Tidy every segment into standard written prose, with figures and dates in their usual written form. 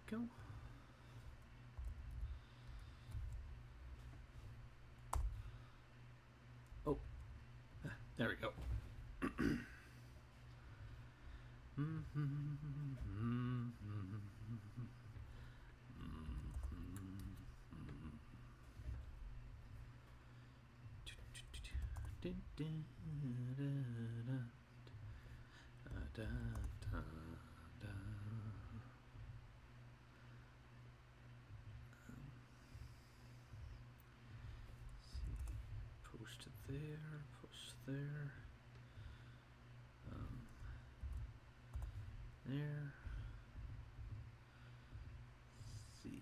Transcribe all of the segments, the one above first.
go. Oh, there we go. Post there, post there. There. Let's see.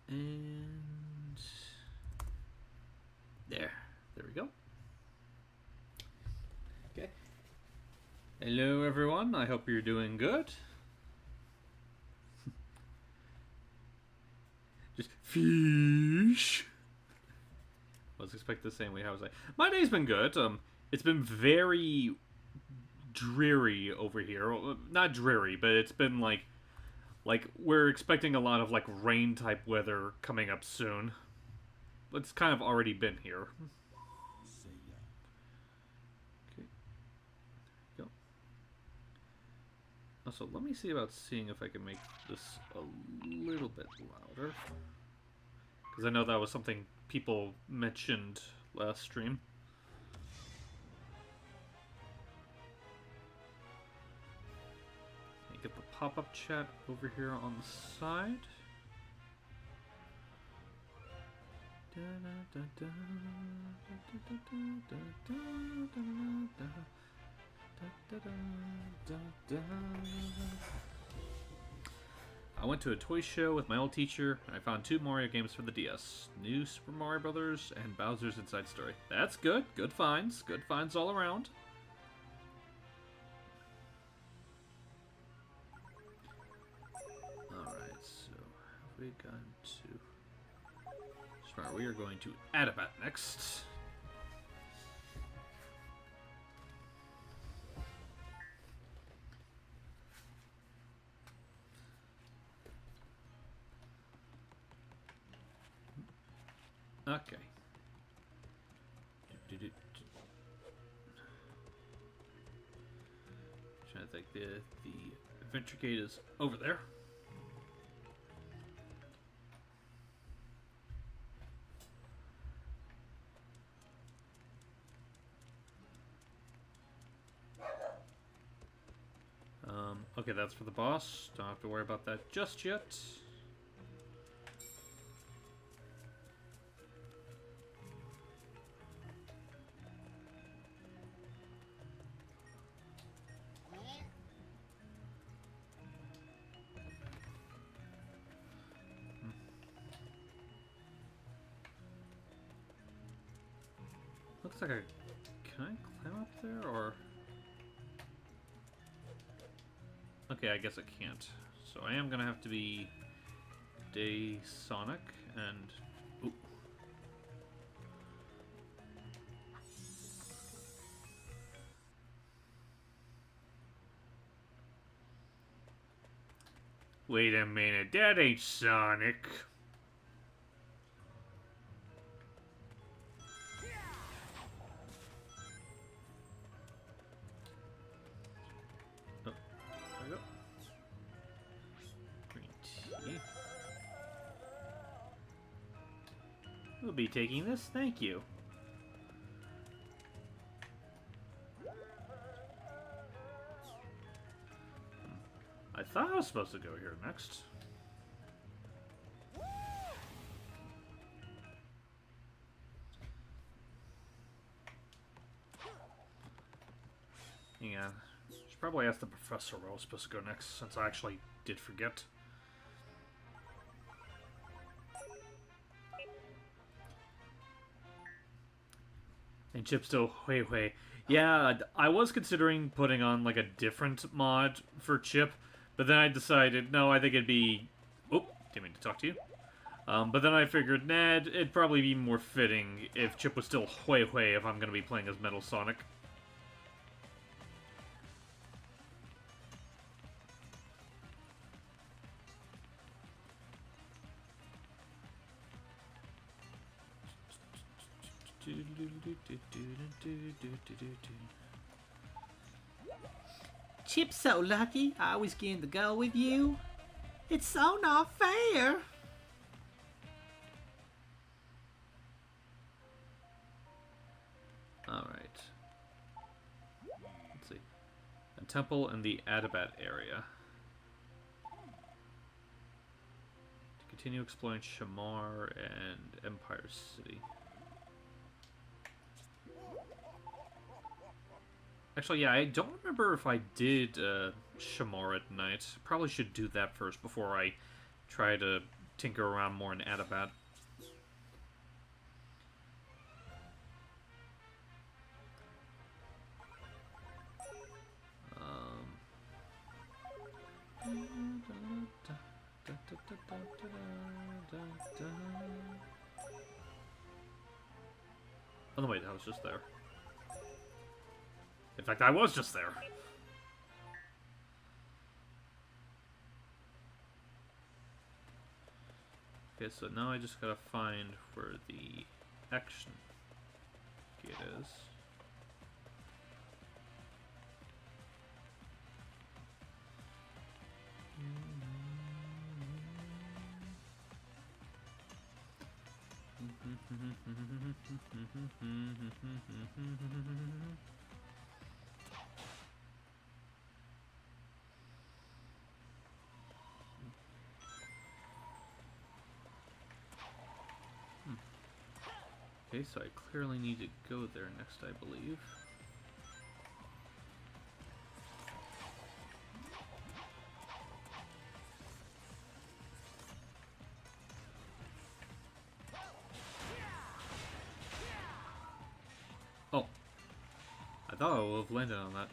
And there we go. Okay. Hello everyone, I hope you're doing good. Just fish. I was expecting the same way. How was I? My day's been good. It's been very dreary over here. Not dreary, but it's been like we're expecting a lot of like rain type weather coming up soon. It's kind of already been here. Okay. Go. Also, let me see about seeing if I can make this a little bit louder. Because I know that was something people mentioned last stream. Get the pop-up chat over here on the side. I went to a toy show with my old teacher, and I found 2 Mario games for the DS. New Super Mario Bros. And Bowser's Inside Story. That's good. Good finds. Good finds all around. Alright, so have we gone to... Smart, we are going to Adabat next. Okay. Trying to think, the adventure gate is over there. Okay, that's for the boss. Don't have to worry about that just yet. Looks like can I climb up there, or... Okay, I guess I can't. So I am gonna have to be Day Sonic and... Ooh. Wait a minute, that ain't Sonic. We'll be taking this, thank you. I thought I was supposed to go here next. Yeah, should probably ask the professor where I was supposed to go next, since I actually did forget. And Chip still, wait. Yeah, I was considering putting on like a different mod for Chip, But then I decided, no, I think it'd be... Oh, didn't mean to talk to you. But then I figured, nah, it'd probably be more fitting if Chip was still Hui Hui if I'm going to be playing as Metal Sonic. Chip's so lucky, I was getting to go with you. It's so not fair. Alright. Let's see. A temple in the Adabat area. To continue exploring Shamar and Empire City. Actually, yeah, I don't remember if I did Shamar at night. Probably should do that first before I try to tinker around more in Adabat. Oh no, wait, I was just there. In fact, I was just there. Okay, so now I just gotta find where the action gate is. Okay, so I clearly need to go there next, I believe. Oh. I thought I would have landed on that.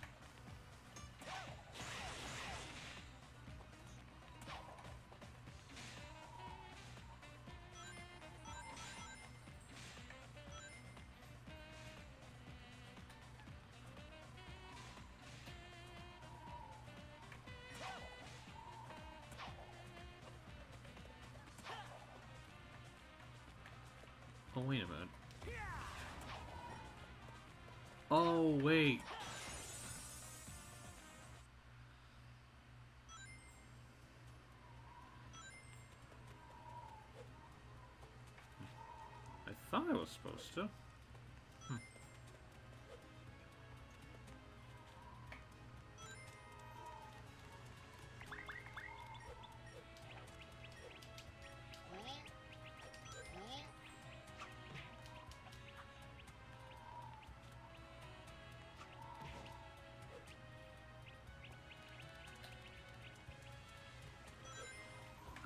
Oh, wait a minute. Oh, wait. I thought I was supposed to.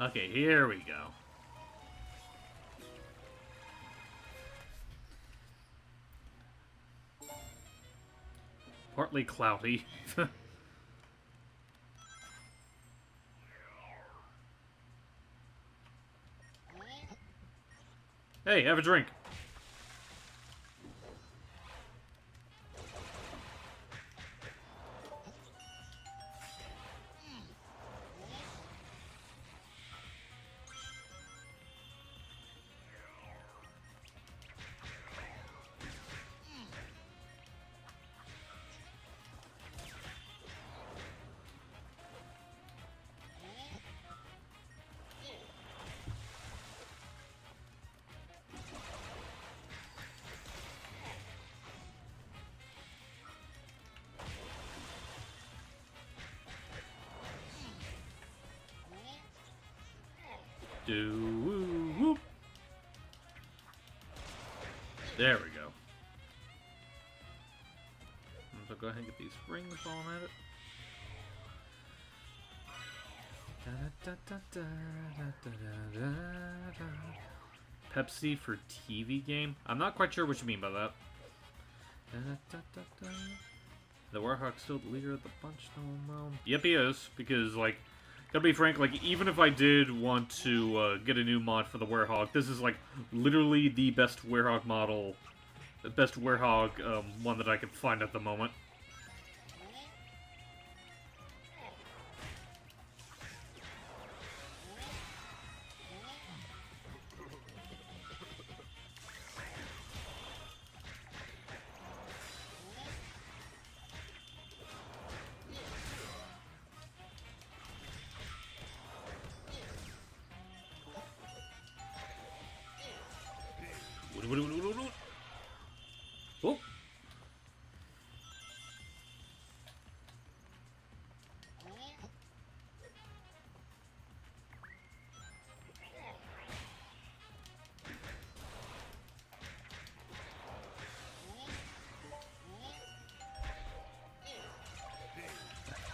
Okay, here we go. Partly cloudy. Hey, have a drink. Do-woo-whoop. There we go. So go ahead and get these rings on at it. Pepsi for TV game? I'm not quite sure what you mean by that. The Warhawk's still the leader of the bunch, though, realm. Yep, he is. Because, like, gotta be frank, like, even if I did want to get a new mod for the Warhawk, this is, like, literally the best Warhawk model, the best Warhawk one that I could find at the moment. Oh!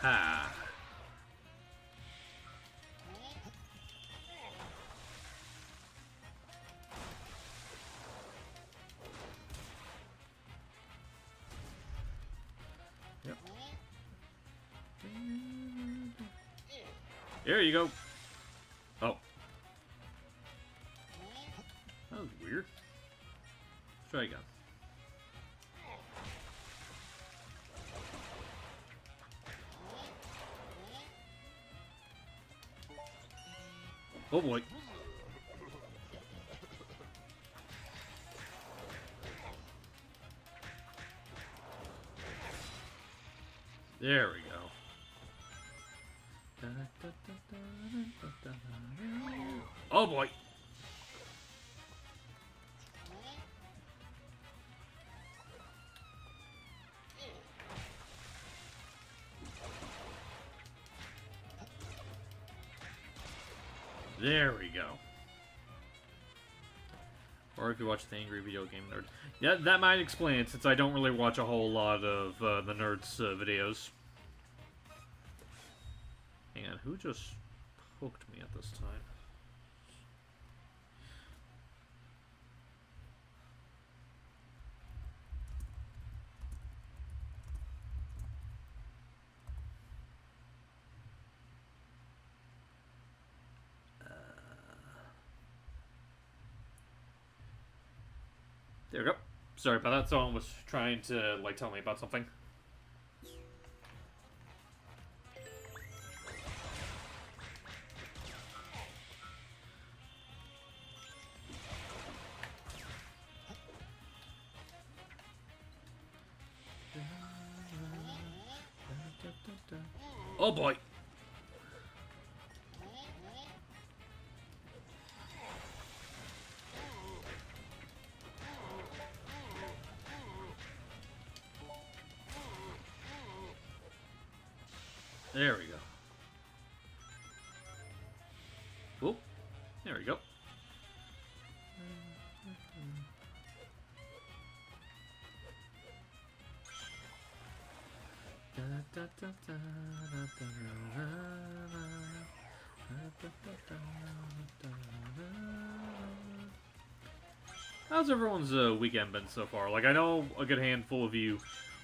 Ha! Yep. There you go. Oh. That was weird. Let's try again. Oh boy. There we go. Oh boy. There we go. Or if you watch the Angry Video Game Nerd. Yeah, that might explain it, since I don't really watch a whole lot of the Nerd's videos. Hang on, who just poked me at this time? There we go. Sorry about that. Someone was trying to, like, tell me about something. Oh boy. There we go. Oh, there we go. How's everyone's weekend been so far? Like, I know a good handful of you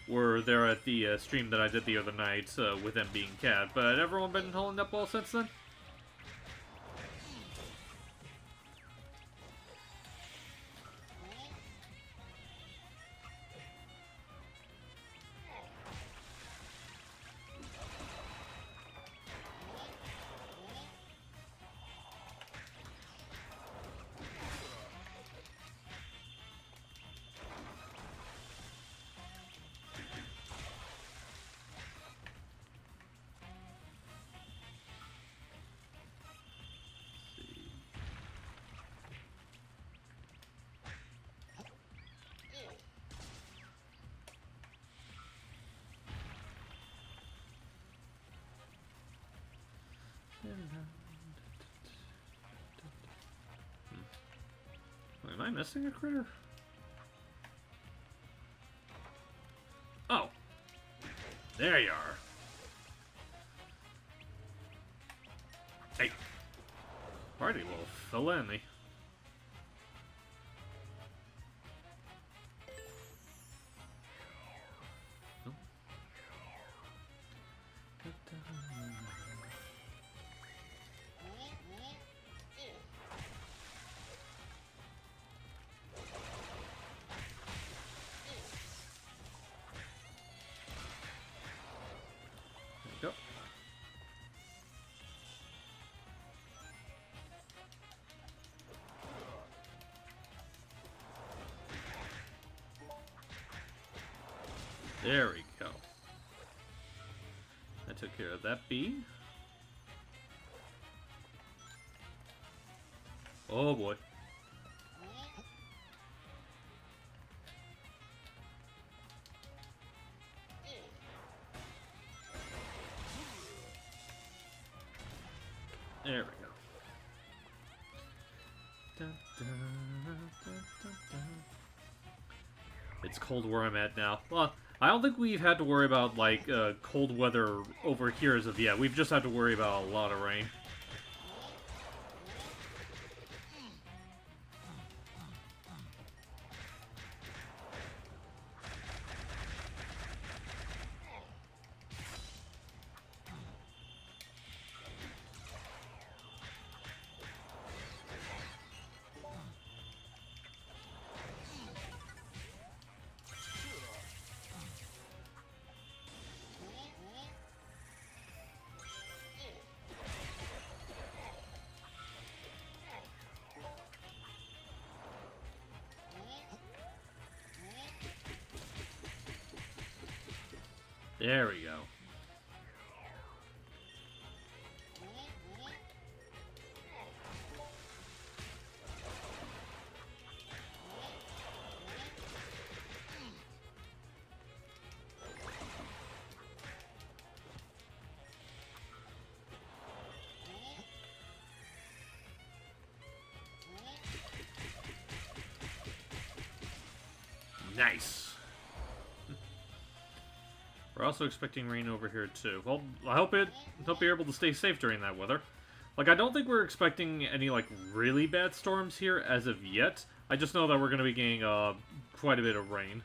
were there at the stream that I did the other night with them being cat, but everyone been holding up well since then? Am I missing a critter? Oh. There you are. Hey. Party little fella in me. There we go. I took care of that bee. Oh boy. There we go. Dun, dun, dun, dun, dun. It's cold where I'm at now. Well, I don't think we've had to worry about, like, cold weather over here as of yet. We've just had to worry about a lot of rain. There we go. Nice. We're also expecting rain over here too. Well, I hope you're able to stay safe during that weather. Like, I don't think we're expecting any, like, really bad storms here as of yet. I just know that we're going to be getting quite a bit of rain.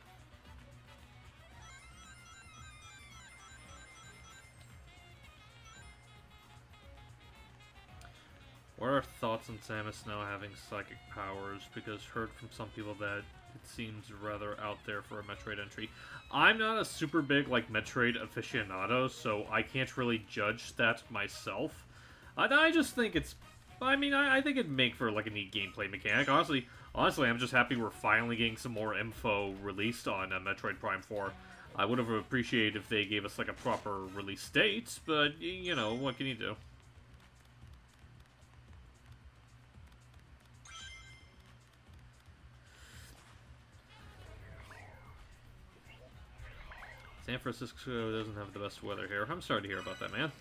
What are our thoughts on Samus now having psychic powers? Because heard from some people that it seems rather out there for a Metroid entry. I'm not a super big, like, Metroid aficionado, so I can't really judge that myself. I just think it's... I mean, I think it'd make for, like, a neat gameplay mechanic. Honestly, I'm just happy we're finally getting some more info released on Metroid Prime 4. I would have appreciated if they gave us, like, a proper release date, but, you know, what can you do? San Francisco doesn't have the best weather here. I'm sorry to hear about that, man.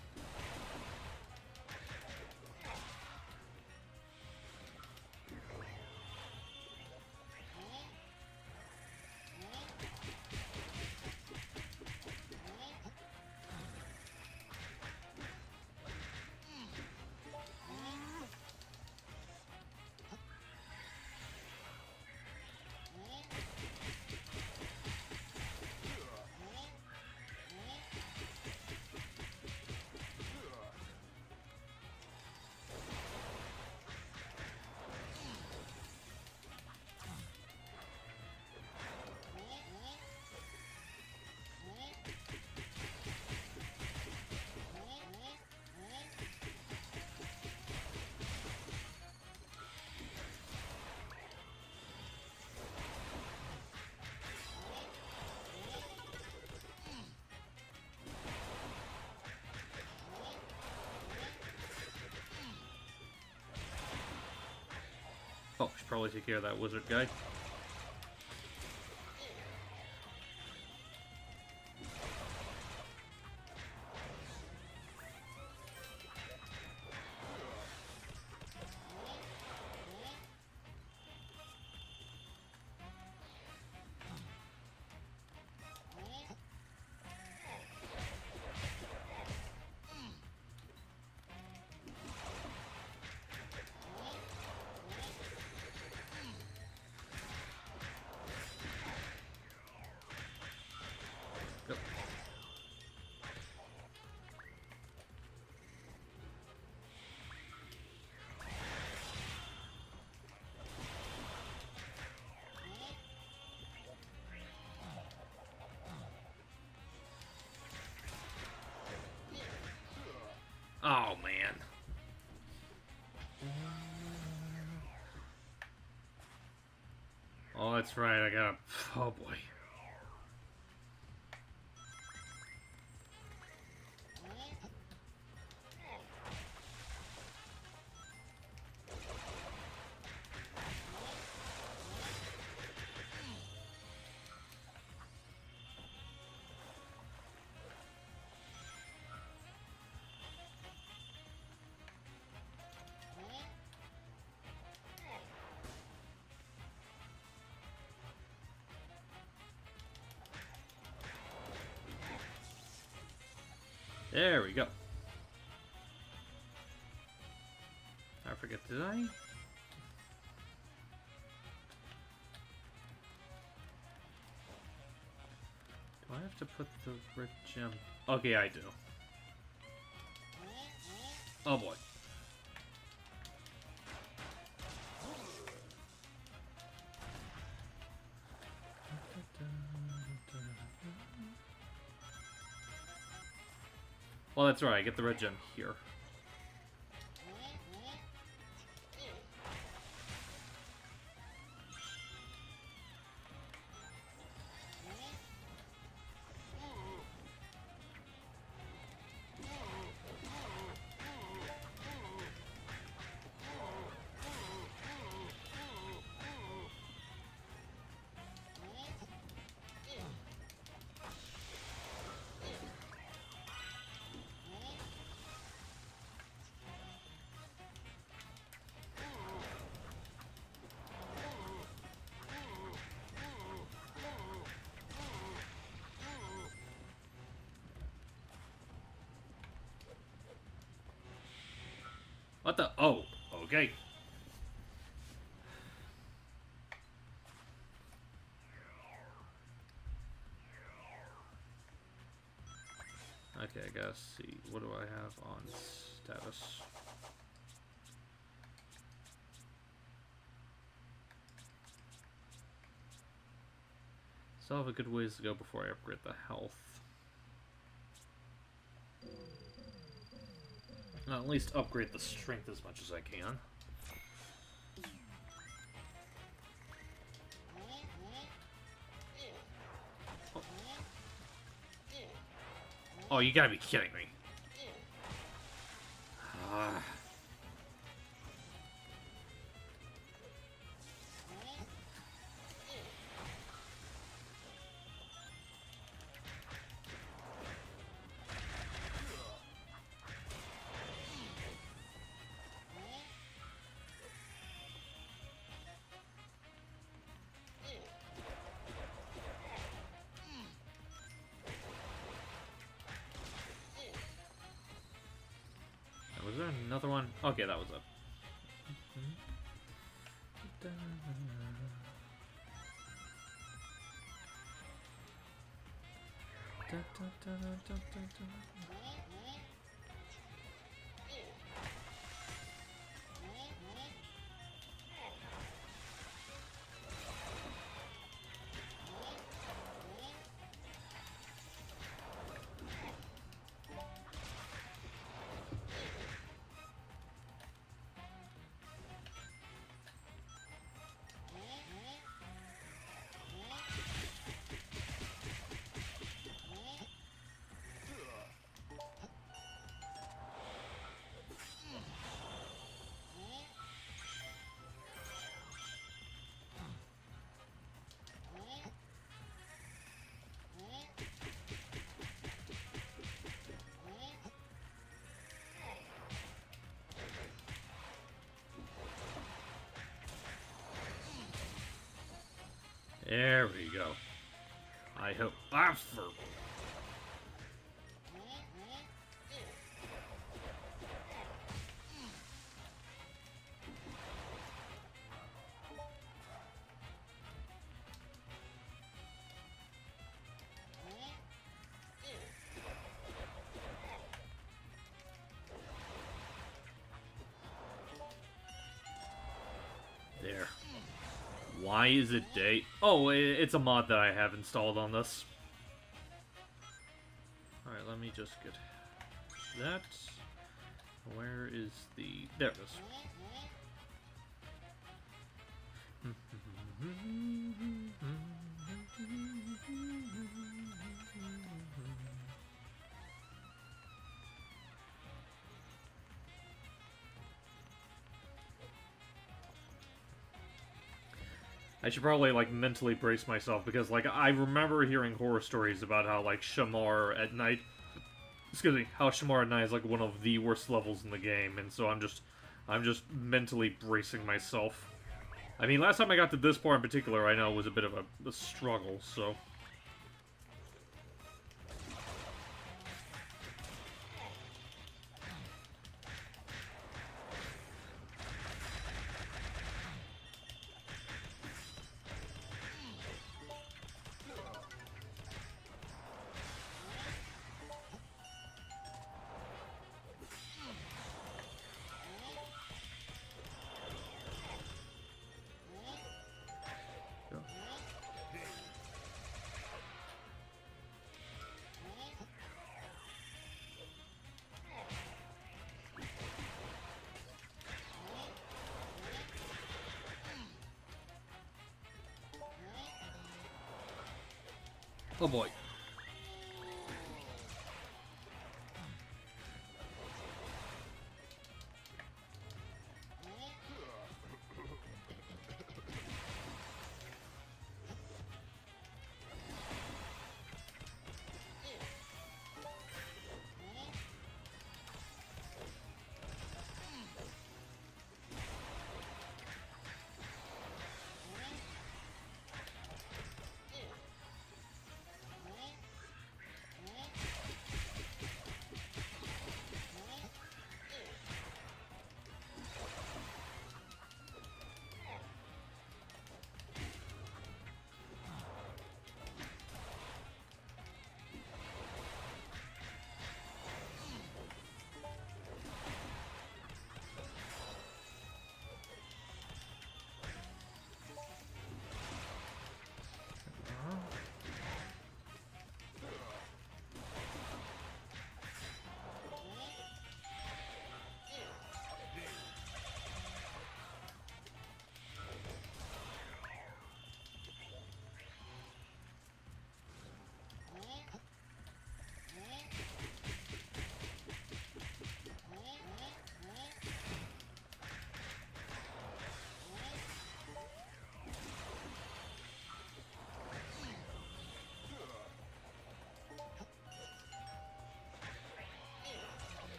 Oh, should probably take care of that wizard guy. Oh, man. Oh, that's right. I got... Oh, boy. There we go. I forget, did I? Do I have to put the red gem? Okay, I do. Oh boy. Well, that's right, I get the red gem here. What the? Oh, okay. Okay, I gotta see. What do I have on status? Still have a good ways to go before I upgrade the health. Well, at least upgrade the strength as much as I can. Oh, oh, you gotta be kidding me. Was there another one? Okay, that was it. There we go. I hope that's for. There. Why is it day? Oh, it's a mod that I have installed on this. Alright, let me just get that. Where is the... There it is. I should probably, like, mentally brace myself, because, like, I remember hearing horror stories about how, like, Shamar at night... Excuse me, how Shamar at night is, like, one of the worst levels in the game, and so I'm just mentally bracing myself. I mean, last time I got to this part in particular, I know it was a bit of a struggle, so... Oh boy.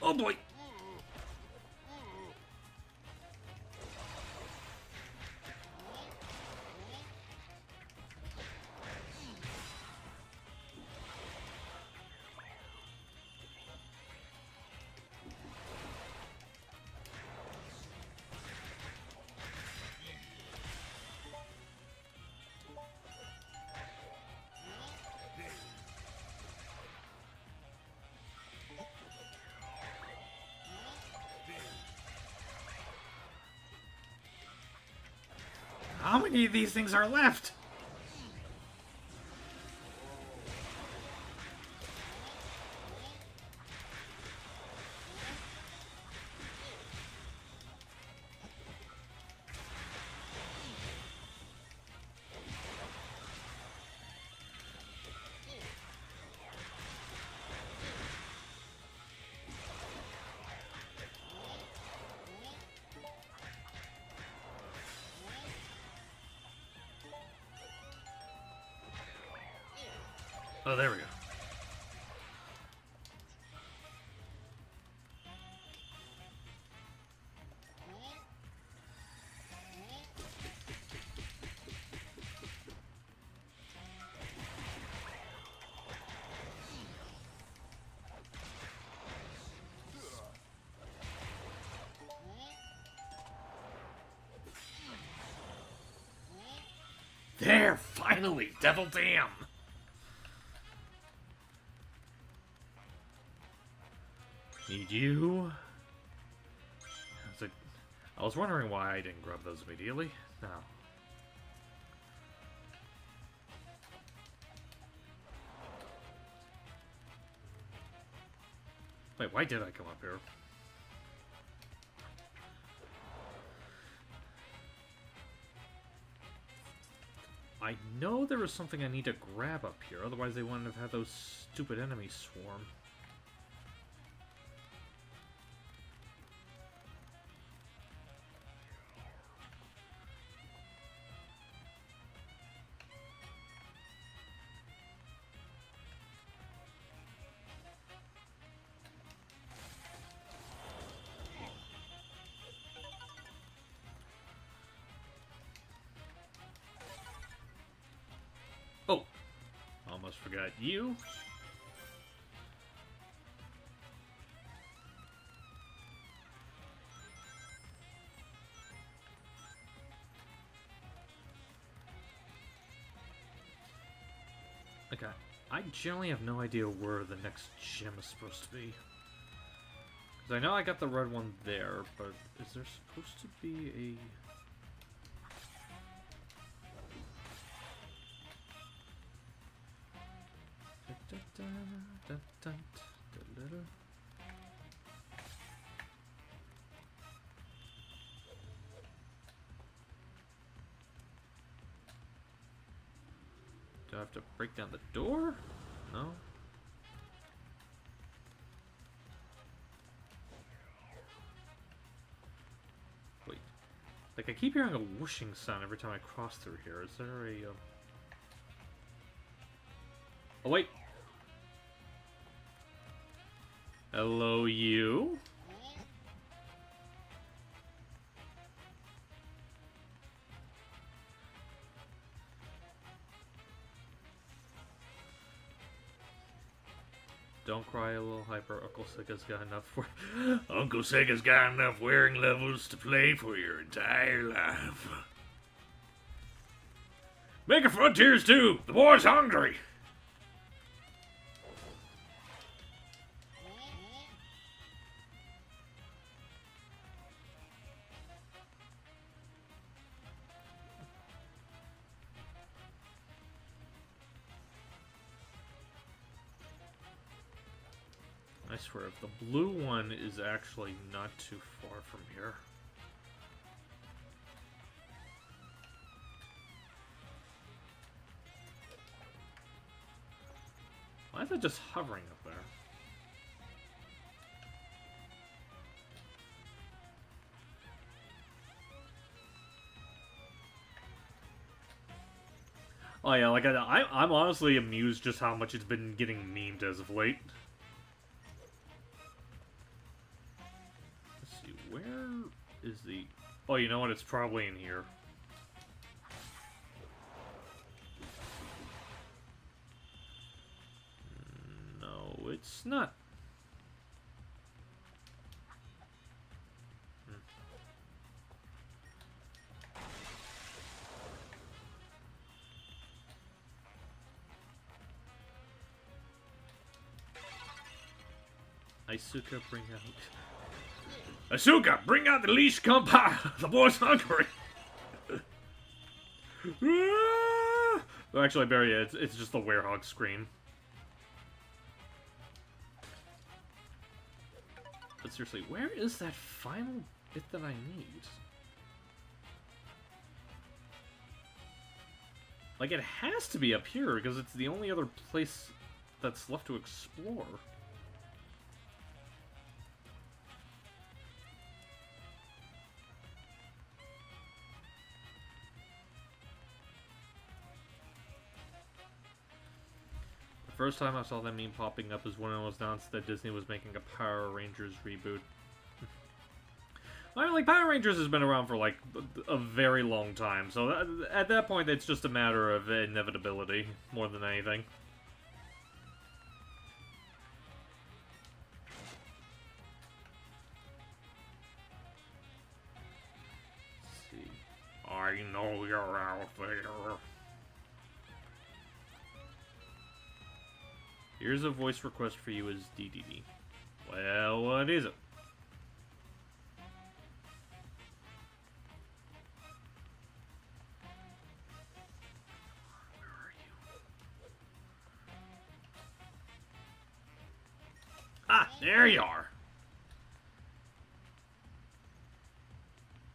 Oh boy. How many of these things are left? Oh, there we go. There, finally, Devil Dam. Need you. I was wondering why I didn't grab those immediately. No. Wait, why did I come up here? I know there was something I need to grab up here, otherwise they wouldn't have had those stupid enemies swarm. Oh, almost forgot you. Okay, I generally have no idea where the next gem is supposed to be. Because I know I got the red one there, but is there supposed to be a... Do I have to break down the door? No. Wait. Like, I keep hearing a whooshing sound every time I cross through here. Is there a... Oh, wait. Hello, you? Don't cry, a little hyper. Uncle Sega's got enough Uncle Sega's got enough wearing levels to play for your entire life. Make a Frontiers 2! The boy's hungry! I swear, if the blue one is actually not too far from here. Why is it just hovering up there? Oh yeah, like I'm honestly amused just how much it's been getting memed as of late. Where is the... Oh, you know what? It's probably in here. No, it's not. Isuka, bring out... Asuka, bring out the leash compile. The boy's hungry. Well, actually, Barry, it's just the werehog scream. But seriously, where is that final bit that I need? Like, it has to be up here, because it's the only other place that's left to explore. First time I saw that meme popping up is when it was announced that Disney was making a Power Rangers reboot. I mean, like, Power Rangers has been around for, like, a very long time, so at that point it's just a matter of inevitability, more than anything. Let's see. I know you're out there. Here's a voice request for you as DDD. Well, what is it? Where are you? Ah, there you are!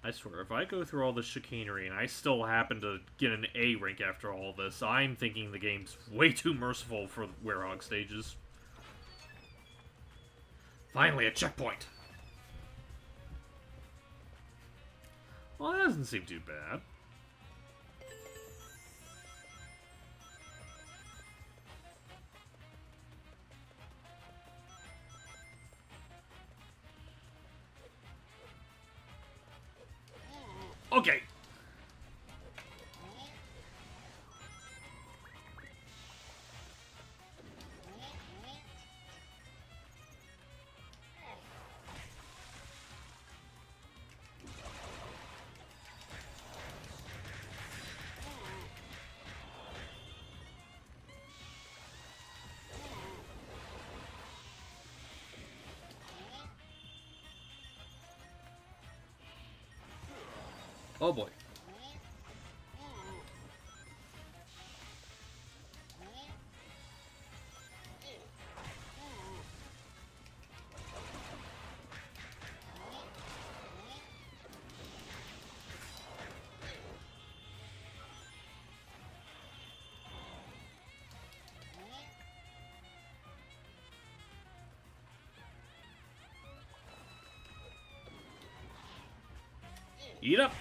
I swear, if I go through all this chicanery and I still happen to get an A rank after all this, I'm thinking the game's way too merciful for werehog stages. Finally, a checkpoint! Well, that doesn't seem too bad. Okay. Oh boy. Eat up!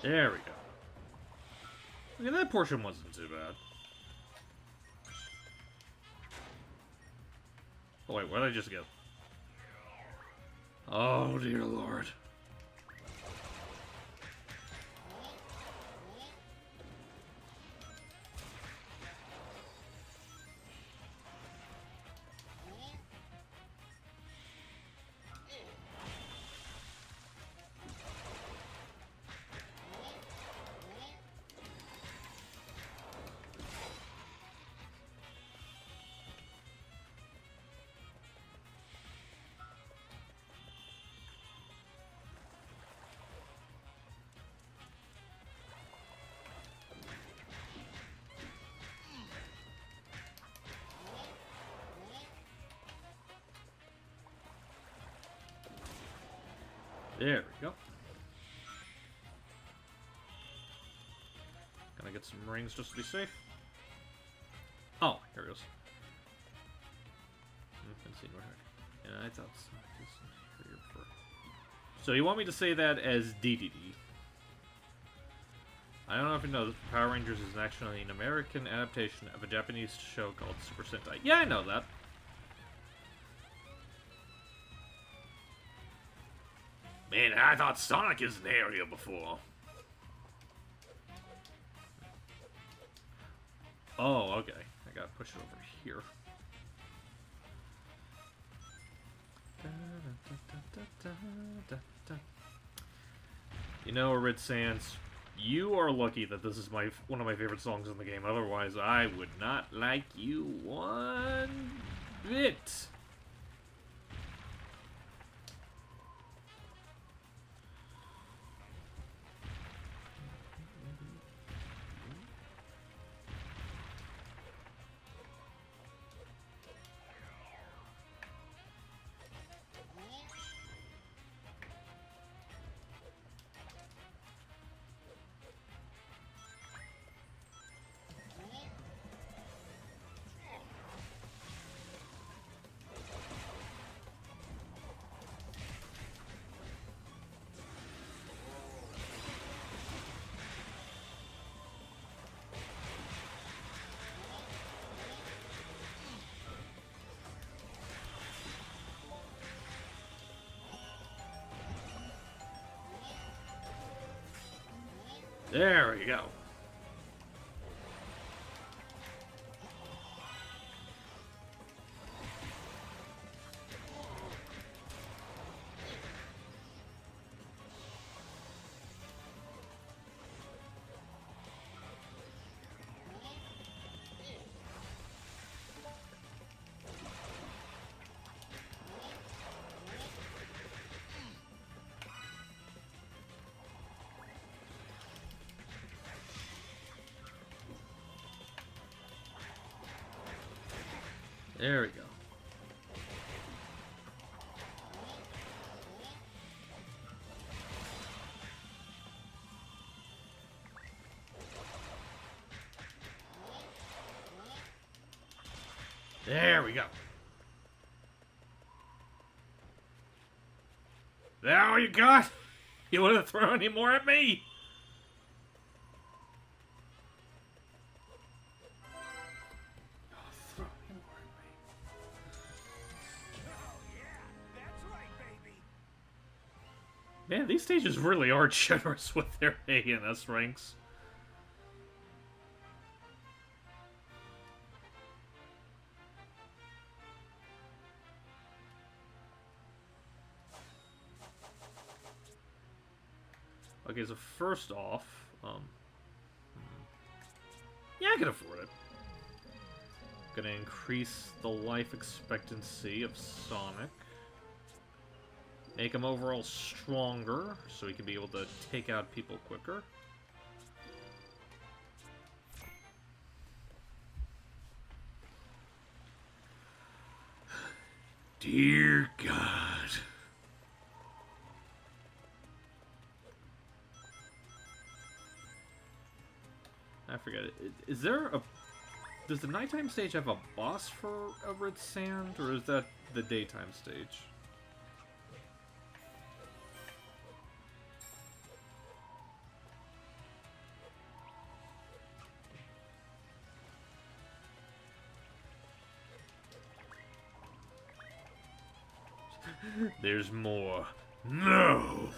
There we go. Look at that portion wasn't too bad. Oh wait, what did I just get? Oh dear lord. There we go. Gonna get some rings just to be safe. Oh, here it goes. Yeah, I thought so. So you want me to say that as DDD? I don't know if you know this, but Power Rangers is actually an American adaptation of a Japanese show called Super Sentai. Yeah, I know that. Man, I thought Sonic is in the area before. Oh, okay. I gotta push it over here. You know, Arid Sands, you are lucky that this is one of my favorite songs in the game. Otherwise, I would not like you one bit. There we go. There we go. There we go. That all you got? You want to throw any more at me? Man, these stages really are generous with their A and S ranks. Okay, so first off, yeah, I can afford it. Gonna increase the life expectancy of Sonic. Make him overall stronger, so he can be able to take out people quicker. Dear God. I forget it. Is there a... Does the nighttime stage have a boss for Arid Sand, or is that the daytime stage? There's more. No!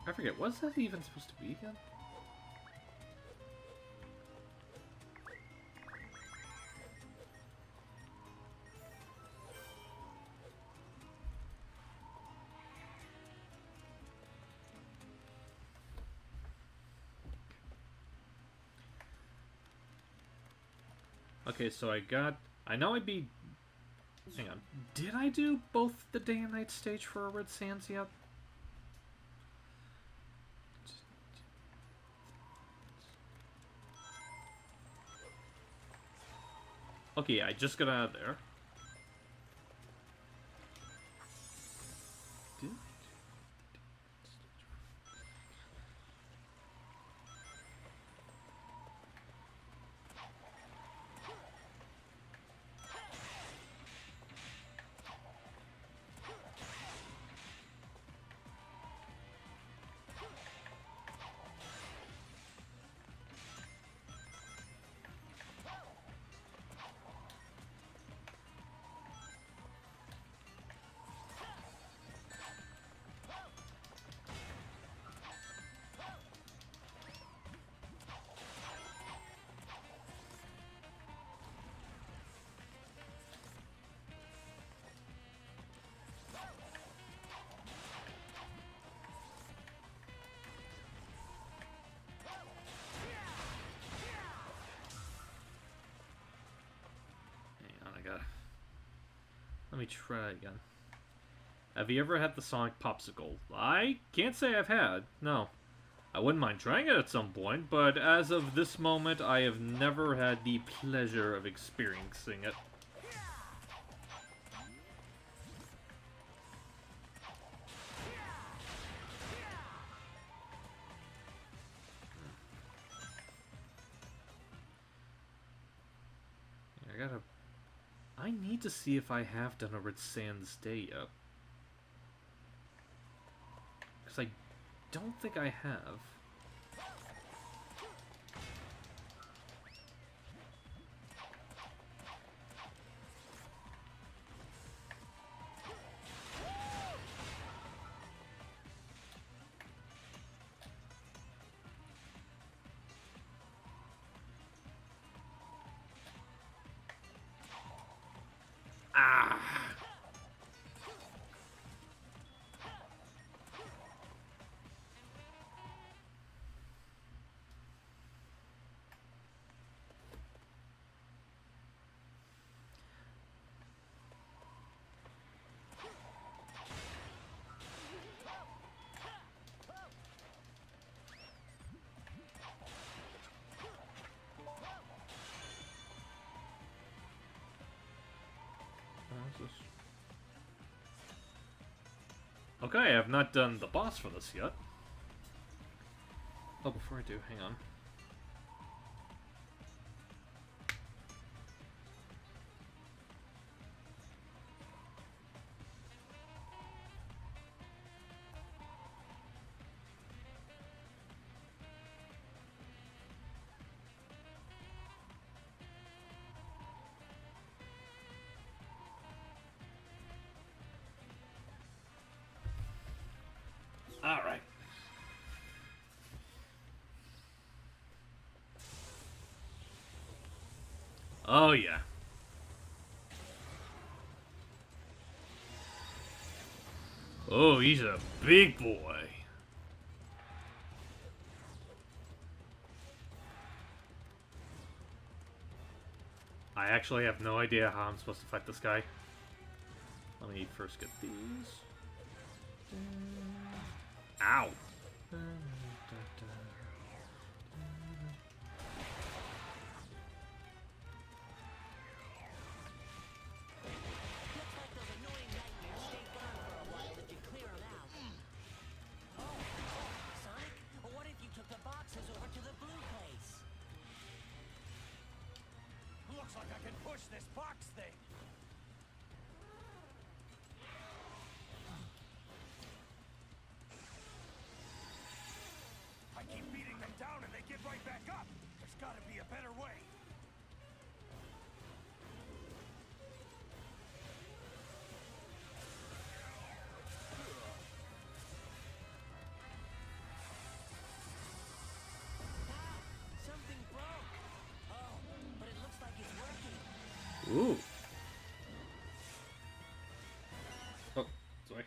I forget, what's that even supposed to be again? Okay, so I know I'd be... Hang on. Did I do both the day and night stage for Arid Sands yet? Okay, I just got out of there. Let me try again. Have you ever had the Sonic Popsicle? I can't say I've had. No. I wouldn't mind trying it at some point, but as of this moment, I have never had the pleasure of experiencing it. I need to see if I have done a Arid Sands day yet. Because I don't think I have. Okay, I have not done the boss for this yet. Oh, before I do, hang on. All right. Oh, yeah. Oh, he's a big boy. I actually have no idea how I'm supposed to fight this guy. Let me first get these. Ow. Looks like I can push this box thing. I keep beating them down and they get right back up. There's gotta be a better way. Something broke. Oh, but it looks like it's working. Ooh. Oh, sorry.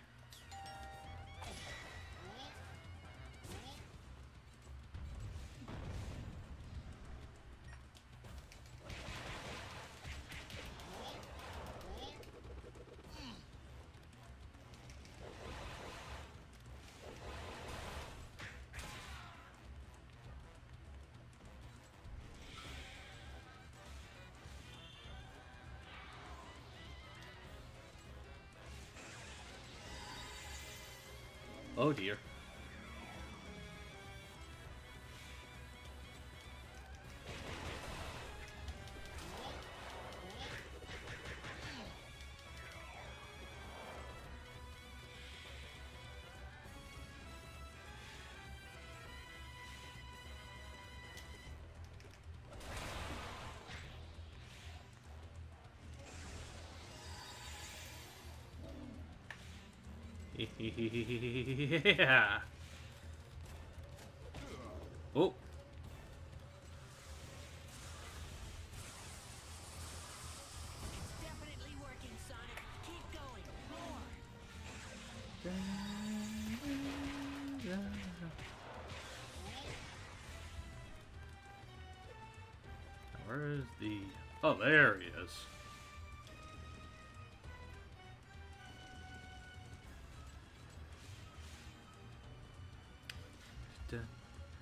Oh dear. Yeah. Oh. It's definitely working, Sonic. Keep going. More. Where is the... Oh, there he is.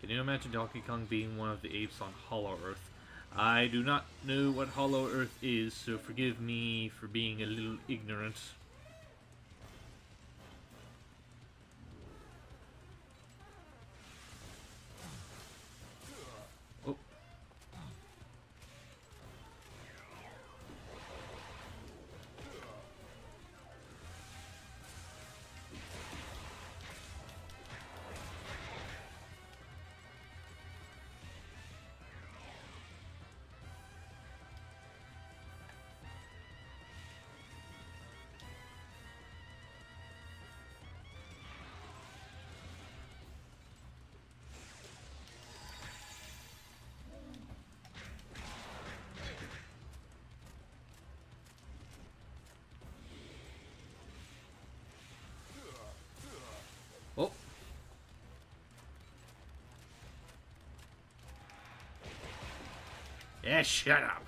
Can you imagine Donkey Kong being one of the apes on Hollow Earth? I do not know what Hollow Earth is, so forgive me for being a little ignorant. Oh. Oh. Yeah, shut up.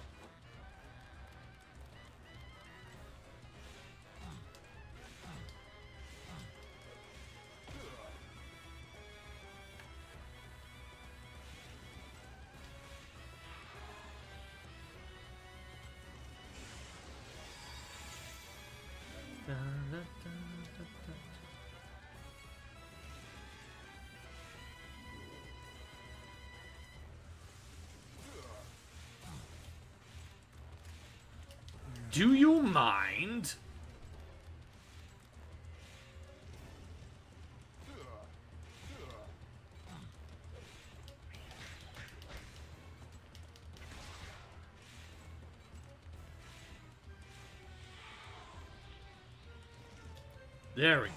Do you mind? There we go.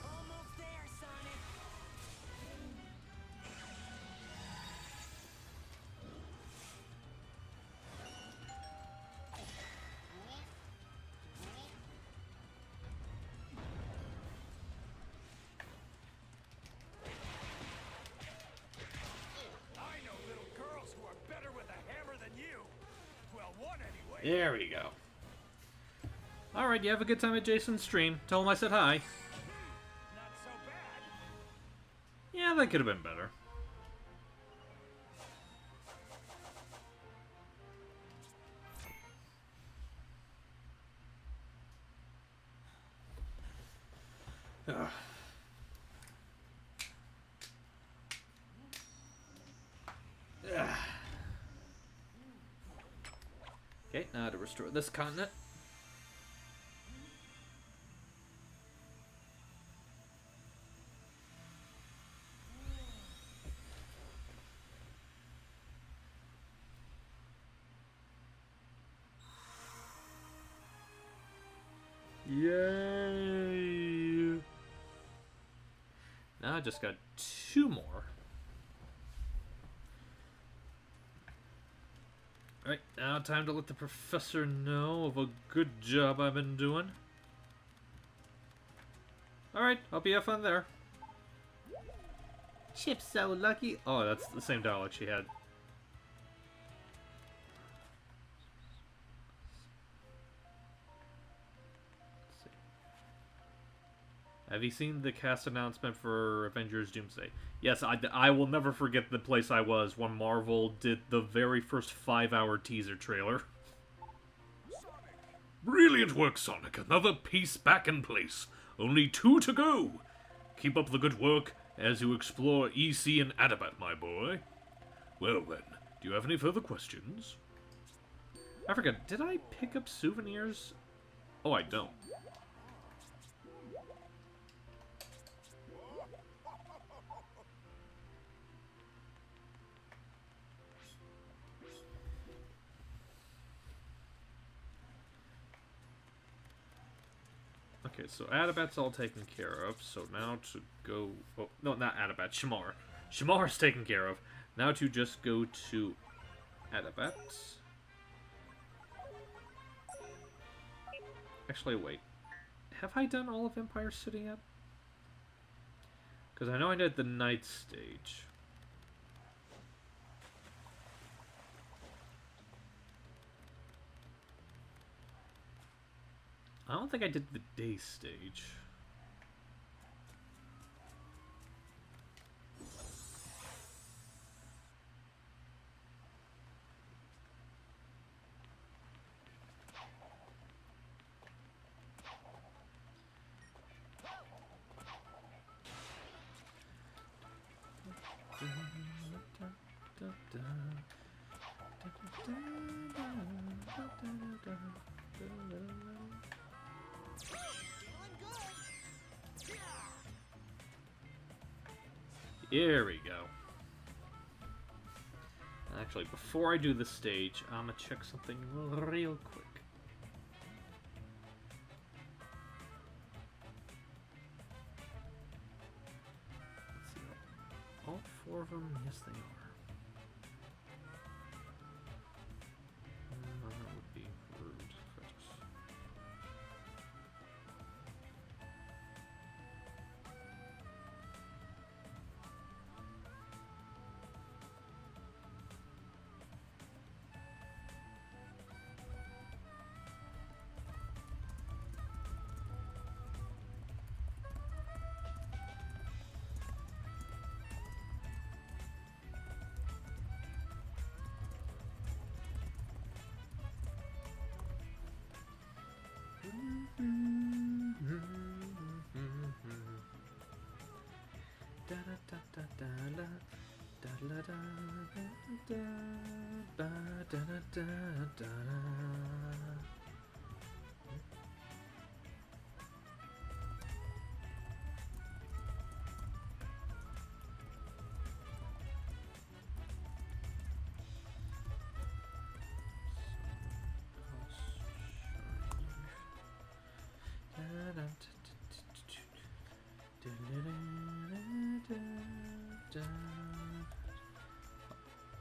Almost there, Sonic. I know little girls who are better with a hammer than you. Well, one anyway. There we go. Alright, you have a good time at Jason's stream. Tell him I said hi. Not so bad. Yeah, that could have been better. Ugh. Ugh. Okay, now to restore this continent. Yay! Now I just got 2 more. Alright, now time to let the professor know of a good job I've been doing. Alright, hope you have fun there. Chip's so lucky. Oh, that's the same dialogue she had. Let's see. Have you seen the cast announcement for Avengers Doomsday? Yes, I will never forget the place I was when Marvel did the very first 5-hour teaser trailer. Brilliant work, Sonic. Another piece back in place. Only 2 to go. Keep up the good work as you explore EC and Adabat, my boy. Well then, do you have any further questions? I forgot, did I pick up souvenirs? Oh, I don't. Okay, so Adabat's all taken care of, so now to go... Oh, no, not Adabat, Shamar. Shamar's taken care of. Now to just go to Adabat. Actually, wait. Have I done all of Empire City yet? Because I know I did the night stage. I don't think I did the day stage. Here we go. Actually, before I do the stage, I'm gonna check something real quick. Let's see. All 4 of them? Yes, they are. That would be rude. If I just...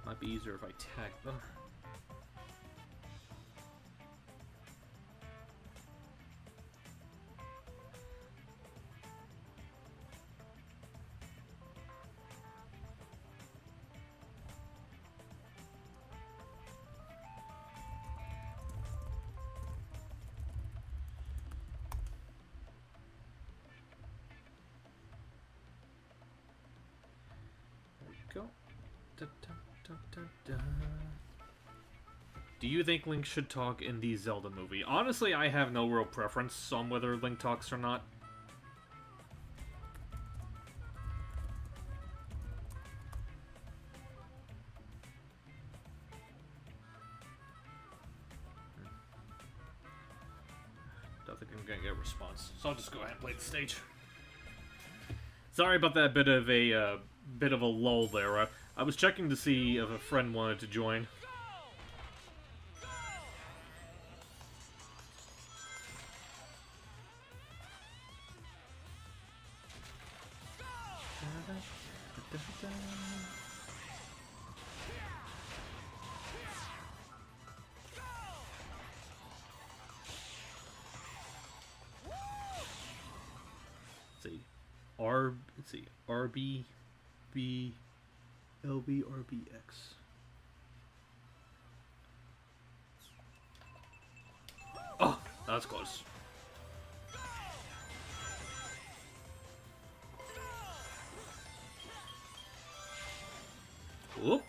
Might be easier if I tag them. Go. Da, da, da, da, da. Do you think Link should talk in the Zelda movie? Honestly, I have no real preference on whether Link talks or not. gonna get a response. So I'll just go ahead and play the stage. Sorry about that bit of a lull there. I was checking to see if a friend wanted to join. Let's see, RB, B, LB, RBX. Oh, that was close. Whoop.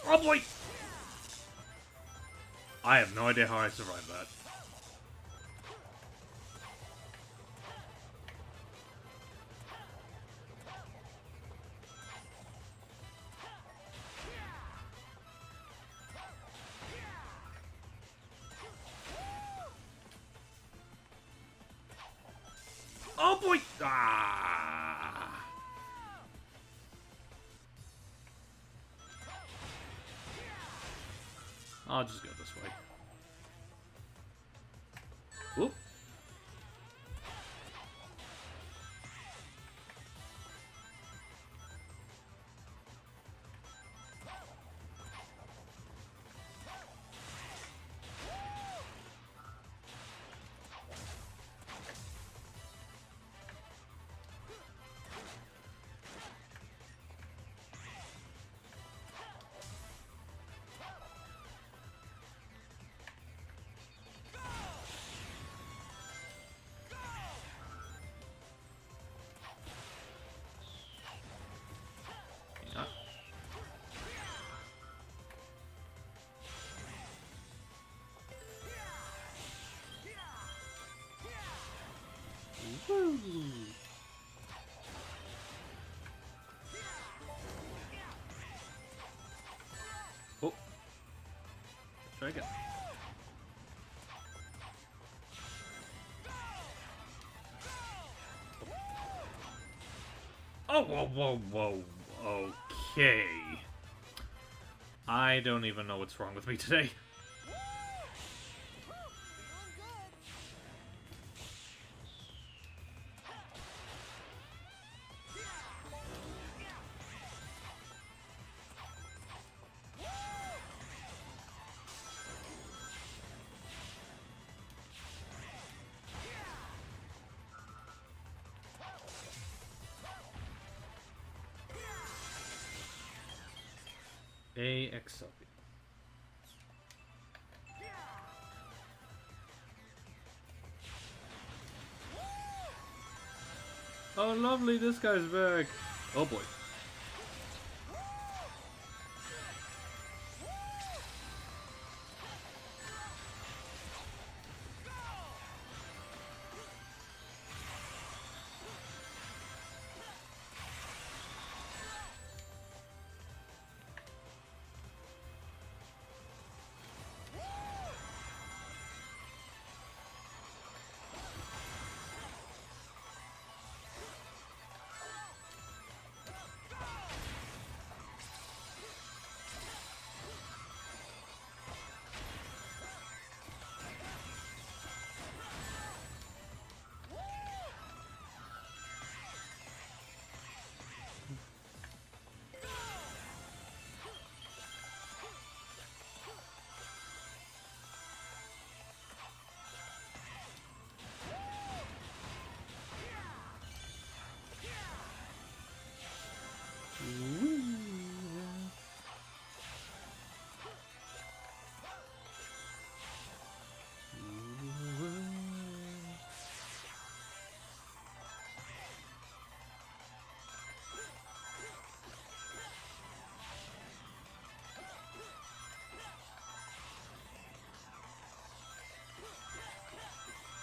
Oh boy! I have no idea how I survived that. Oh boy! Ah! I'll just go this way. Whoop. Woo. Oh. Let's try again. Oh, whoa, whoa, whoa. Okay. I don't even know what's wrong with me today. AXW. Oh, lovely, this guy's back. Oh boy.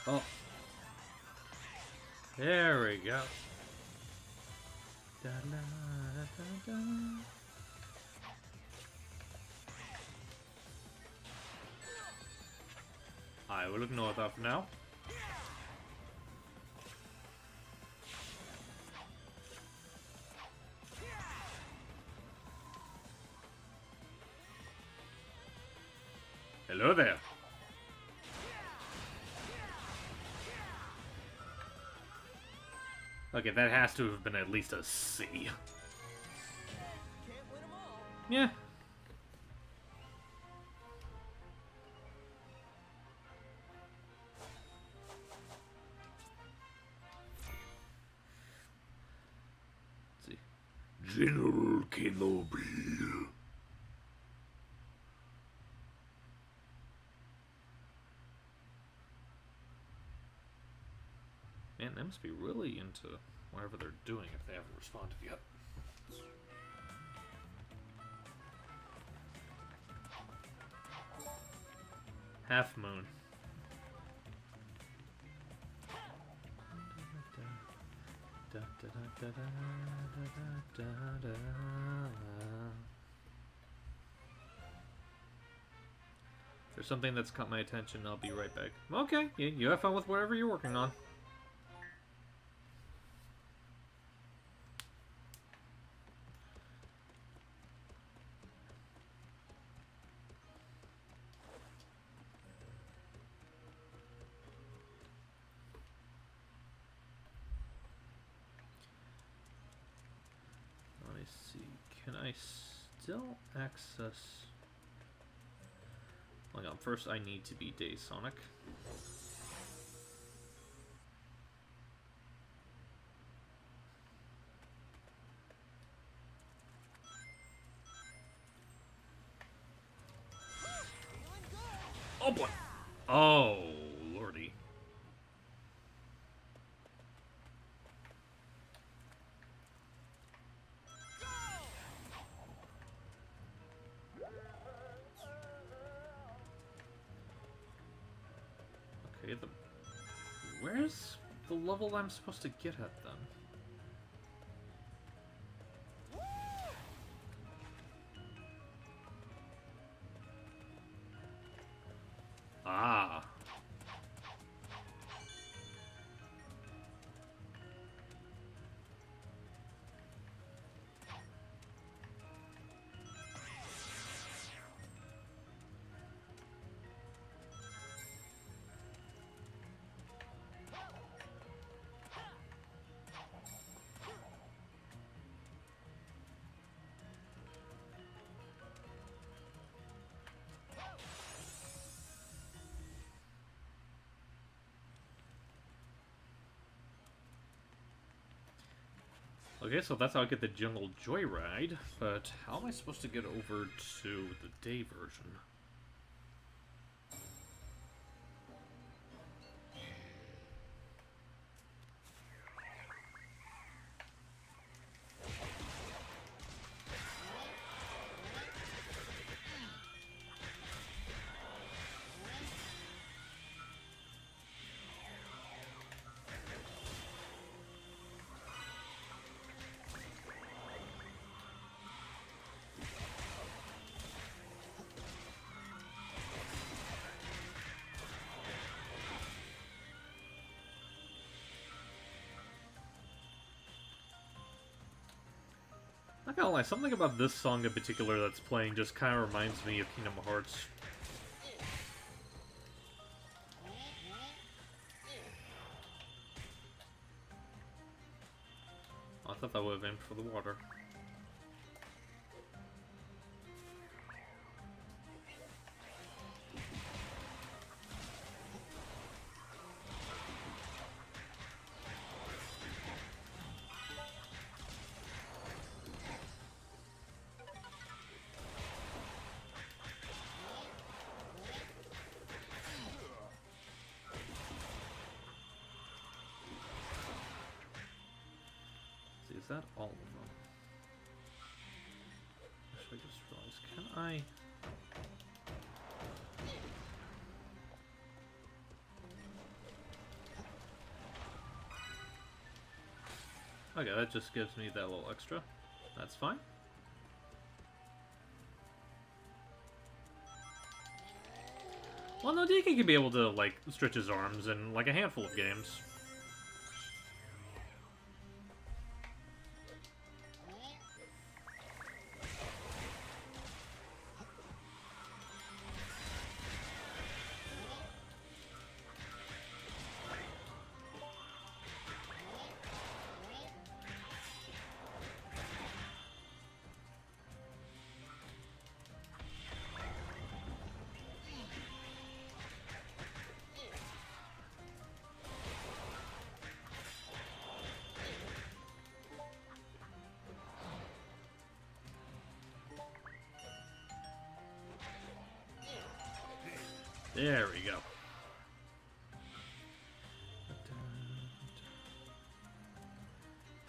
Oh. There we go. Da, da, da, da, da. I will ignore that for now. Hello there. Okay, that has to have been at least a C. Can't win 'em all. Yeah. Let's see. General Kenobi. Man, they must be really into whatever they're doing if they haven't responded yet. Half Moon. If there's something that's caught my attention, I'll be right back. Okay, you have fun with whatever you're working on. Let me see. Can I still access... Hang on, first I need to be Day Sonic. Oh boy! Oh, lordy. Okay, where's the level I'm supposed to get at then? Ah. Okay, so that's how I get the Jungle Joyride, but how am I supposed to get over to the day version? Not gonna lie, something about this song in particular that's playing just kind of reminds me of Kingdom Hearts. I thought that would have aimed for the water. Is that all of them? Actually, I just realized, can I... Okay, that just gives me that little extra. That's fine. Well, no, DK can be able to, like, stretch his arms in, like, a handful of games. There we go.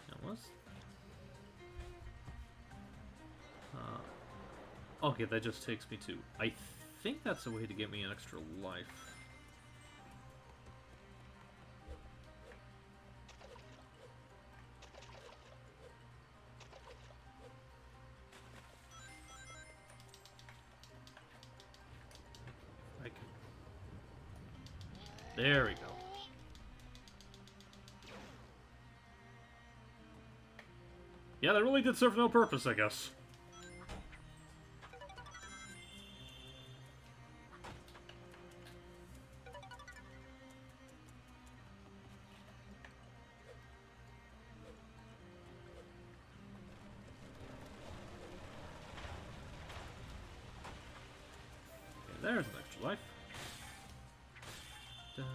That was... okay, that just takes me to... I think that's a way to get me an extra life. I can... There we go. Yeah, that really did serve no purpose, I guess. Okay, there's an extra life. Dun.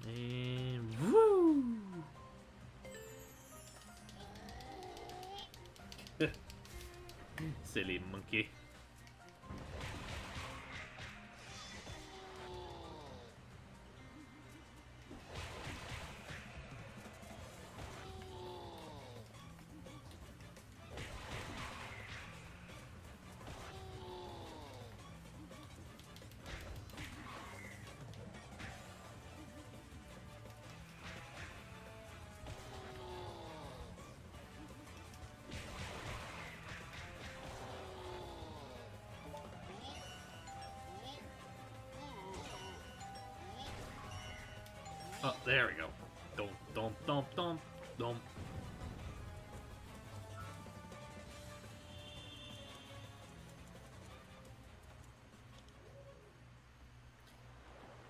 And woo! Silly monkey. Oh, there we go. Don't.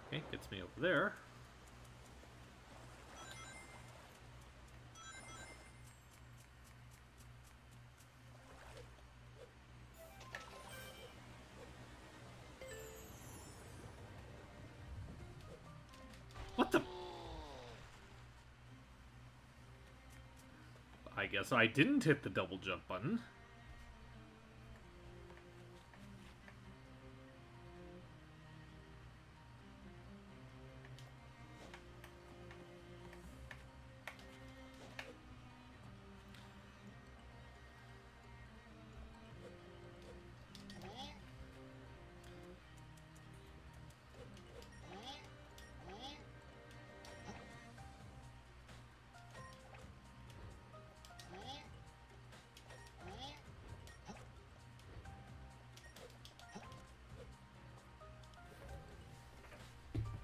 Okay, gets me over there. What the? I guess I didn't hit the double jump button.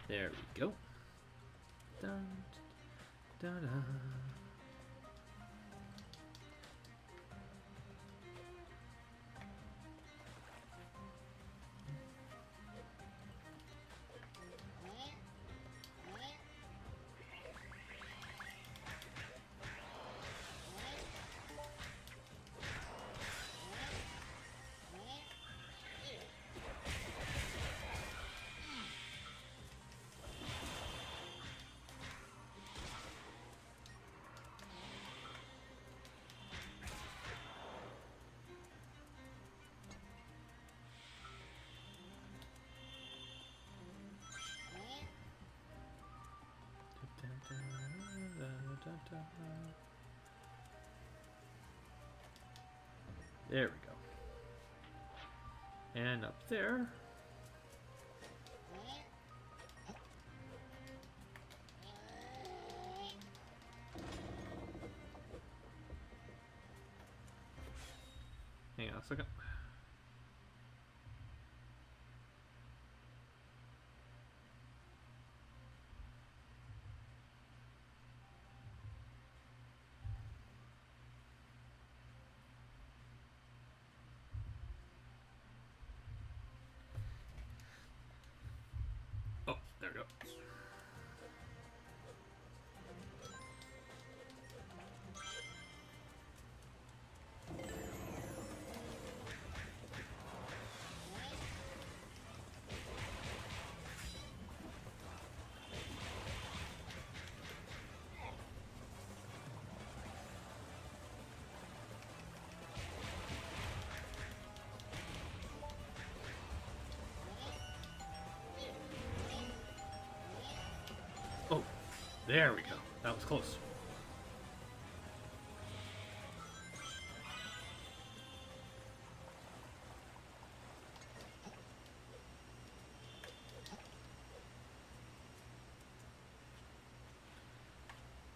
There we go. Dun, dun, dun. There we go. And up there. Hang on a second. Oh, there we go. Oh, there we go. That was close.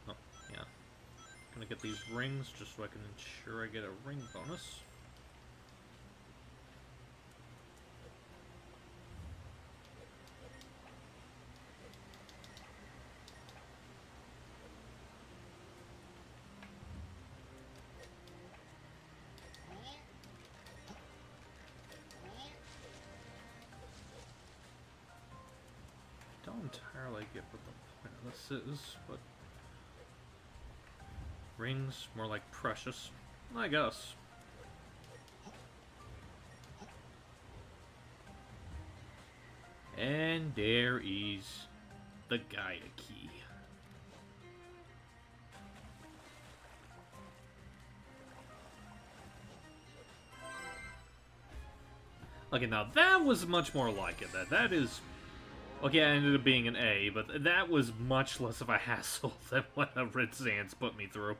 Oh, yeah. Gonna get these rings just so I can ensure I get a ring bonus. Don't entirely get what the point of this is, but rings more like precious, I guess. And there is the Gaia key. Okay, now that was much more like it. That is... Okay, I ended up being an A, but that was much less of a hassle than what Arid Sands put me through.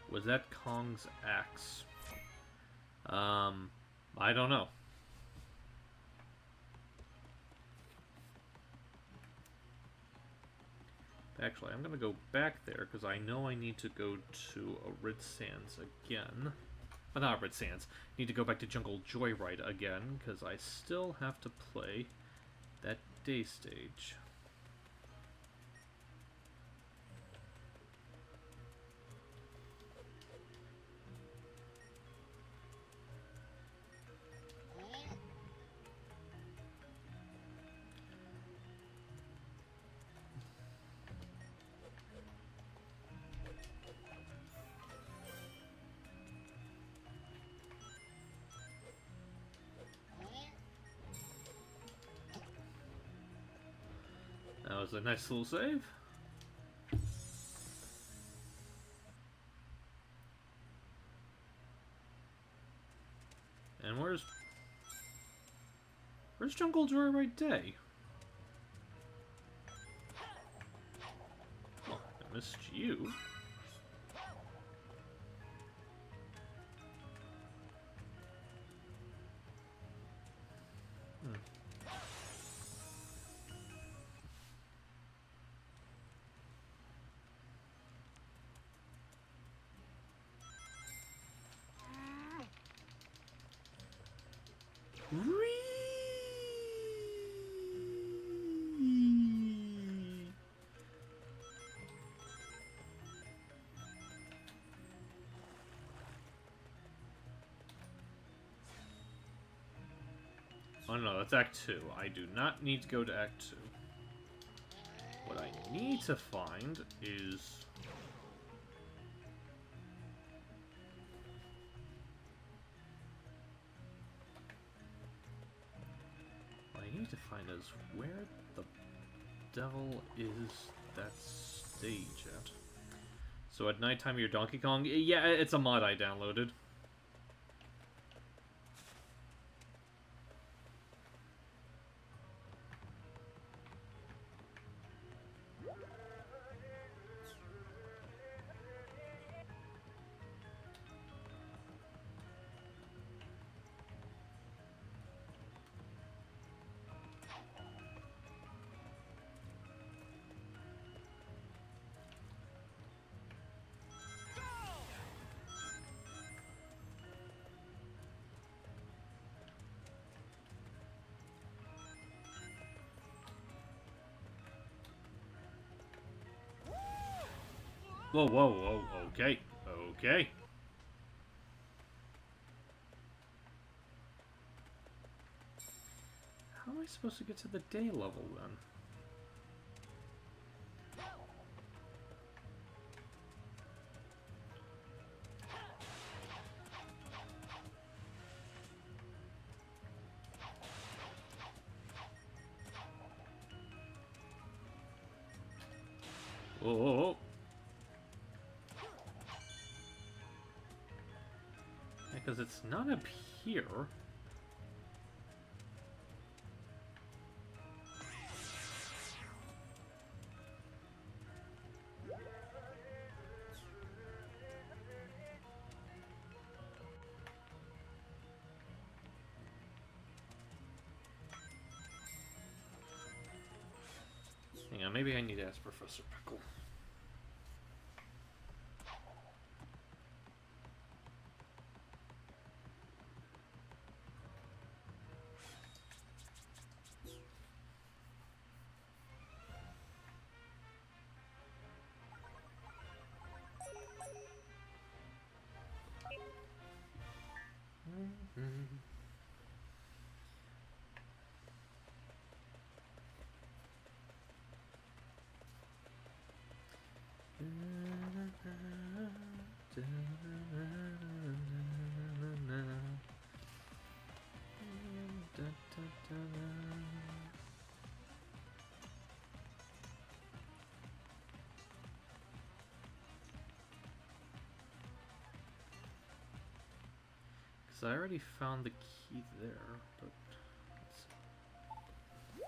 Was that Kong's axe? I don't know. Actually, I'm gonna go back there because I know I need to go to Arid Sands again. Well, not Arid Sands. Need to go back to Jungle Joyride again because I still have to play that day stage. That was a nice little save. And where's Jungle Joyride Day? Oh, I missed you. Oh no, that's Act 2. I do not need to go to Act 2. What I need to find is... What I need to find is where the devil is that stage at. So at nighttime you're Donkey Kong? Yeah, it's a mod I downloaded. Whoa, whoa, whoa, okay, okay. How am I supposed to get to the day level, then? Whoa, whoa, whoa. Because it's not up here. Hang on, maybe I need to ask Professor Pickle. Because I already found the key there, but let's see.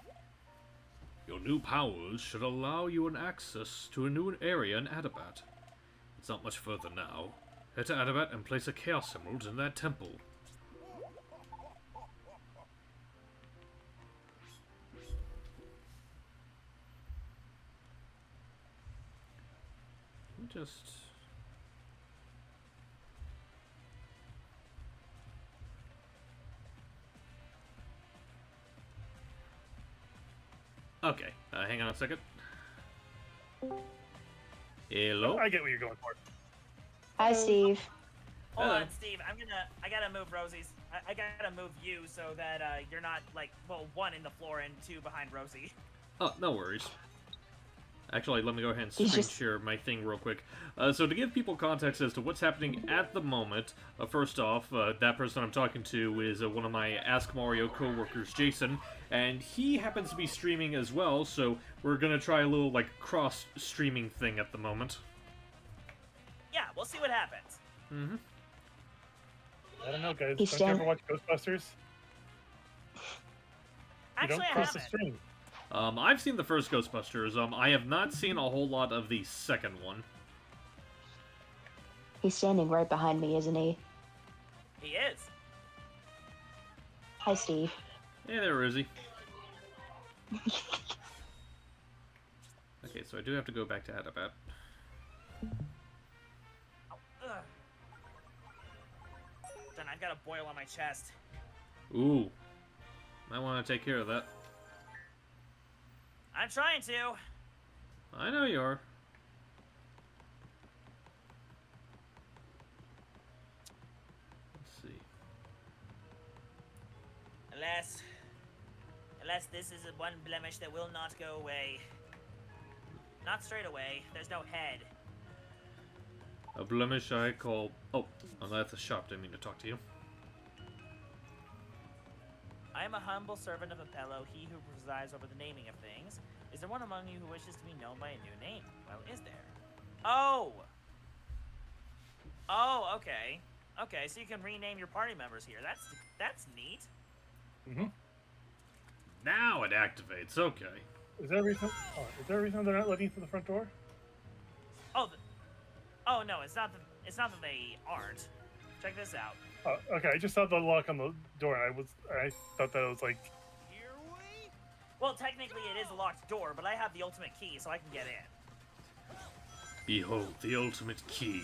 Your new powers should allow you an access to a new area in Adabat. It's not much further now. Head to Adabat and place a Chaos Emerald in that temple. Just... Okay, hang on a second. Hello? I get what you're going for. Hi, Steve. Hold Hello. on, Steve. I gotta move Rosie's. I gotta move you so that you're not like, well, one in the floor and two behind Rosie. Oh, no worries. Actually, let me go ahead and He's screen just- share my thing real quick. So to give people context as to what's happening at the moment, first off, that person I'm talking to is one of my Ask Mario co-workers, Jason, and he happens to be streaming as well, so we're gonna try a little, like, cross-streaming thing at the moment. Yeah, we'll see what happens. Mm-hmm. I don't know, guys. He's Don't you ever down. watch Ghostbusters? You Actually, don't I cross the haven't. stream. I've seen the first Ghostbusters. I have not seen a whole lot of the second one. He's standing right behind me, isn't he? He is. Hi, Steve. Hey there, Izzy. Okay, so I do have to go back to Adabat. Ugh. Then I've got a boil on my chest. Ooh. Might want to take care of that. I'm trying to. I know you are. Let's see. Alas, this is one blemish that will not go away. Not straight away. There's no head. A blemish I call... Oh, that's a shop. Didn't mean to talk to you. I am a humble servant of Apello, he who presides over the naming of things. Is there one among you who wishes to be known by a new name? Well, is there? Oh! Oh, okay. Okay, so you can rename your party members here. That's neat. Mm-hmm. Now it activates. Okay. Is there a reason? Oh, is there a reason they're not letting you through the front door? Oh, oh no, it's not that they aren't. Check this out. Oh, okay. I just saw the lock on the door, and I thought that it was like. Here we Well, technically it is a locked door, but I have the ultimate key, so I can get in. Behold the ultimate key.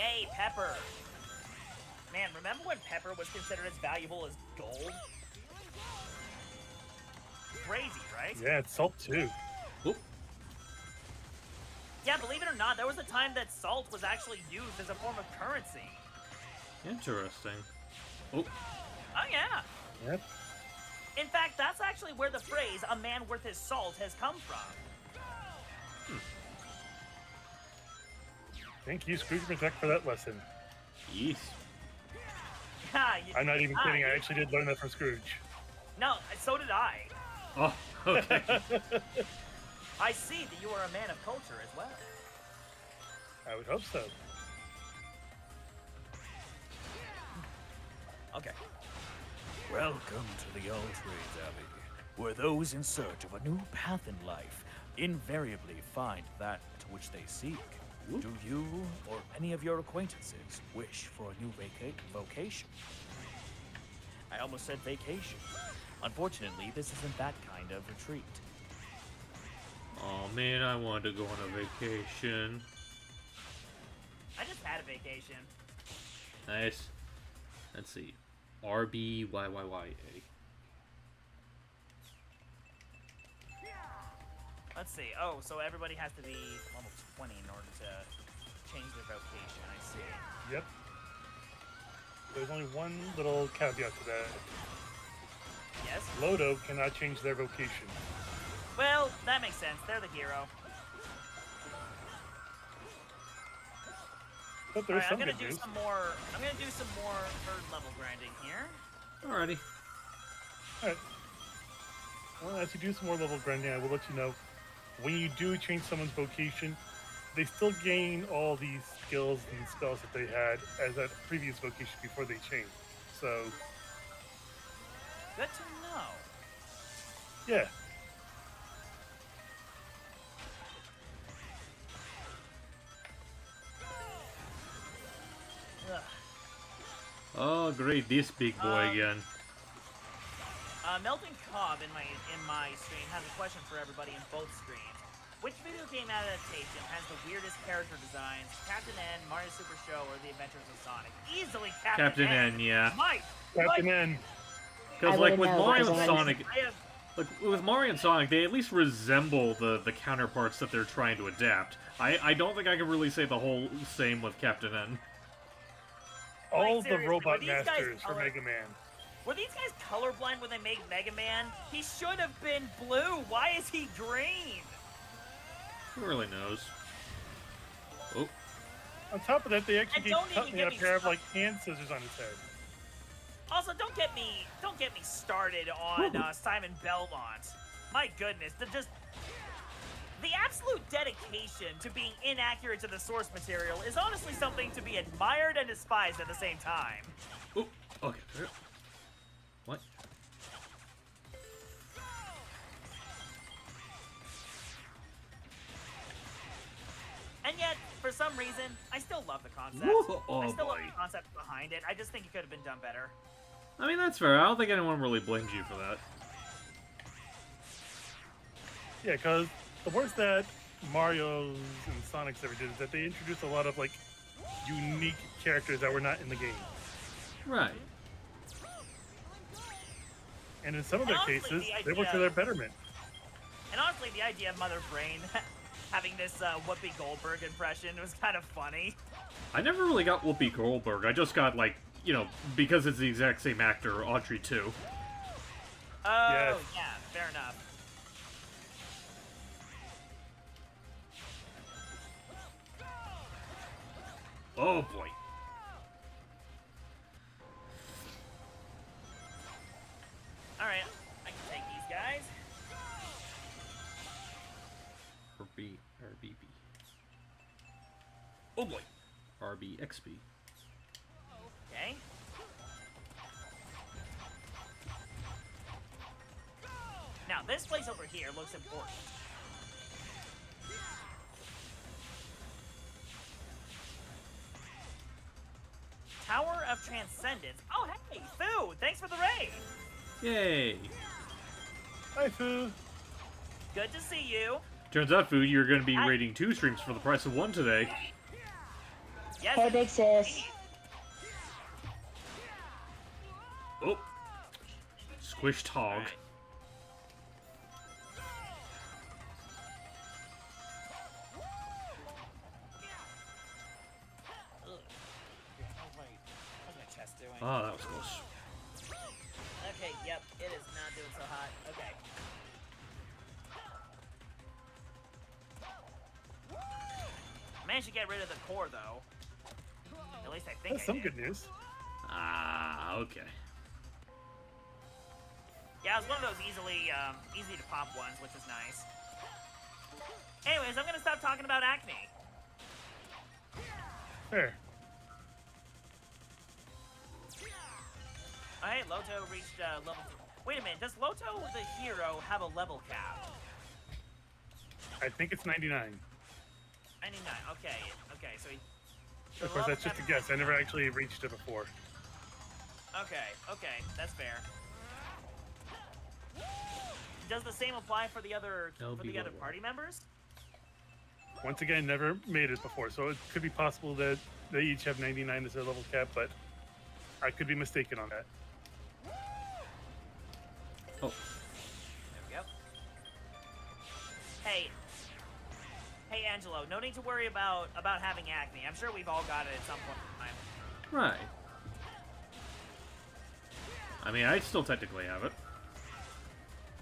Yay, Pepper! Man, remember when Pepper was considered as valuable as gold? Crazy, right? Yeah, it's salt too. Oop. Yeah, believe it or not, there was a time that salt was actually used as a form of currency. Interesting. Oh, Oh, yeah. Yep. In fact, that's actually where the phrase, a man worth his salt, has come from. Thank you, Scrooge McDuck, for that lesson. yes. I'm not even kidding. I actually did learn that from Scrooge. No, so did I. Oh, okay. I see that you are a man of culture as well. I would hope so. Okay. Welcome to the All Trades Abbey, where those in search of a new path in life invariably find that which they seek. Do you or any of your acquaintances wish for a new vocation? I almost said vacation. Unfortunately, this isn't that kind of retreat. Oh man, I wanted to go on a vacation. I just had a vacation. Nice. Let's see. RBYYYA. Let's see. Oh, so everybody has to be level 20 in order to change their vocation. I see. Yep. There's only one little caveat to that. Yes? Lodo cannot change their vocation. Well, that makes sense. They're the hero. But there's Alright, some I'm gonna good do news. some more. I'm gonna do some more third level grinding here. Alrighty. Alright. Well, as you do some more level grinding, I will let you know, when you do change someone's vocation, they still gain all these skills and spells that they had as that previous vocation before they changed. So, Good to know. yeah. Ugh. Oh great, this big boy again. Melting Cobb in my stream has a question for everybody in both streams. Which video game adaptation has the weirdest character designs? Captain N, Mario Super Show, or The Adventures of Sonic? Easily Captain N, yeah. Mike! Captain N. Because I like wouldn't with know, Mario because and I Sonic, like with Mario and Sonic, they at least resemble the counterparts that they're trying to adapt. I don't think I can really say the whole same with Captain N. All the seriously, robot were these guys masters for color- Mega Man. Were these guys colorblind when they made Mega Man? He should have been blue. Why is he green? Who really knows? Oh, On top of that, they actually And gave don't even Cutney get a me pair of started. like hand scissors on his head. Also, don't get me started on Simon Belmont. My goodness, the absolute dedication to being inaccurate to the source material is honestly something to be admired and despised at the same time. oh, okay. What? And yet, for some reason, I still love the concept. Woo- oh, I still love boy. the concept behind it. I just think it could have been done better. I mean, that's fair. I don't think anyone really blames you for that. Yeah, because the worst that Mario's and Sonic's ever did is that they introduced a lot of like unique characters that were not in the game. Right. And in some of And their honestly, cases, the they were to idea- their betterment. And honestly, the idea of Mother Brain having this Whoopi Goldberg impression was kind of funny. I never really got Whoopi Goldberg. I just got, like, you know, because it's the exact same actor, Audrey too. Oh, Yes. yeah, fair enough. Oh boy. Alright, I can take these guys. RBB. Oh boy. RBXB. Okay. Now, this place over here looks important. Tower of Transcendence. Oh, hey, Fu! Thanks for the raid! Yay. Hi, Fu. Good to see you. Turns out, Food, you're going to be I- rating 2 streams for the price of 1 today. Yes. Hey, big sis. indeed. Oh. Squished hog. Alright. Ugh. Okay, how's my chest doing? Oh, that was close. Okay, yep, it is not doing so hot. Okay. Managed to get rid of the core, though. At least I think That's I some did. good news. Ah, okay. Yeah, it was one of those easy to pop ones, which is nice. Anyways, I'm gonna stop talking about acne. Fair. Oh, hey, Loto reached level 3. Wait a minute, does Loto the hero have a level cap? I think it's 99. 99. Okay, so he. so Of the course, level that's just a cap guess. is I never 99. actually reached it before. Okay, that's fair. Does the same apply for the other LB1. party members? Once again, never made it before, so it could be possible that they each have 99 as their level cap, but I could be mistaken on that. Oh. There we go. Hey, Angelo, no need to worry about having acne. I'm sure we've all got it at some point in time. Right. I mean, I still technically have it.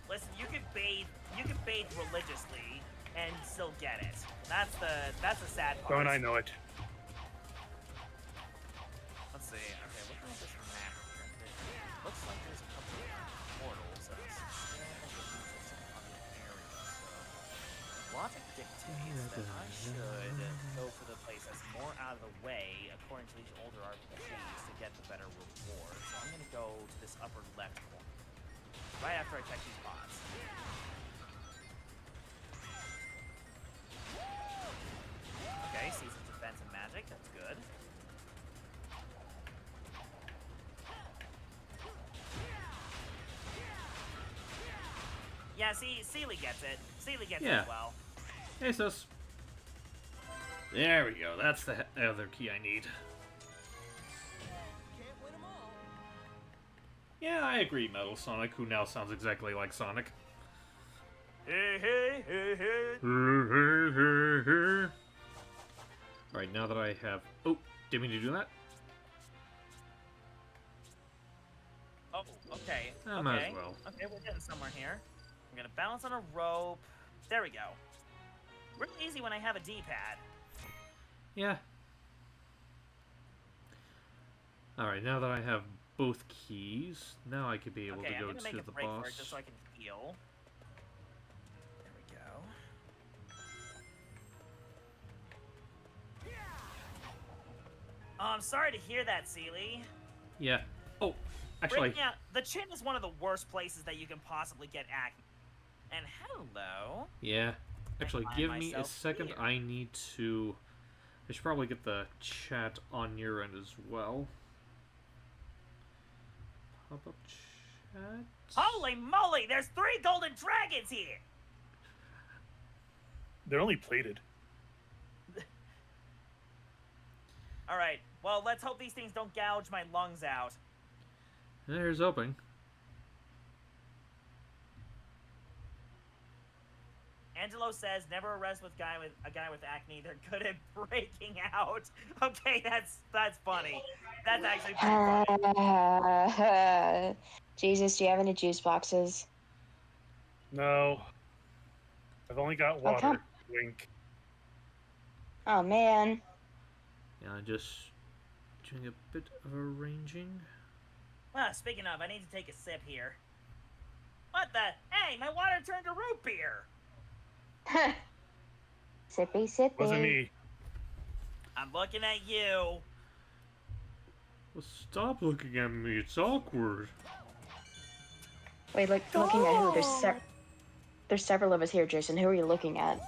Listen, you could bathe religiously and still get it. That's the sad part. Don't I know it? Let's see. Okay, looking at this map here, it looks like there's a couple of portals and some other areas. So logic dictates that I should go for the place that's more out of the way, according to these older RPGs, to get the better reward. So I'm gonna go to this upper left corner, right after I check these bots. Okay, sees some defense and magic. That's good. Yeah, see, Sealy gets it. Sealy gets it Yeah. as well. Hey, sis. There we go. That's the other key I need. Yeah, I agree, Metal Sonic, who now sounds exactly like Sonic. Hey, hey, hey, hey. Alright, now that I have... Oh, didn't mean to do that? Oh, okay. I might as well. Okay, we're getting somewhere here. I'm gonna balance on a rope. There we go. Real easy when I have a D-pad. Yeah. Alright, now that I have both keys, now I could be able Okay, to I'm go gonna make to a the break boss. for it just so I can heal. There we go. Oh, I'm sorry to hear that, Sealy. Yeah. Oh, actually, Yeah, the chin is one of the worst places that you can possibly get acne. And hello. yeah. Actually, find give me a myself second. here. I need to... I should probably get the chat on your end as well. Pop up chat. Holy moly, there's 3 golden dragons here! They're only plated. Alright, well, let's hope these things don't gouge my lungs out. There's hoping. Angelo says, never arrest a guy with acne. They're good at breaking out. Okay, that's funny. That's actually pretty funny. Jesus, do you have any juice boxes? No. I've only got Oh, water. come- Wink. Oh man. Yeah, just doing a bit of arranging. Speaking of, I need to take a sip here. What the? Hey, my water turned to root beer. Sippy, sippy. Wasn't me. I'm looking at you. Well, stop looking at me. It's awkward. Wait, looking at who? There's several of us here, Jason. Who are you looking at?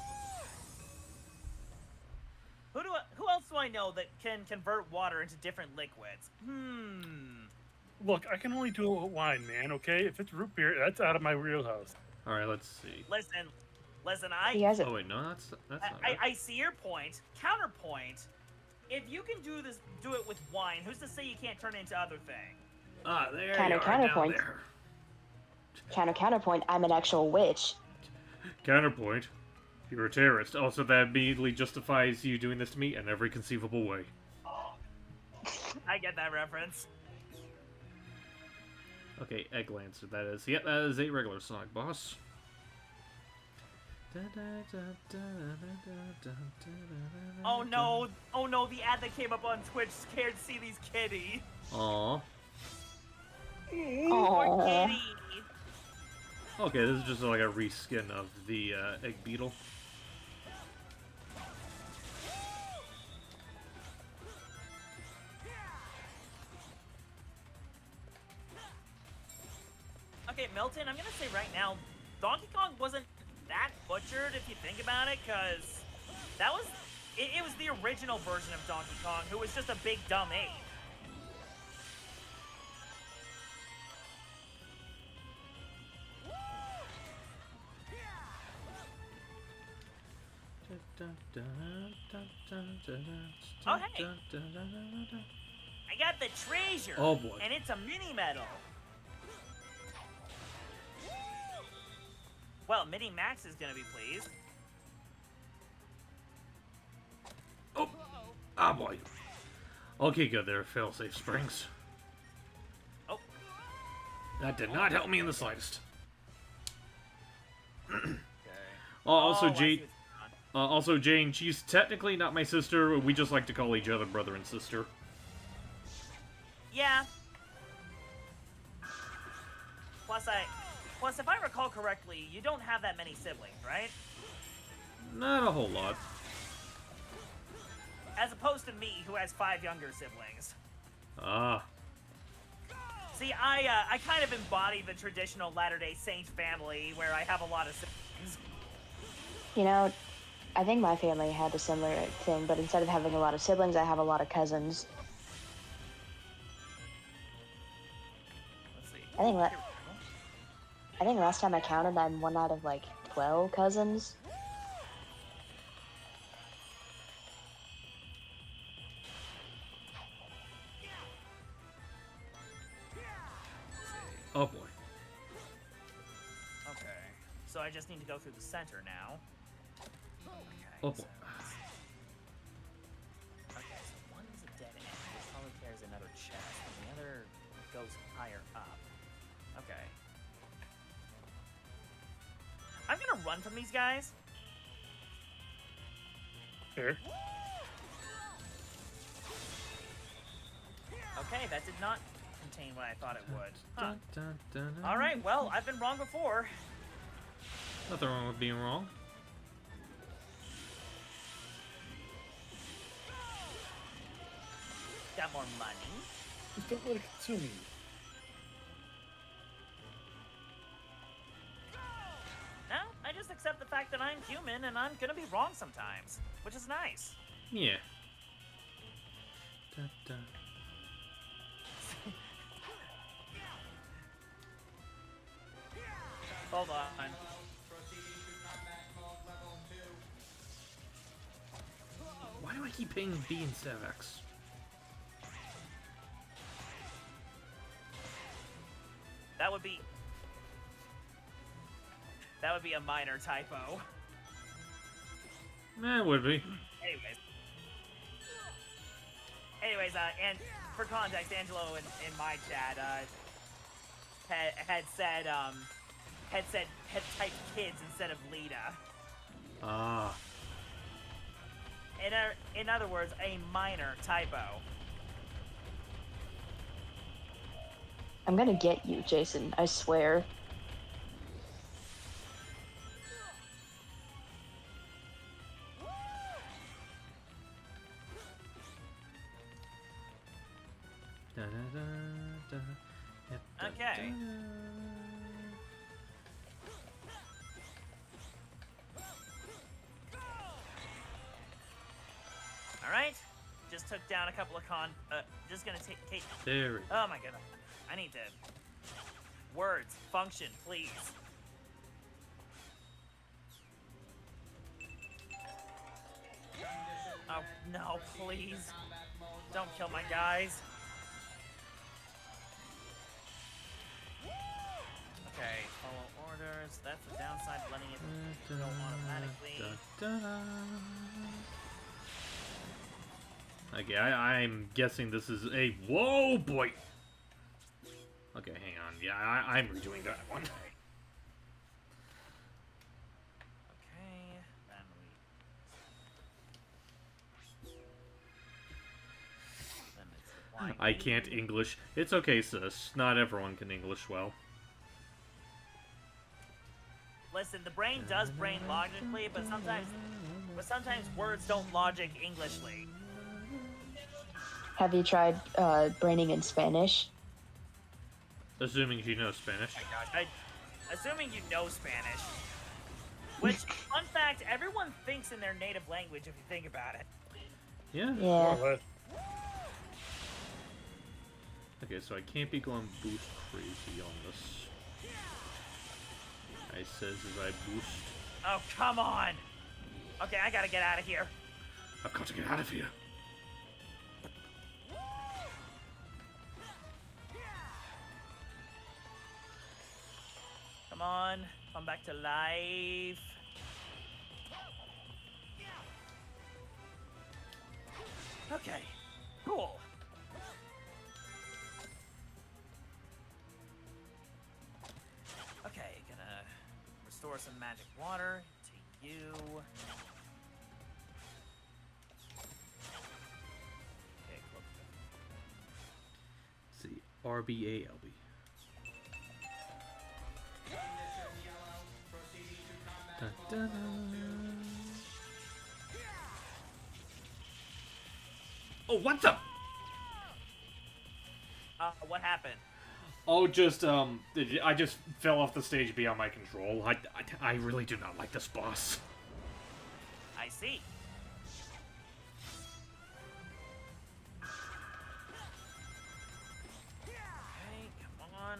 Who else do I know that can convert water into different liquids? Look, I can only do it with wine, man, okay? If it's root beer, that's out of my wheelhouse. Alright, let's see. Listen, He has it. Oh, wait, no, that's not I, it. I see your point. Counterpoint. if you can do it with wine, who's to say you can't turn it into other thing? Ah, there Counter- you are, counterpoint. down there. Counterpoint, I'm an actual witch. Counterpoint. You're a terrorist. Also, that immediately justifies you doing this to me in every conceivable way. I get that reference. Okay, Egglancer, that is. Yep, that is a regular Sonic boss. Oh no, the ad that came up on Twitch scared to see these kitty. Aww. Poor Aww. kitty. Okay, this is just like a reskin of the Egg Beetle. Okay, Milton, I'm gonna say right now, Donkey Kong wasn't that butchered if you think about it, cause that was it was the original version of Donkey Kong, who was just a big dumb ape. Oh, hey. I got the treasure. Oh, boy. And it's a mini medal. Well, Mini Max is gonna be pleased. Oh! Ah, boy. Okay, good there, failsafe springs. Oh, That did not help me in the slightest. okay. Also, I see Jane. what's going on. Also, Jane, she's technically not my sister. We just like to call each other brother and sister. Yeah. Plus, if I recall correctly, you don't have that many siblings, right? Not a whole lot. As opposed to me, who has 5 younger siblings. Ah. See, I kind of embody the traditional Latter-day Saint family, where I have a lot of siblings. You know, I think my family had a similar thing, but instead of having a lot of siblings, I have a lot of cousins. Let's see. I think last time I counted, I'm one out of like 12 cousins. Oh boy. Okay. So I just need to go through the center now. Okay. Oh boy. So okay, so one is a dead end, which probably carries another chest, and the other goes higher up. Okay. I'm gonna run from these guys. Here. Okay, that did not contain what I thought it would. Huh. Alright, well, I've been wrong before. Nothing wrong with being wrong. Got more money. Just don't let it consume you. No, I just accept the fact that I'm human and I'm gonna be wrong sometimes, which is nice. Yeah. Hold on. Why do I keep paying B instead of X? That would be a minor typo. Eh, it would be. Anyways, and for context, Angelo in my chat had typed kids instead of Lita. Ah. In other words, a minor typo. I'm gonna get you, Jason, I swear. Okay. Alright. Just took down a couple of just gonna take There we go. oh my goodness. I need to words, function, please. Oh No, please. Don't kill my guys. Okay, follow orders. That's the downside, letting it go automatically. Okay, I'm guessing this is a... Whoa, boy! Okay, hang on. Yeah, I'm redoing that one. Okay, then it's the blind I can't lead. English. It's okay, sis. Not everyone can English well. Listen, the brain does brain logically, but sometimes words don't logic Englishly. Have you tried braining in Spanish? Assuming she knows Spanish. Assuming you know Spanish. Which, fun fact, everyone thinks in their native language if you think about it. Yeah. Yeah. More or less. Okay, so I can't be going boost crazy on this. I says as I boost. Oh, come on! Okay, I gotta get out of here. I've got to get out of here. Come on, come back to life. Okay, cool. Okay, gonna restore some magic water to you. Okay, close Let's see. RBALB. Oh, what's up? what happened? Oh, I just fell off the stage beyond my control. I really do not like this boss. I see. Okay, come on.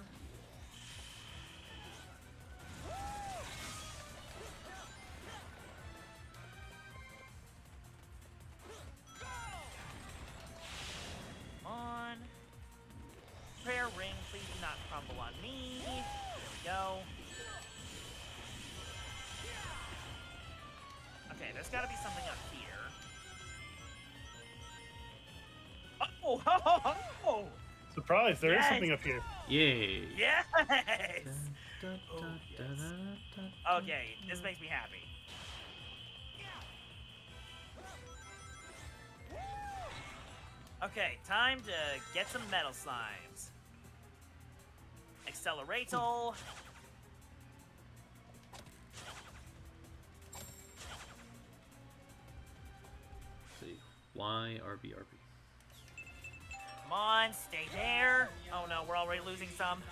Come on. Prayer ring, please do not crumble on me. There we go. Okay, there's gotta be something up here. Oh, oh, oh, Surprise! There is Yes. something up here. Yay. yes! Dun, Oh, dun, yes. dun, dun, dun. Okay, this makes me happy. Okay, time to get some metal slimes. Acceleratal. Let's see. YRBRB. Come on, stay there. Oh no, we're already losing some.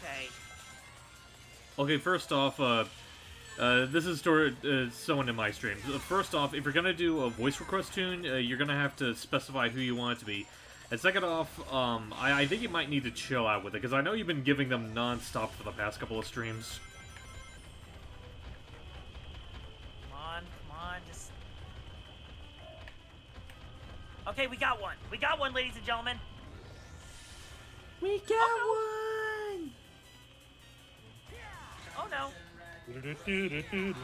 Okay. Okay, first off, this is someone in my streams. First off, if you're gonna do a voice request tune, you're gonna have to specify who you want it to be. And second off, I think you might need to chill out with it, because I know you've been giving them non-stop for the past couple of streams. Come on, just... Okay, we got one. We got one, ladies and gentlemen. We got one! Oh no. Do-do-do-do-do-do.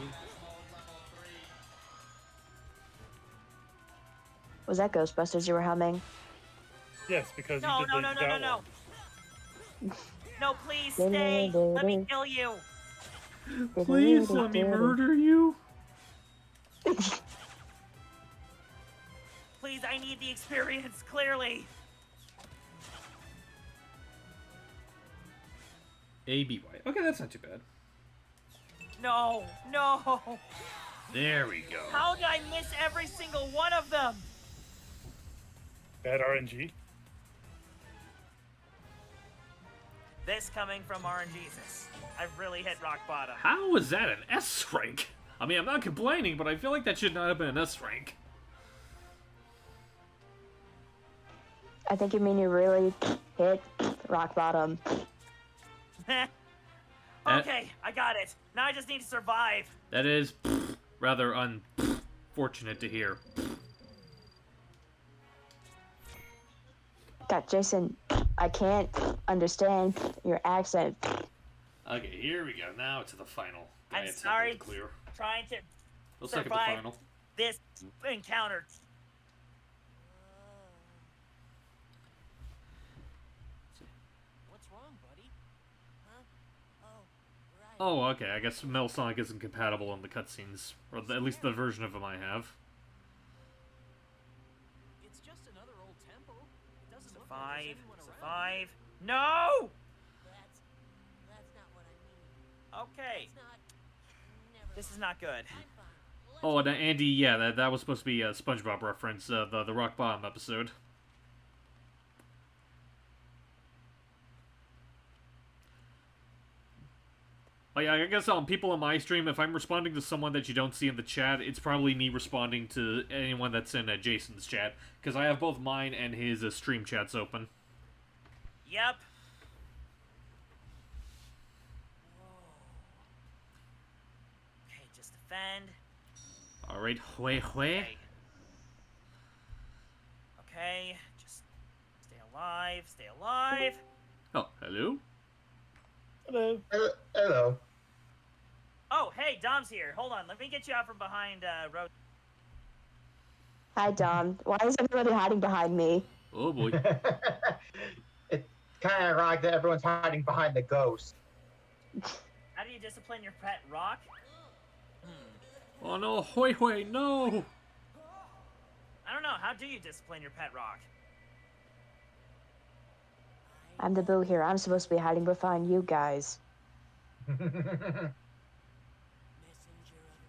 Was that Ghostbusters you were humming? Yes, because No, you did no, the no, no, that no, no. one. No, please stay. Let me kill you. Please let me murder you. Please, I need the experience, clearly. ABY. Okay, that's not too bad. No, no. There we go. How did I miss every single one of them? Bad RNG. This coming from RNGesus. I've really hit rock bottom. How was that an S rank? I mean, I'm not complaining, but I feel like that should not have been an S rank. I think you mean you really hit rock bottom. Okay, I got it. Now I just need to survive. That is rather fortunate to hear. God, Jason, I can't understand your accent. Okay, here we go. Now to the final. I'm It's sorry. something clear. Trying to Let's look at the survive final. this encounter. What's wrong, buddy? Huh? Oh, right. Oh, okay. I guess Metal Sonic isn't compatible in the cutscenes, or at least the version of him I have. It's just another old temple. It doesn't look like Survive. there's anyone around. Survive. No! That's not what I mean. Okay. It's not. Never This is mind. not good. I'm fine. Oh, and Andy, yeah, that was supposed to be a SpongeBob reference, the Rock Bottom episode. Like, I guess people on my stream, if I'm responding to someone that you don't see in the chat, it's probably me responding to anyone that's in Jason's chat, because I have both mine and his stream chats open. Yep. Okay, just defend. Alright, hue. Okay. Okay, just stay alive, stay alive. Oh, hello? Hello. Hello. Oh, hey, Dom's here. Hold on, let me get you out from behind Rose. Hi, Dom. Why is everybody hiding behind me? Oh boy. It's kind of ironic that everyone's hiding behind the ghost. How do you discipline your pet rock? Oh no, hue, no! I don't know. How do you discipline your pet rock? I'm the boo here. I'm supposed to be hiding behind you guys. Messenger of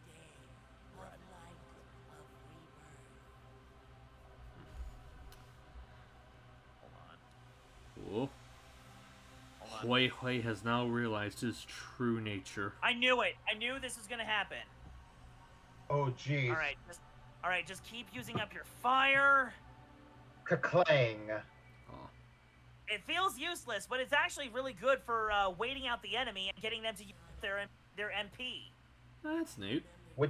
day, of light, of rebirth. Hold on. Oh. Hue has now realized his true nature. I knew it. I knew this was gonna happen. Oh, jeez. All right. Just keep using up your fire. Ka-clang. Oh. It feels useless, but it's actually really good for waiting out the enemy and getting them to use their MP. That's neat. Why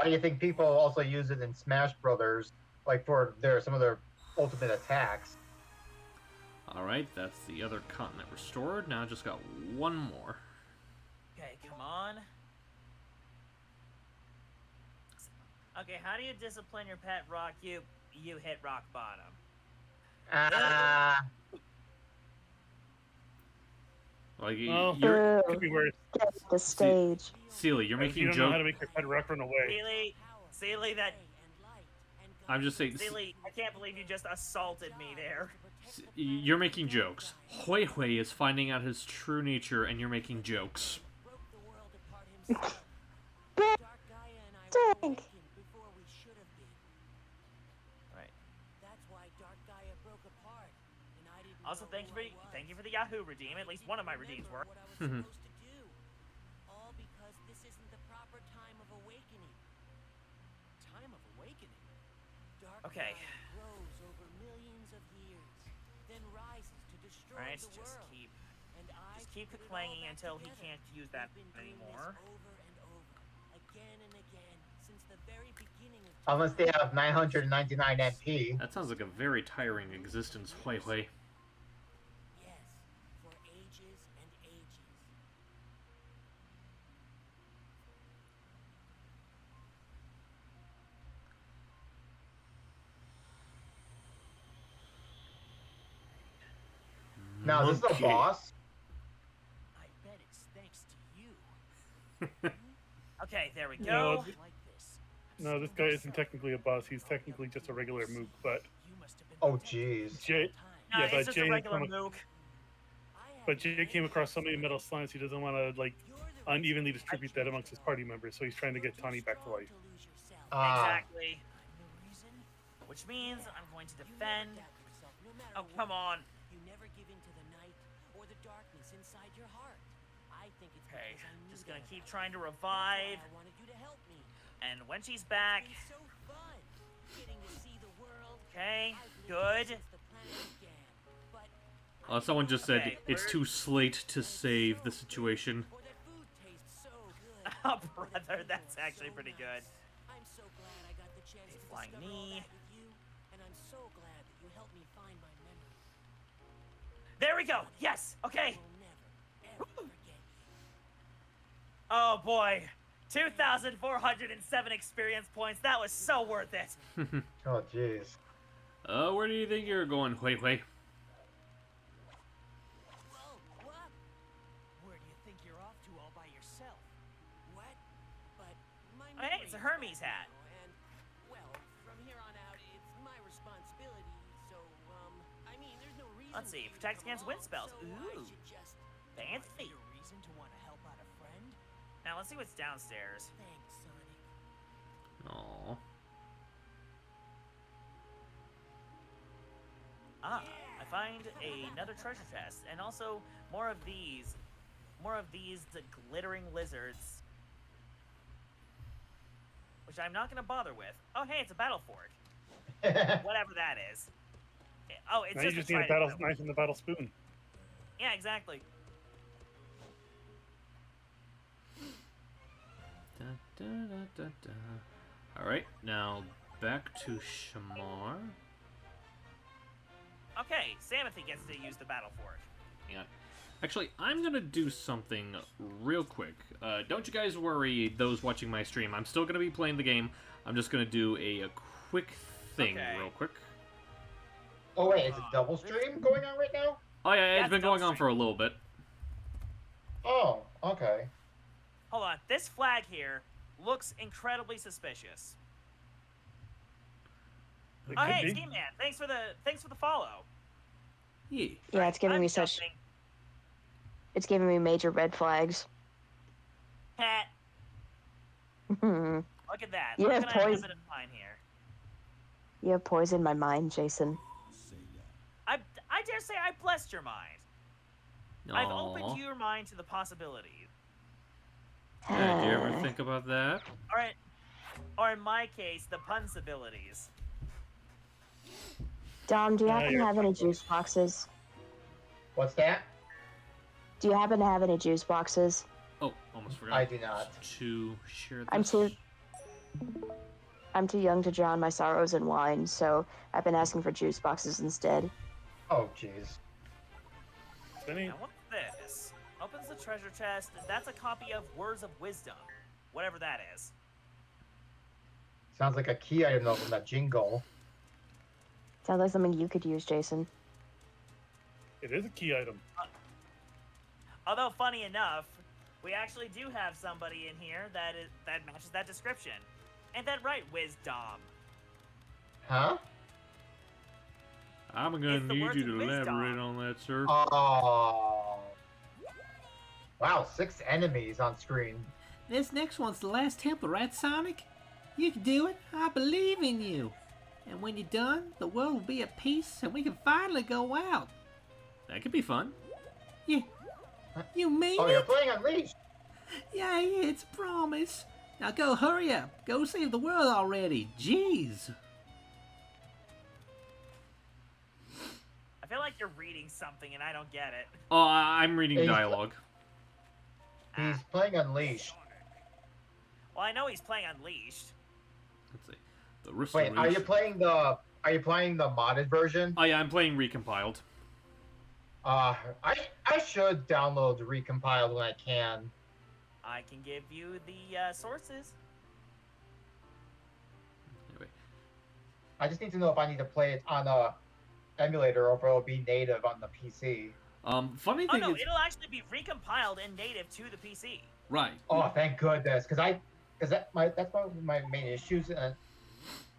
do you think people also use it in Smash Brothers, like for some of their ultimate attacks? Alright, that's the other continent restored. Now just got one more. Okay, come on. Okay, how do you discipline your pet rock? You hit rock bottom. Like, Well, you're... could be worse. Get the stage. Sealy, you're If you making don't know how to jokes. make your pet rock run away. Sealy, that... I'm just saying, Sealy, I can't believe you just assaulted me there. you're making jokes. Hue is finding out his true nature, and you're making jokes. Dang. Right. That's why Dark Gaia broke apart, and I didn't Also, know thank you for the Yahoo redeem. At least one of my redeems were. what I was supposed to do. All because this isn't the proper time of awakening. Time of awakening? Dark Okay. Gaia grows over millions of years, then rises to destroy Alright, the just world. keep clanging until he can't use that anymore. Over and over, again and again, since the very beginning of Unless they have 999 MP. That sounds like a very tiring existence, Hue. Yes, for ages and ages. Now, this is a Monkey. boss. I bet it's thanks to you. Okay, there we No, go. Like this. No, this guy isn't technically a boss. He's technically just a regular mook. But You must have been Oh, protected jeez. this Jay, whole time. No, yeah, it's but just Jay a has regular come- mook. Jay came across so many metal slimes, he doesn't want to like unevenly distribute that amongst his party members. So he's trying to get Tawny back to life. Exactly. Which means I'm going to defend. Oh, come on. You never give in to the night or the darkness inside your heart. I think it's Okay, because I knew just gonna that. keep trying to That's revive. why I wanted you to help me. And when she's back, It's so fun getting to see the world. okay, I've lived good. here since the planet began, but Someone just said Okay, it's we're- too slate to save the situation. or that food tastes so good. Oh, brother, that's actually pretty good. I'm so glad I got chance to Flying discover all knee. that with you, and I'm so glad that you helped me find my memory. There we go. Yes. Okay. I will never, ever forget you. Oh boy. 2,407 experience points. That was so worth it. Oh, jeez. Where do you think you're going, Hui Hui? Whoa, what? Where do you think you're off to all by yourself? What? But my Oh, hey, it's a memory Hermes is bad, hat. and, well, from here on out, it's my responsibility, so, I mean, there's no reason Let's see, for you to protects come against along, wind spells. so I Ooh. should just... Fancy. A reason to want to help out a friend? Now let's see what's downstairs. Thanks, Sonic. Aw. Ah, I find another treasure chest, and also more of these the glittering lizards, which I'm not gonna bother with. Oh, hey, it's a battle fork. Whatever that is. Oh, it's Now you just just a need a trident, battle though. knife and the battle spoon. Yeah, exactly. Da, da, da, da, da. Alright, now back to Shamar. Okay, Samothy gets to use the battle fork. Hang on. Actually, I'm gonna do something real quick. Don't you guys worry, those watching my stream. I'm still gonna be playing the game. I'm just gonna do a quick thing Okay. real quick. Oh, wait, is it double stream going on right now? Oh yeah, Yeah, it's it's been going on upstream. for a little bit. Oh, okay. Hold on, this flag here looks incredibly suspicious. It Oh, could hey, be. Ski Man, thanks for the follow. Yeah. Yeah, it's giving I'm me such. jumping. It's giving me major red flags. Pat, you look at that. You Look have at poison. that mine here. have poisoned my mind, Jason. I dare say I blessed your mind. I've Aw. opened your mind to the possibilities. Yeah, did you ever think about that? Or in my case, the punsibilities. Dom, do you Yeah, happen to you're have any fine. juice boxes? What's that? Do you happen to have any juice boxes? Oh, almost forgot. I do not. To share this. I'm too young to drown my sorrows in wine, so I've been asking for juice boxes instead. Oh, jeez. Benny, Now what's this? Opens the treasure chest. That's a copy of Words of Wisdom. Whatever that is. Sounds like a key item though from that jingle. Sounds like something you could use, Jason. it is a key item. Although, funny enough, we actually do have somebody in here that matches that description. Ain't that right, Wisdom? Huh? I'm gonna It's the need words you of to wisdom. elaborate on that, sir. Oh. Wow, 6 enemies on screen. This next one's the last temple, right, Sonic? You can do it. I believe in you. And when you're done, the world will be at peace and we can finally go out. That could be fun. Yeah. You mean Oh, you're it? playing Unleashed. Yeah, it's a promise. Now go, hurry up. Go save the world already. Jeez. I feel like you're reading something and I don't get it. Oh, I'm reading Hey, dialogue. He's playing Unleashed. Well, I know he's playing Unleashed. Let's see. The Wait, restoration. are you playing the modded version? Oh yeah, I'm playing Recompiled. I should download Recompiled when I can. I can give you the sources. Anyway, I just need to know if I need to play it on a emulator or if it'll be native on the PC. funny Oh thing no, is, it'll actually be recompiled and native to the PC. right. Oh, thank goodness, because that's one of my main issues,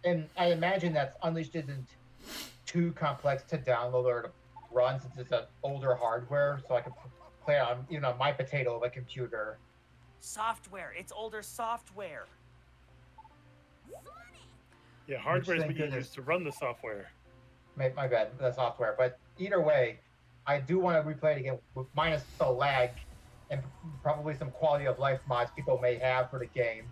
and I imagine that Unleashed isn't too complex to download or to run since it's an older hardware, so I can play it on even on my potato of a computer. Software. It's older software. Yeah, hardware is thank what you goodness. use to run the software. My bad, the software. But either way, I do want to replay it again, minus the lag and probably some quality of life mods people may have for the game,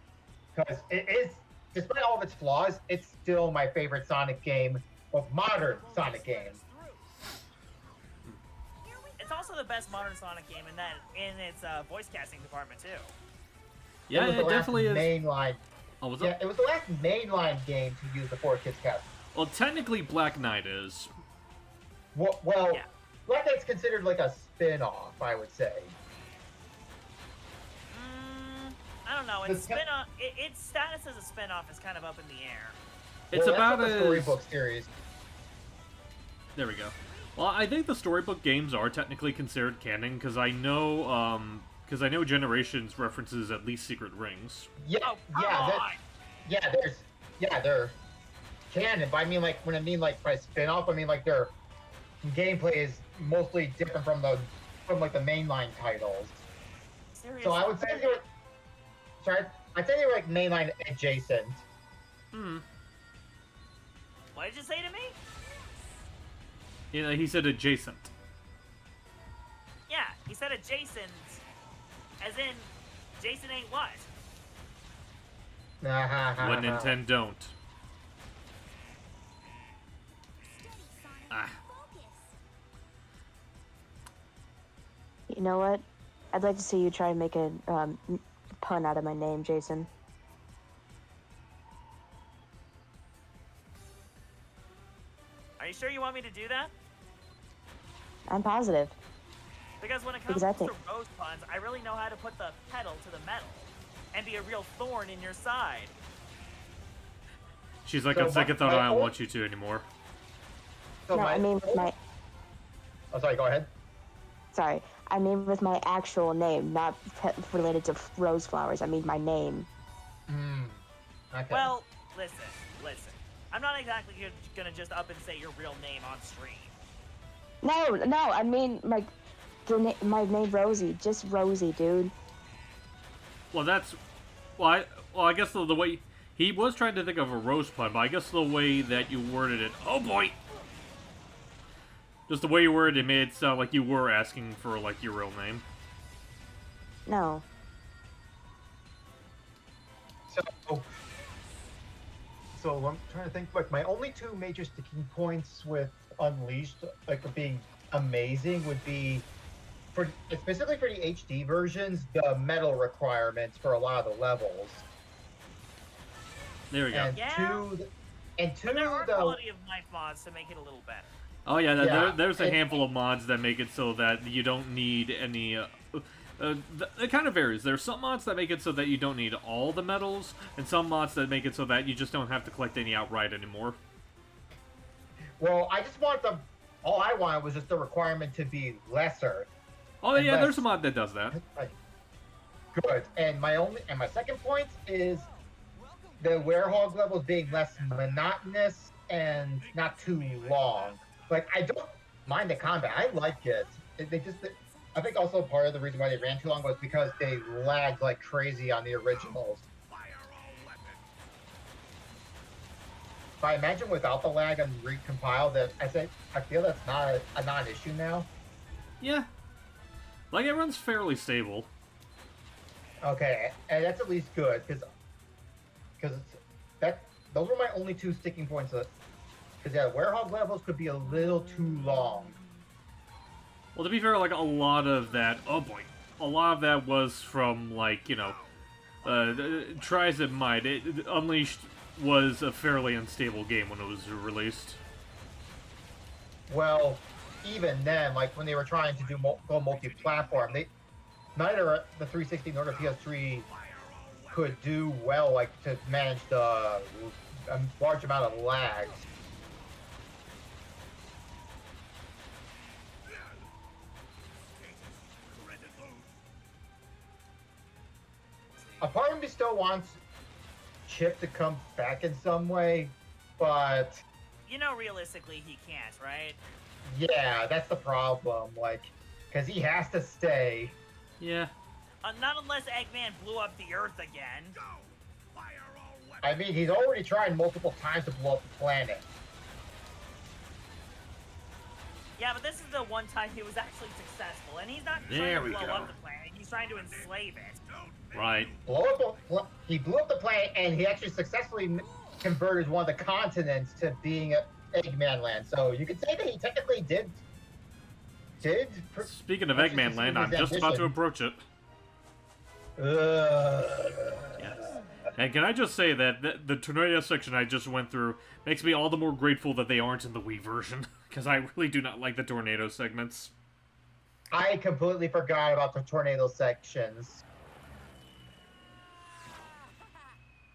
because it is, despite all of its flaws, it's still my favorite Sonic game of modern Sonic games. It's also the best modern Sonic game in its voice casting department too. Yeah, was it the last definitely is. mainline Oh, was Yeah, it? it was the last mainline game to use the 4 Kids Castle. Well, technically, Black Knight is. Well, Yeah. Black Knight's considered like a spin-off, I would say. I don't know. The Its te- spin-off, its status as a spin-off is kind of up in the air. It's Well, about that's as. the storybook series. There we go. Well, I think the storybook games are technically considered canon because I know Generations references at least Secret Rings. Yeah, Oh, come yeah, on! they're canon. But I mean, like, when I mean like by spin-off, I mean like their gameplay is mostly different from the mainline titles. Seriously. So I would say they were. Sorry, I'd say they were like mainline adjacent. What did you say to me? You know, he said adjacent. Yeah, he said adjacent, as in, Jason ain't what? What Nintendo don't. Ah. You know what? I'd like to see you try and make a pun out of my name, Jason. Are you sure you want me to do that? I'm positive. Because when it comes Because I to think- rose puns, I really know how to put the pedal to the metal and be a real thorn in your side. She's like, So on second thought, my I don't old- want you to anymore. So No, my- I mean with my. Oh, sorry. Go ahead. Sorry, I mean with my actual name, not related to rose flowers. I mean my name. Okay. Well, listen. I'm not exactly gonna just up and say your real name on stream. No, I mean my name Rosie, just Rosie, dude. Well, that's. Well, I guess the way. He was trying to think of a rose pun, but I guess the way that you worded it. Oh boy! Just the way you worded it made it sound like you were asking for, like, your real name. No. So I'm trying to think. Like, my only 2 major sticking points with Unleashed, like, for being amazing, would be specifically for the HD versions, the metal requirements for a lot of the levels. There we go. And Yeah. two, But there are the quality of life mods to make it a little better. Oh yeah, Yeah, there's a and- handful of mods that make it so that you don't need any. It kind of varies. There's some mods that make it so that you don't need all the medals, and some mods that make it so that you just don't have to collect any outright anymore. Well, I just want all I wanted was just the requirement to be lesser. Oh yeah, Unless- there's a mod that does that. Like, good. And my second point is the werehog levels being less monotonous and not too long. Like, I don't mind the combat. I like it. I think also part of the reason why they ran too long was because they lagged like crazy on the originals. But I imagine without the lag on Recompiled, that I feel that's not a non-issue now. Yeah, like it runs fairly stable. Okay, and that's at least good because those were my only 2 sticking points. Because yeah, werehog levels could be a little too long. Well, to be fair, like a lot of that. Oh boy, a lot of that was from like try as it might. Unleashed was a fairly unstable game when it was released. Well, even then, like when they were trying to go multi-platform, neither the 360 nor the PS3 could do well, like to manage the large amount of lags. A part of me still wants Chip to come back in some way, but You know, realistically, he can't, right? yeah, that's the problem. Like, because he has to stay. Yeah. Not unless Eggman blew up the Earth again. I mean, he's already tried multiple times to blow up the planet. Yeah, but this is the one time he was actually successful, and he's not There trying we to blow go. up the planet. He's trying to enslave it. Right. He blew up the planet, and he actually successfully converted one of the continents to being Eggman Land. So you could say that he technically did. Speaking of actually Eggman succeed Land, in I'm his just about to ambition. approach it. Ugh. Yes. And can I just say that the tornado section I just went through makes me all the more grateful that they aren't in the Wii version, because I really do not like the tornado segments. I completely forgot about the tornado sections.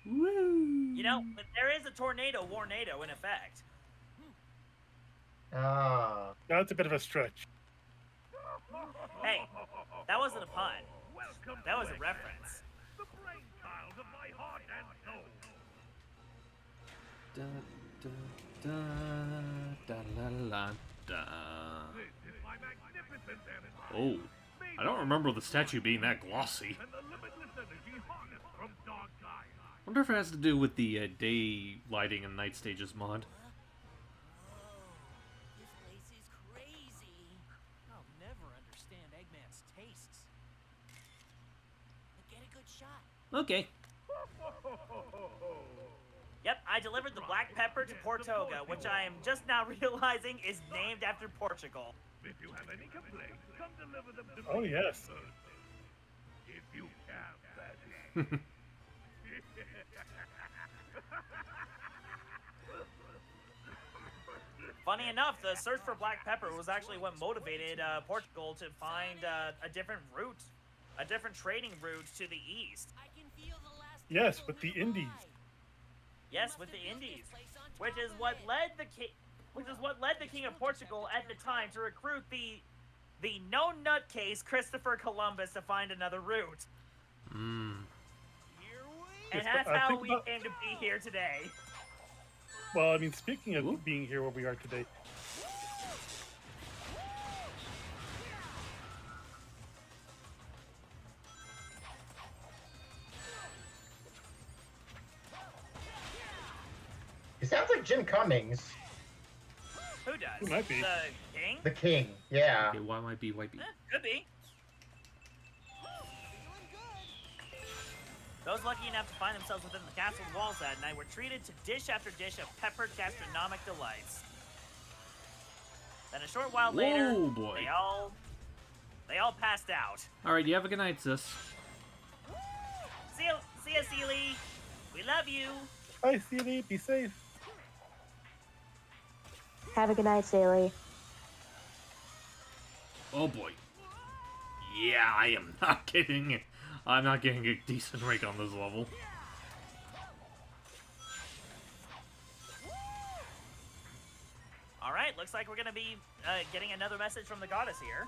Woo! You know, but there is a tornado warnado in effect. Ah. That's a bit of a stretch. Hey, that wasn't a pun. That was a reference. The brainchild of my heart and soul. Da, da, da, da, la, da. This is my magnificent empire. Oh, I don't remember the statue being that glossy. And the limitless energy harnessed from dark skies. Wonder if it has to do with the day lighting and night stages mod. This place is crazy. I'll never understand Eggman's tastes. But get a good shot. Okay. Yep, I delivered the black pepper to Portuga, which I am just now realizing is named after Portugal. If you have any complaints, come deliver them to Oh, me. yes. If you can, that is. Funny enough, the search for black pepper was actually what motivated Portugal to find a different route, a different trading route to the east. I can feel the last Yes, turtle with the in Indies. eye. Yes, with the Indies, which is what led the king of Portugal at the time to recruit the no nutcase Christopher Columbus to find another route. Mmm. And Yes, that's but I how think we about- came to be here today. Well, I mean, speaking of Ooh. being here where we are today, He sounds like Jim Cummings, Who does? Who might be? The king? the king. Yeah. Okay, YYB. Could be. Those lucky enough to find themselves within the castle walls that night were treated to dish after dish of peppered gastronomic delights. Then a short while later, Whoa, boy. they all passed out. Alright, you have a good night, sis. See ya, Seely. We love you. bye, CD, be safe. Have a good night, Saley. Oh boy. Yeah, I am not getting. I'm not getting a decent rank on this level. All right, looks like we're gonna be getting another message from the goddess here.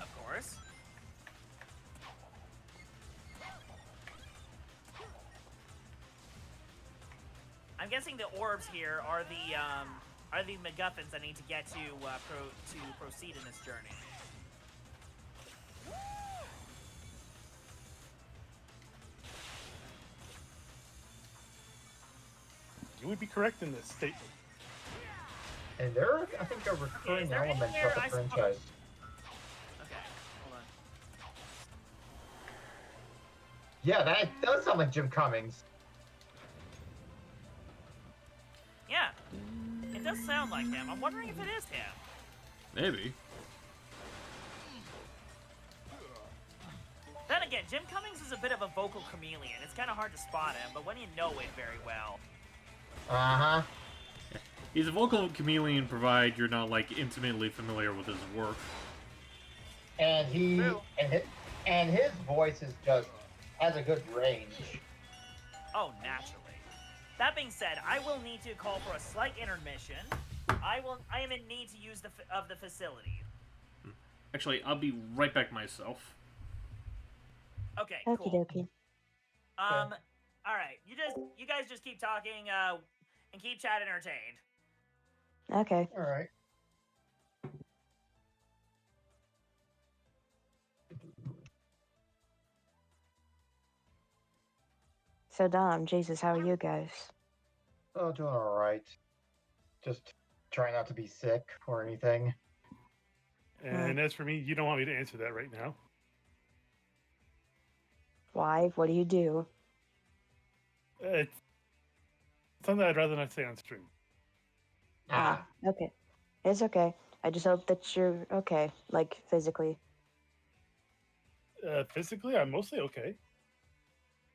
Of course. I'm guessing the orbs here are the MacGuffins I need to get to proceed in this journey. You would be correct in this statement. And there are, I think, a recurring there element anywhere of the I saw- franchise. Okay, hold on. Yeah, that does sound like Jim Cummings. Yeah, it does sound like him. I'm wondering if it is him. Maybe. Then again, Jim Cummings is a bit of a vocal chameleon. It's kind of hard to spot him, but when you know it very well. Uh-huh. He's a vocal chameleon, provided you're not like intimately familiar with his work. And he True. and his voice is just has a good range. Oh, naturally. That being said, I will need to call for a slight intermission. I am in need to use the facility. Actually, I'll be right back myself. Okay, Okie cool. dokie. All right. You guys just keep talking and keep chat entertained. Okay. All right. So Dom, Jesus, how are you guys? Oh, doing all right. Just trying not to be sick or anything. And as for me, you don't want me to answer that right now. Why? What do you do? It's something I'd rather not say on stream. Okay. It's okay. I just hope that you're okay, like physically. Physically, I'm mostly okay.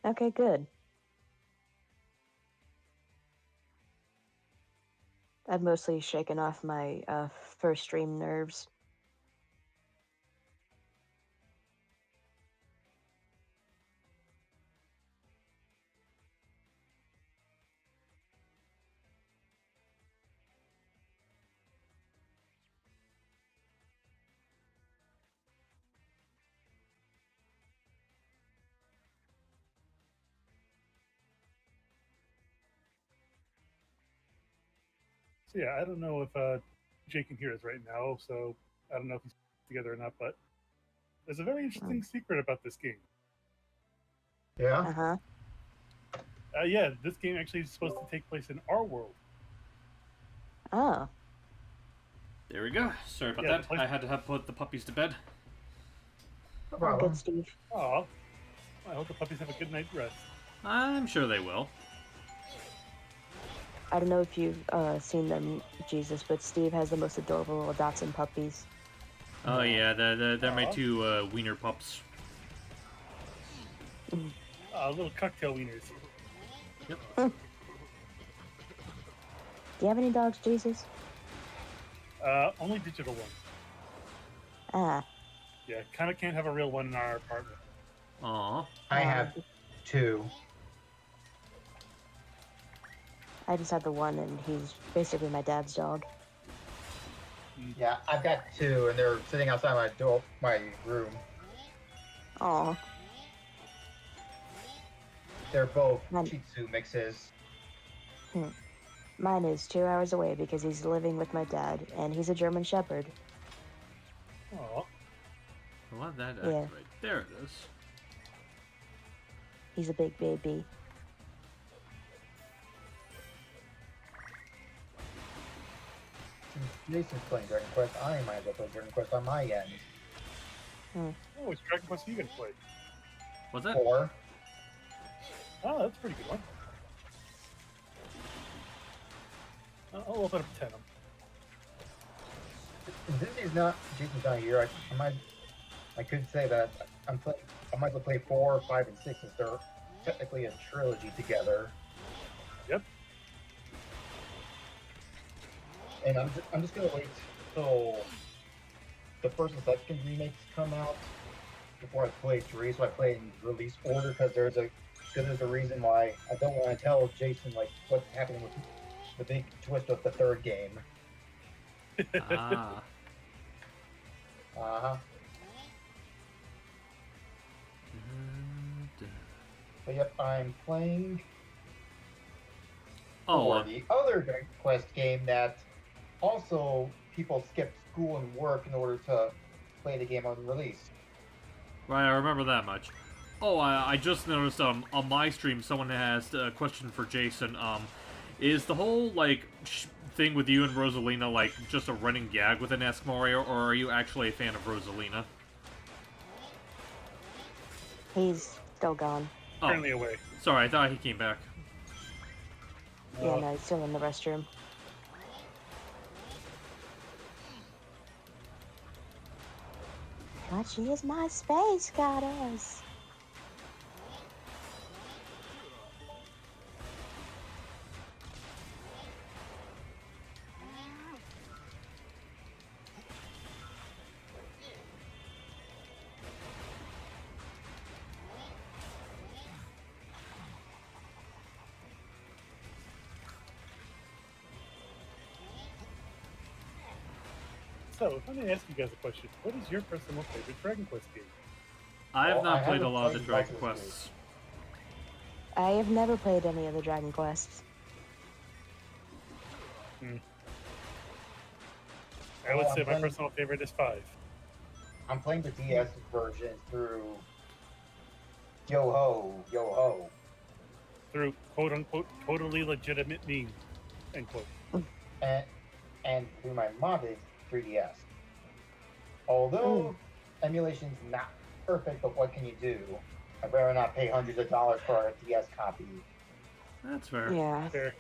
Okay, good. I've mostly shaken off my first stream nerves. So yeah, I don't know if Jake can hear us right now, so I don't know if he's together or not, but there's a very interesting secret about this game. Yeah. Uh-huh. Yeah, this game actually is supposed to take place in our world. Oh. There we go. Sorry about Yeah, that. I had to put the puppies to bed. No Oh, problem. good, Steve. Aw, I hope the puppies have a good night's rest. I'm sure they will. I don't know if you've seen them, Jesus, but Steve has the most adorable little Dachshund puppies. Oh yeah, they're my Aw. two wiener pups. Little cocktail wieners. Do you have any dogs, Jesus? Only digital ones. Ah. Yeah, kind of can't have a real one in our apartment. Aw. I have 2. I just have the one, and he's basically my dad's dog. Yeah, I've got 2, and they're sitting outside my room. Aw. They're both None. Shih Tzu mixes. Mine is 2 hours away because he's living with my dad, and he's a German Shepherd. Aw, Well, that Yeah. right there it is. He's a big baby. Since Jason's playing Dragon Quest, I might as well play Dragon Quest on my end. oh, which Dragon Quest are you gonna play? What's that? 4. Oh, that's a pretty good one. I'll open up 10 of them. Since Jason's not here, I could say that I might as well play 4, 5, and 6 since they're technically a trilogy together. Yep. And I'm just gonna wait till the first and second remakes come out before I play 3, so I play in release order because there's a reason why I don't want to tell Jason like what's happening with the big twist of the third game. Ah. Uh-huh. But yep, I'm playing Oh, for the other Dragon Quest game that also people skip school and work in order to play the game on release. right, I remember that much. Oh, I just noticed on my stream someone asked a question for Jason. Is the whole like thing with you and Rosalina like just a running gag within Ask Mario, or are you actually a fan of Rosalina? He's still gone. Oh, Currently away. sorry, I thought he came back. Yeah, no, he's still in the restroom. But she is my space goddess. So, if I may ask you guys a question, what is your personal favorite Dragon Quest game? I have Well, not I played a haven't lot of the played Dragon much of this Quests. I have never played any of the Dragon Quests. I would Well, say my I'm- personal favorite is 5. I'm playing the DS version through Yo-Ho. Through quote unquote totally legitimate means. End quote. And through my modded 3DS. Although emulation's not perfect, but what can you do? I'd rather not pay hundreds of dollars for a DS copy. That's fair. Yeah. Fair.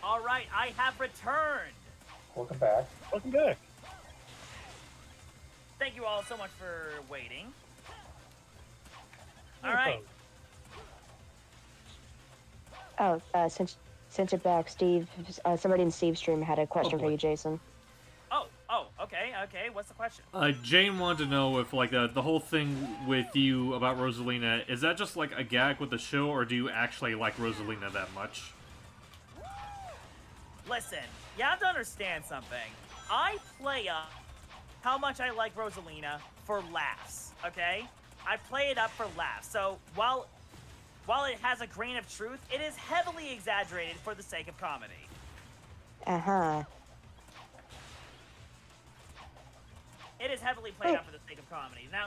All right, I have returned. Welcome back. Welcome back. Thank you all so much for waiting. No All right. Oh, since you're back, Steve, somebody in Steve's stream had a question for boy. you, Jason. Oh, okay. What's the question? Jane wanted to know if, like, the whole thing with you about Rosalina, is that just, like, a gag with the show, or do you actually like Rosalina that much? Listen, you have to understand something. I play up how much I like Rosalina for laughs, okay? I play it up for laughs. So while it has a grain of truth, it is heavily exaggerated for the sake of comedy. Uh-huh. It is heavily played up for the sake of comedy. Now,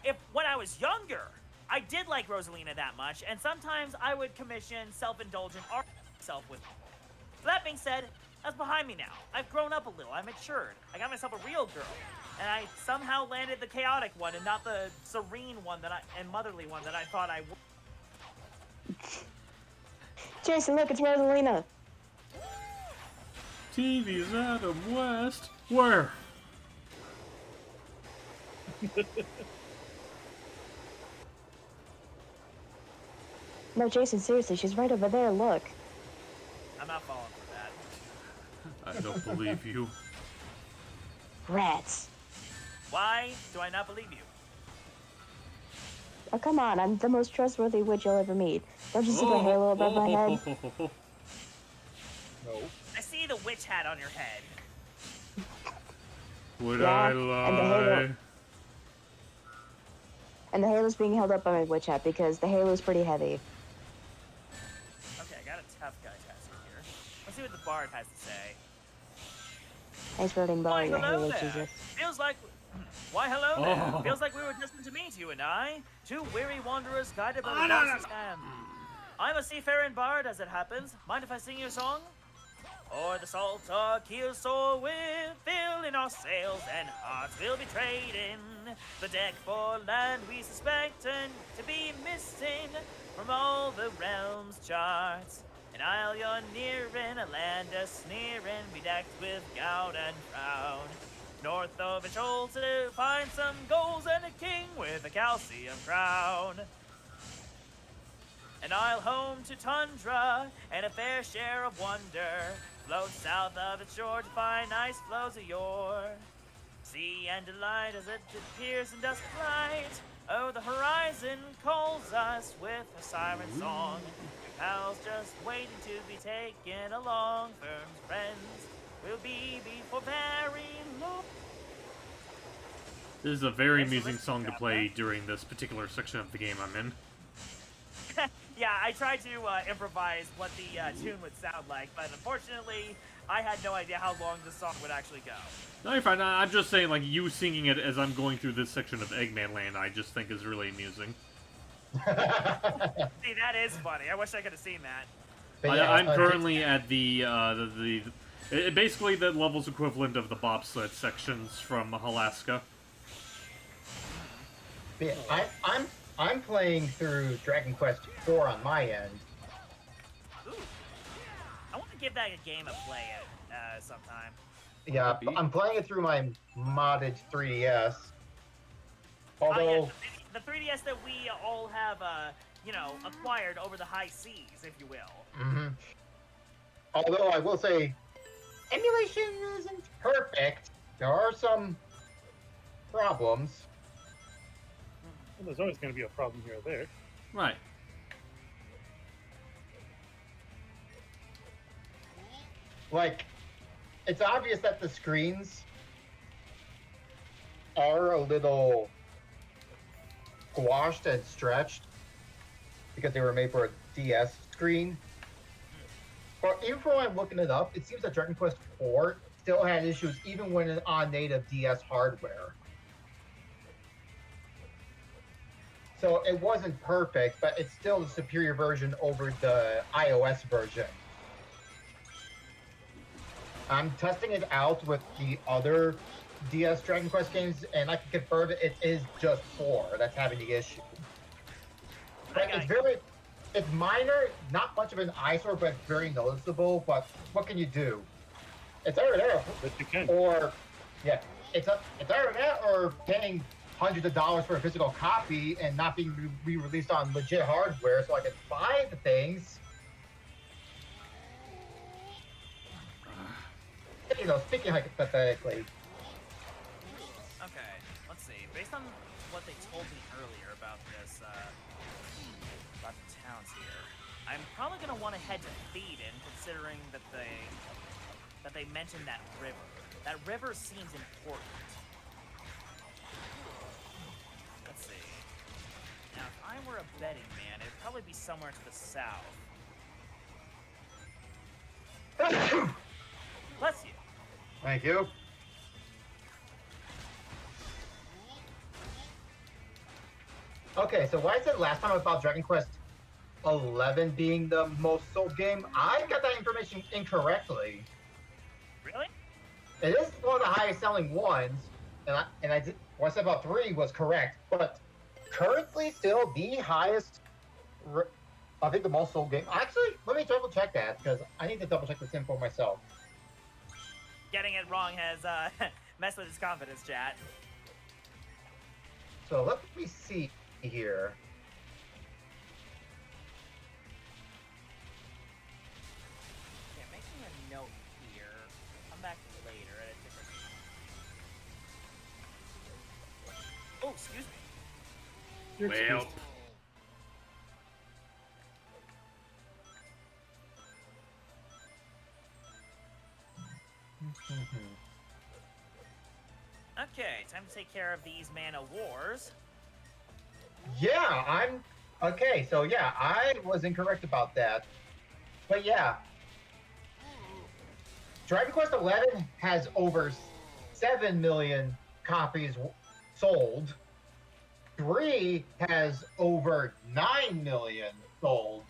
if when I was younger, I did like Rosalina that much, and sometimes I would commission self-indulgent art myself with it. That being said, that's behind me now. I've grown up a little. I matured. I got myself a real girl, and I somehow landed the chaotic one and not the serene one and motherly one that I thought I would. Jason, look, it's Rosalina. TV's Adam West. Where? No, Jason, seriously, she's right over there, look. I'm not falling for that. I don't believe you. Rats. Why do I not believe you? Oh, come on, I'm the most trustworthy witch you'll ever meet. Don't you see the halo above my head? No. I see the witch hat on your head. Would Yeah, I and the lie? halo. And the halo's being held up by my witch hat because the halo's pretty heavy. Okay, I got a tough guy tattoo here. Let's see what the bard has to say. Thanks for letting borrow Why, your hello halo, there. Jesus. Feels like... Why, hello there. Oh. Feels like we were destined to meet, you and I. Two weary wanderers guided by the Oh, no, voice no, of Sam. I'm a seafaring bard, as it happens. Mind if I sing you a song? O'er the salt our keels soar with, filling our sails and hearts will be trading. The deck for land we suspect and to be missing from all the realm's charts. An isle you're nearing, a land a sneering, bedecked with gown and crown. North of a shoal to find some goals and a king with a calcium crown. An isle home to tundra and a fair share of wonder. Float south of its shore to find nice flows of yore. See and delight as it appears in dusk light. Oh, the horizon calls us with a siren song. Your pals just waiting to be taken along. Firm's friends will be before very long. This is a very Thanks for amusing listening, song to play during this particular section of the game I'm in. Yeah, I tried to improvise what the tune would sound like, but unfortunately, I had no idea how long the song would actually go. No, you're fine. I'm just saying, like, you singing it as I'm going through this section of Eggman Land, I just think is really amusing. See, that is funny. I wish I could have seen that. But yeah, I'm currently at basically the level's equivalent of the bobsled sections from Alaska. but yeah, I'm playing through Dragon Quest IV on my end. Ooh. I want to give that a game a play at sometime. Yeah, I'm playing it through my modded 3DS. Although, Oh, yeah, the 3DS that we all have, acquired over the high seas, if you will. although I will say, emulation isn't perfect. There are some problems. Well, there's always going to be a problem here or there. Right. Like, it's obvious that the screens are a little squashed and stretched because they were made for a DS screen. But even when I'm looking it up, it seems that Dragon Quest IV still had issues even when on native DS hardware. So it wasn't perfect, but it's still the superior version over the iOS version. I'm testing it out with the other DS Dragon Quest games, and I can confirm that it is just 4 that's having the issue. But it's minor, not much of an eyesore, but very noticeable. But what can you do? It's either there, But you can. or yeah, it's either that or paying hundreds of dollars for a physical copy and not being re-released on legit hardware, so I can buy the things. You know, speaking hypothetically. Okay, let's see. Based on what they told me earlier about this, about the towns here, I'm probably gonna want to head to Theeden, considering that they mentioned that river. That river seems important. Let's see. Now, if I were a betting man, it'd probably be somewhere to the south. Bless you. Thank you. Okay, so why I said last time about Dragon Quest 11 being the most sold game, I got that information incorrectly. Really? It is one of the highest selling ones, and I did what I said about 3 was correct, but currently still the highest, I think the most sold game. Actually, let me double check that because I need to double check this info myself. Getting it wrong has messed with his confidence, chat. So let me see here. Yeah, making a note here. Come back later at a different time. Oh, excuse me. You're Well, excused. Okay, time to take care of these mana wars. Yeah, I'm okay. So yeah, I was incorrect about that, but yeah, Dragon Quest 11 has over 7 million copies sold. 3 has over 9 million sold.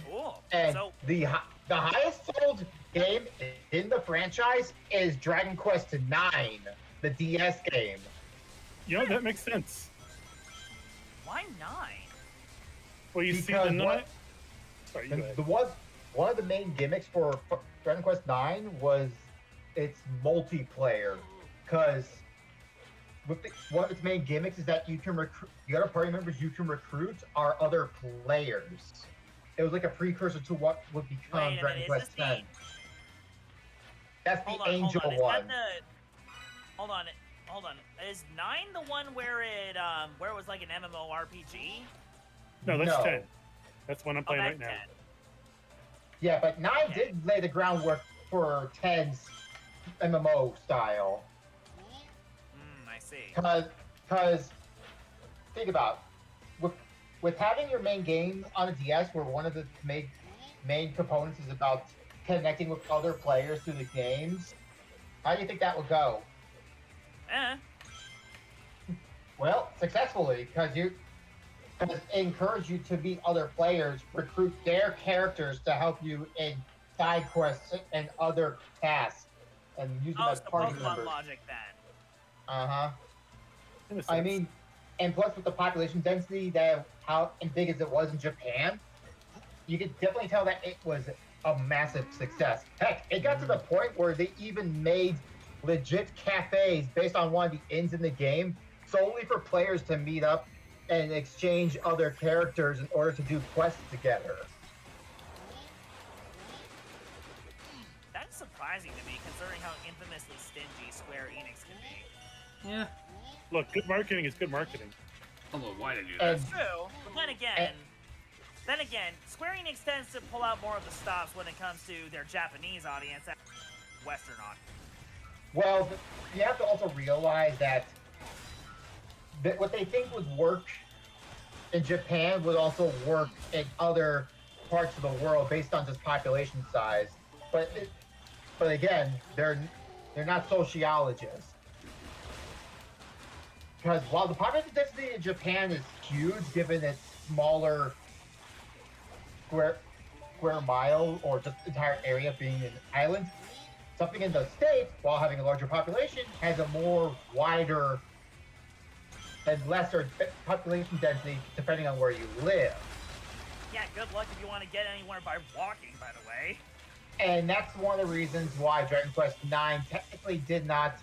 Cool. And So, the highest sold game in the franchise is Dragon Quest 9, the DS game. You know, that makes sense. why 9? Well, you see Because the what- nine. Sorry, you go ahead. One of the main gimmicks for Dragon Quest 9 was its multiplayer, because one of its main gimmicks is that you can recruit the other party members you can recruit are other players. It was like a precursor to what would become Wait a Dragon minute, Quest is this 10. That's the Hold on, Angel hold on. one. Is that the... Hold on. Is 9 the one where it was like an MMORPG? No, that's No. 10. That's one I'm Oh, playing that's right now. 10. Yeah, but 9 Okay. did lay the groundwork for 10's MMO style. I see. Because think about with having your main game on a DS, where one of the main components is about connecting with other players through the games. How do you think that would go? Well, successfully, because it encouraged you to meet other players, recruit their characters to help you in side quests and other tasks, and use them Oh, as so party Pokemon members. logic then. Uh-huh. In a I sense. mean, and plus with the population density that how big as it was in Japan, you could definitely tell that it was a massive success. Heck, it got to the point where they even made legit cafes based on one of the inns in the game solely for players to meet up and exchange other characters in order to do quests together. That's surprising. surprising to me, considering how infamously stingy Square Enix can be. Yeah. Look, good marketing is good marketing. Although, why did you do that? And True, but then again, Square Enix tends to pull out more of the stops when it comes to their Japanese audience than Western audience. well, you have to also realize that what they think would work in Japan would also work in other parts of the world based on just population size. But again, they're not sociologists. Because while the population density in Japan is huge, given its smaller square mile or just entire area being an island, something in the States, while having a larger population, has a more wider and lesser population density depending on where you live. Yeah, good luck if you want to get anywhere by walking, by the way. And that's one of the reasons why Dragon Quest IX technically did not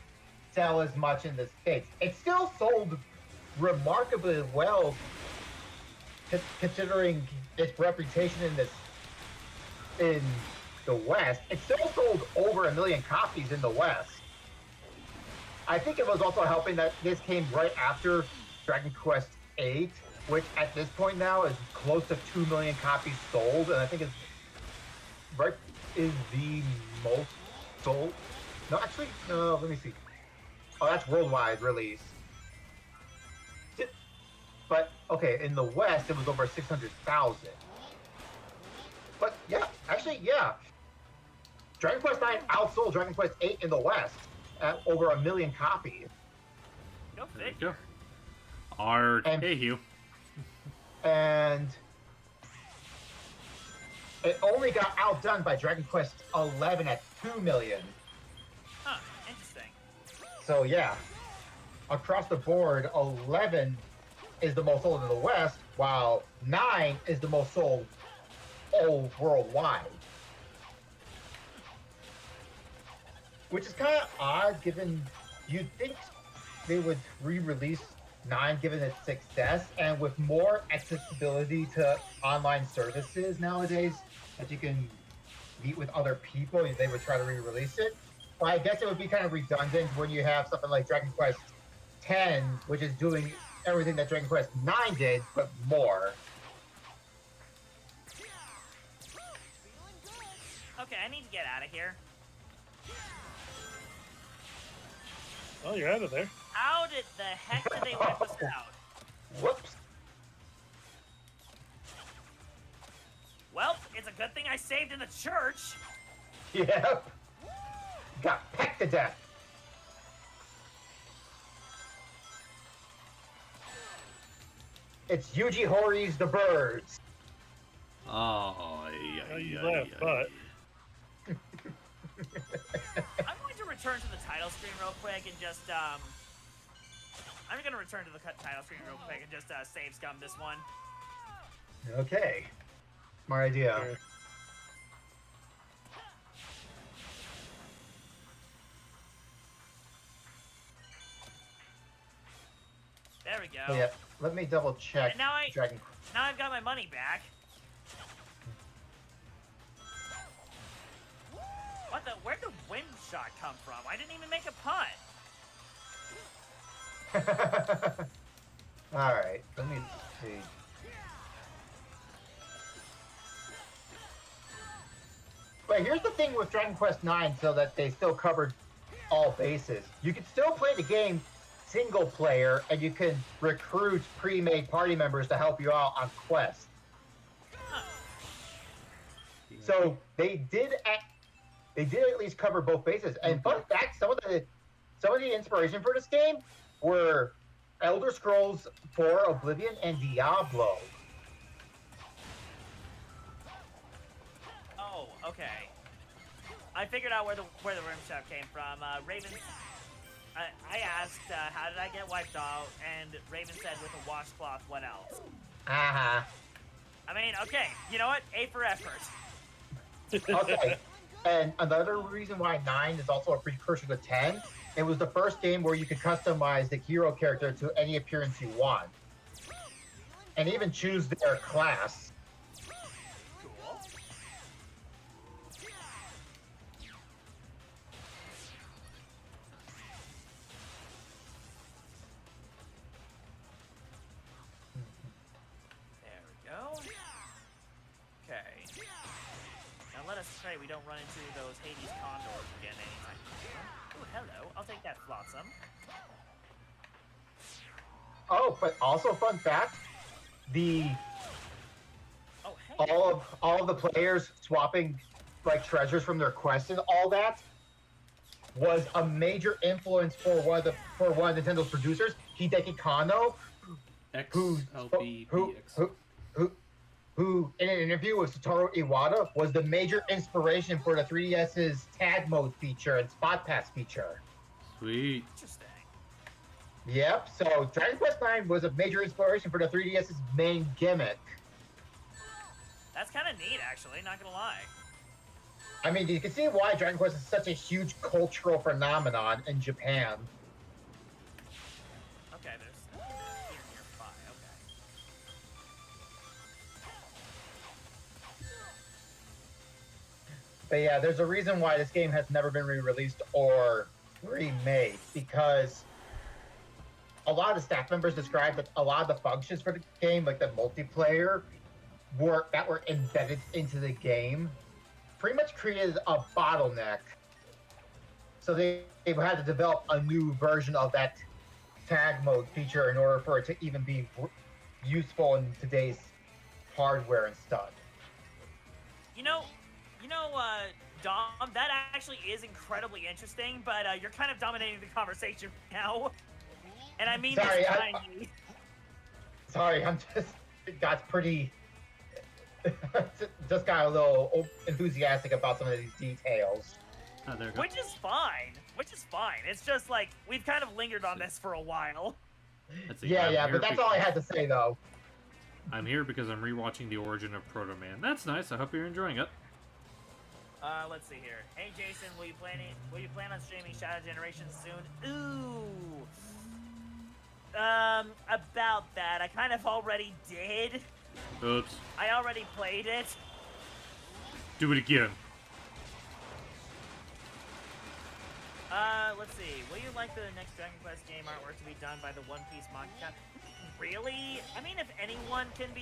sell as much in the States. It still sold remarkably well, considering its reputation in the West. It still sold over 1 million copies in the West. I think it was also helping that this came right after Dragon Quest VIII, which at this point now is close to 2 million copies sold, and I think it's is the most sold. No, actually, no. Let me see. Oh, that's worldwide release. But okay, in the West, it was over 600,000. But yeah, actually, yeah. Dragon Quest IX outsold Dragon Quest VIII in the West at over 1 million copies. Go There you figure. go. Arcade. And it only got outdone by Dragon Quest XI at 2 million. Huh, interesting. So yeah, across the board, 11 is the most sold in the West, while 9 is the most sold all worldwide. Which is kind of odd, given you'd think they would re-release 9 given its success, and with more accessibility to online services nowadays that you can meet with other people, they would try to re-release it. But I guess it would be kind of redundant when you have something like Dragon Quest X, which is doing everything that Dragon Quest IX did, but more. Okay, I need to get out of here. Oh, you're out of there. How did the heck did they wipe us out? Whoops. Well, it's a good thing I saved in the church. Yep. Got pecked to death. It's Yuji Hoри's The Birds. Oh, Oh, you left, but I'm going to return to the title screen real quick and just I'm gonna return to the title screen real quick and just save scum this one. Okay. Smart idea. Sure. There we go. Oh, yeah. Let me double check. And now Dragon. now I've got my money back. What the? Where'd the wind shot come from? I didn't even make a pun. All right. Let me see. But here's the thing with Dragon Quest IX, so that they still covered all bases. You can still play the game single player, and you can recruit pre-made party members to help you out on quests. So they did at least cover both bases. And fun fact, some of the inspiration for this game were Elder Scrolls 4 Oblivion and Diablo. Oh, okay. I figured out where the rim shot came from. Raven. I asked, how did I get wiped out? And Raven said, with a washcloth. What else? Uh-huh. I mean, okay. You know what? A for effort. Okay. And another reason why 9 is also a precursor to 10, it was the first game where you could customize the hero character to any appearance you want. And even choose their class. Cool. pray we don't run into those Hades condors again anytime soon. Oh, hello. I'll take that Flotsam. Oh, but also fun fact, Oh, hey. all of the players swapping like treasures from their quests and all that was a major influence for one of Nintendo's producers, Hideki Kano, who in an interview with Satoru Iwata was the major inspiration for the 3DS's tag mode feature and spot pass feature. Sweet. Interesting. Yep, so Dragon Quest IX was a major inspiration for the 3DS's main gimmick. That's kind of neat, actually, not gonna lie. I mean, you can see why Dragon Quest is such a huge cultural phenomenon in Japan. Okay, there's here nearby, okay. But yeah, there's a reason why this game has never been re-released or remade, because a lot of the staff members described that a lot of the functions for the game, like the multiplayer, were embedded into the game, pretty much created a bottleneck. So they had to develop a new version of that tag mode feature in order for it to even be useful in today's hardware and stuff. You know, Dom, that actually is incredibly interesting, but you're kind of dominating the conversation now. And I mean Sorry, this kindly. Sorry, I'm just got pretty just got a little enthusiastic about some of these details. Oh, there we go. Which is fine. It's just like we've kind of lingered on this for a while. Let's see, Yeah, I'm yeah, here but that's all I had to say though. I'm here because I'm rewatching The Origin of Proto Man. That's nice. I hope you're enjoying it. Let's see here. Hey Jason, will you plan on streaming Shadow Generations soon? Ooh. About that, I kind of already did. Oops. I already played it. Do it again. Let's see. Will you like the next Dragon Quest game artwork to be done by the One Piece manga? Really? I mean, if anyone's gonna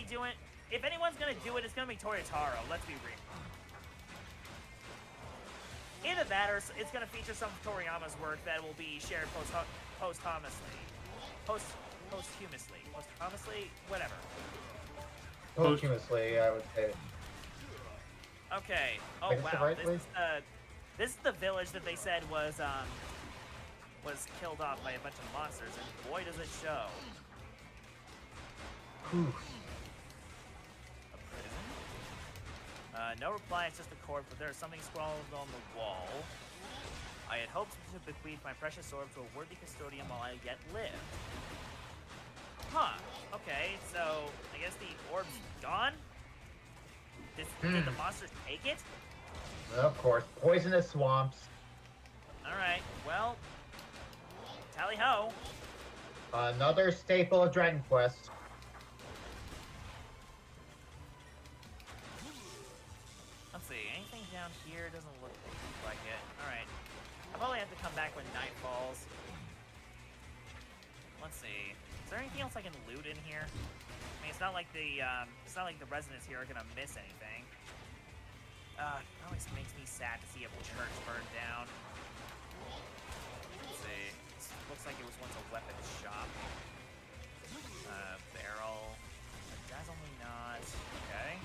do it, it's gonna be Toyotaro. Let's be real. Either that, or it's gonna feature some of Toriyama's work that will be shared posthumously, whatever. Posthumously, I would say. Okay. Oh Wait, is it wow. right, This is the village that they said was killed off by a bunch of monsters, and boy does it show. Whew. A prison? No reply, it's just a corpse, but there is something scrawled on the wall. I had hoped to bequeath my precious orb to a worthy custodian while I yet lived. Huh. Okay, so I guess the orb's gone? Did the monsters take it? Of course, poisonous swamps. Alright, well, tally-ho. Another staple of Dragon Quest. Let's see, anything down here? Doesn't look like it. Alright. I'll probably have to come back when night falls. Let's see. Is there anything else I can loot in here? I mean, it's not like the residents here are gonna miss anything. It always makes me sad to see a church burned down. Let's see. This looks like it was once a weapons shop. Barrel. A dazzling knot. Okay.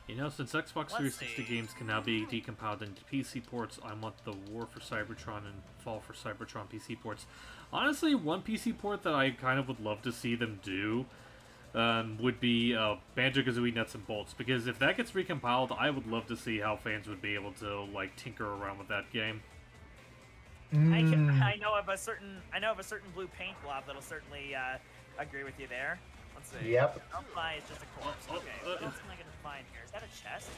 You know, since Xbox Let's 360 see. games can now be decompiled into PC ports, I want the War for Cybertron and Fall for Cybertron PC ports. Honestly, one PC port that I kind of would love to see them do would be Banjo-Kazooie Nuts and Bolts, because if that gets recompiled, I would love to see how fans would be able to like tinker around with that game. I know of a certain blue paint blob that'll certainly agree with you there. Let's see. Yep. Outfly is just a corpse. Okay, what else am I gonna find here? Is that a chest?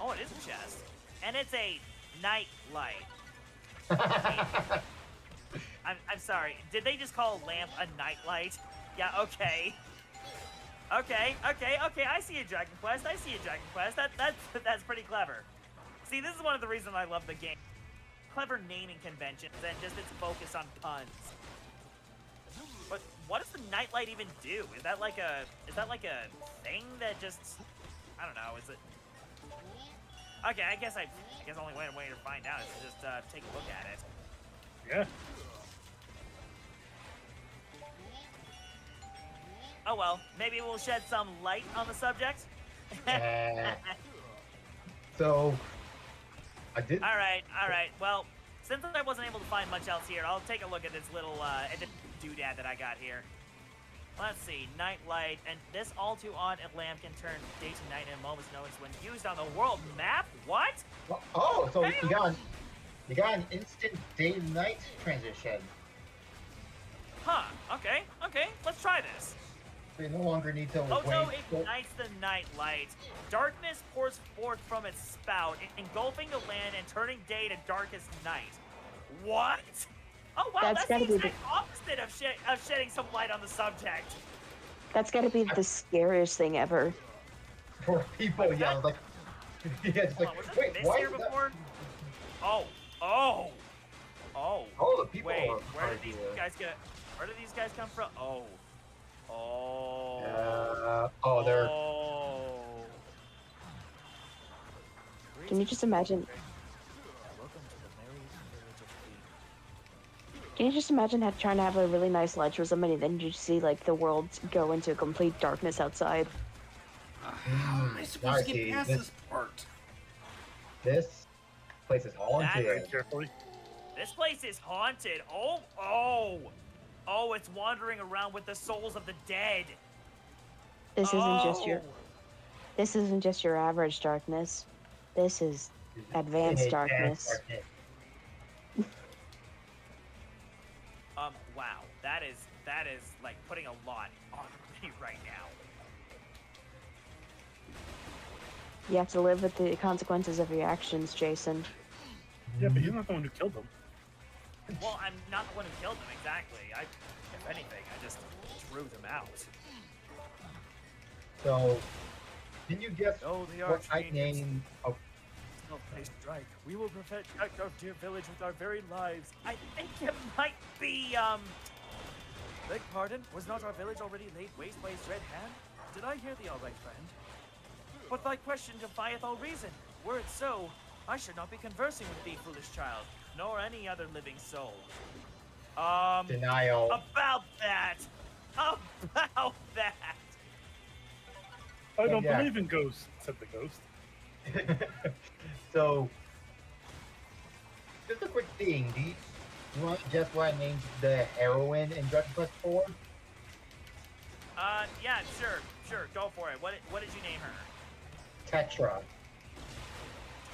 Oh, it is a chest. And it's a night light. I'm sorry. Did they just call a lamp a night light? Yeah, okay. Okay. I see a Dragon Quest. That's pretty clever. See, this is one of the reasons I love the game. Clever naming conventions and just its focus on puns. But what does the nightlight even do? Is that like a thing that just, I don't know, is it? Okay, I guess only way to find out is to just take a look at it. Yeah. Oh well, maybe we'll shed some light on the subject. So, I did. All right. Well, since I wasn't able to find much else here, I'll take a look at this little doodad that I got here. Let's see, nightlight, and this all too odd lamp can turn day to night in a moment's notice when used on the world map. What? Oh, so you got an instant day to night transition. Huh? Okay. Let's try this. So you no longer need to Oto wait. ignites the nightlight. Darkness pours forth from its spout, engulfing the land and turning day to darkest night. What? Oh wow, that's the exact opposite of shedding some light on the subject. That's gotta be the scariest thing ever. For people, yeah, like, yeah, it's like, wait, this why here is that? before? Oh, the people wait, are where did these here. guys come from? They're. Can you just imagine? Can you just imagine trying to have a really nice lunch with somebody, then you see like the world go into complete darkness outside? How am I supposed to get past this part? This place is haunted. Very carefully. This place is haunted. Oh, it's wandering around with the souls of the dead. This isn't just your average darkness. This is advanced darkness. Wow. That is like putting a lot on me right now. You have to live with the consequences of your actions, Jason. Yeah, but you're not the one who killed them. Well, I'm not the one who killed them, exactly. If anything, I just drew them out. So, can you guess Oh, the what I archangels. named? Oh, They strike. We will protect our dear village with our very lives. I think it might be, Beg pardon? Was not our village already laid waste by his red hand? Did I hear thee all right, friend? But thy question defieth all reason. Were it so, I should not be conversing with thee, foolish child. Nor any other living soul. denial. About that! I don't Yeah. believe in ghosts, said the ghost. So, just a quick thing. Do you want to guess what I named the heroine in Dragon Quest 4? Yeah, sure, go for it. What did you name her? Tetra.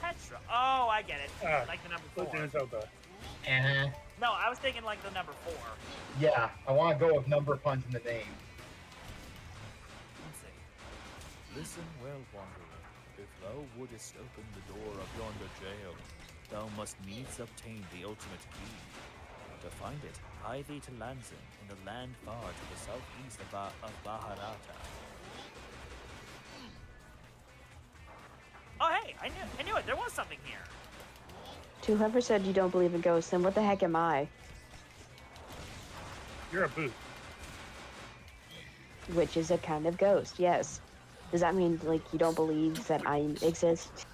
Tetra. Oh, I get it. Like the number 4. Legend of Zelda. No, I was thinking like the number 4. Yeah, I want to go with number puns in the name. Let's see. Listen well, wanderer. If thou wouldest open the door of yonder jail, thou must needs obtain the ultimate key. To find it, hie thee to Lanzan, in the land far to the southeast of Baharata. Oh, hey, I knew it. There was something here. To whoever said you don't believe in ghosts, then what the heck am I? You're a boot. Which is a kind of ghost, yes. Does that mean, like, you don't believe that I exist?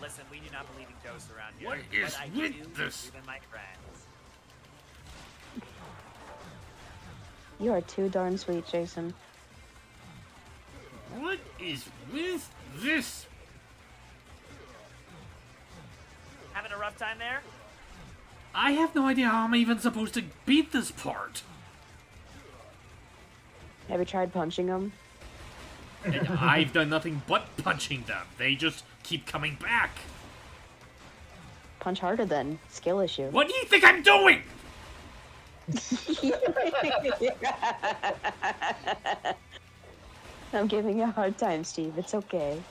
Listen, we do not believe in ghosts around here. What is but I with do this? believe in my friends. You are too darn sweet, Jason. What is with this? Having a rough time there? I have no idea how I'm even supposed to beat this part. Have you tried punching them? And I've done nothing but punching them. They just keep coming back. Punch harder then. Skill issue. What do you think I'm doing? I'm giving you a hard time, Steve. It's okay.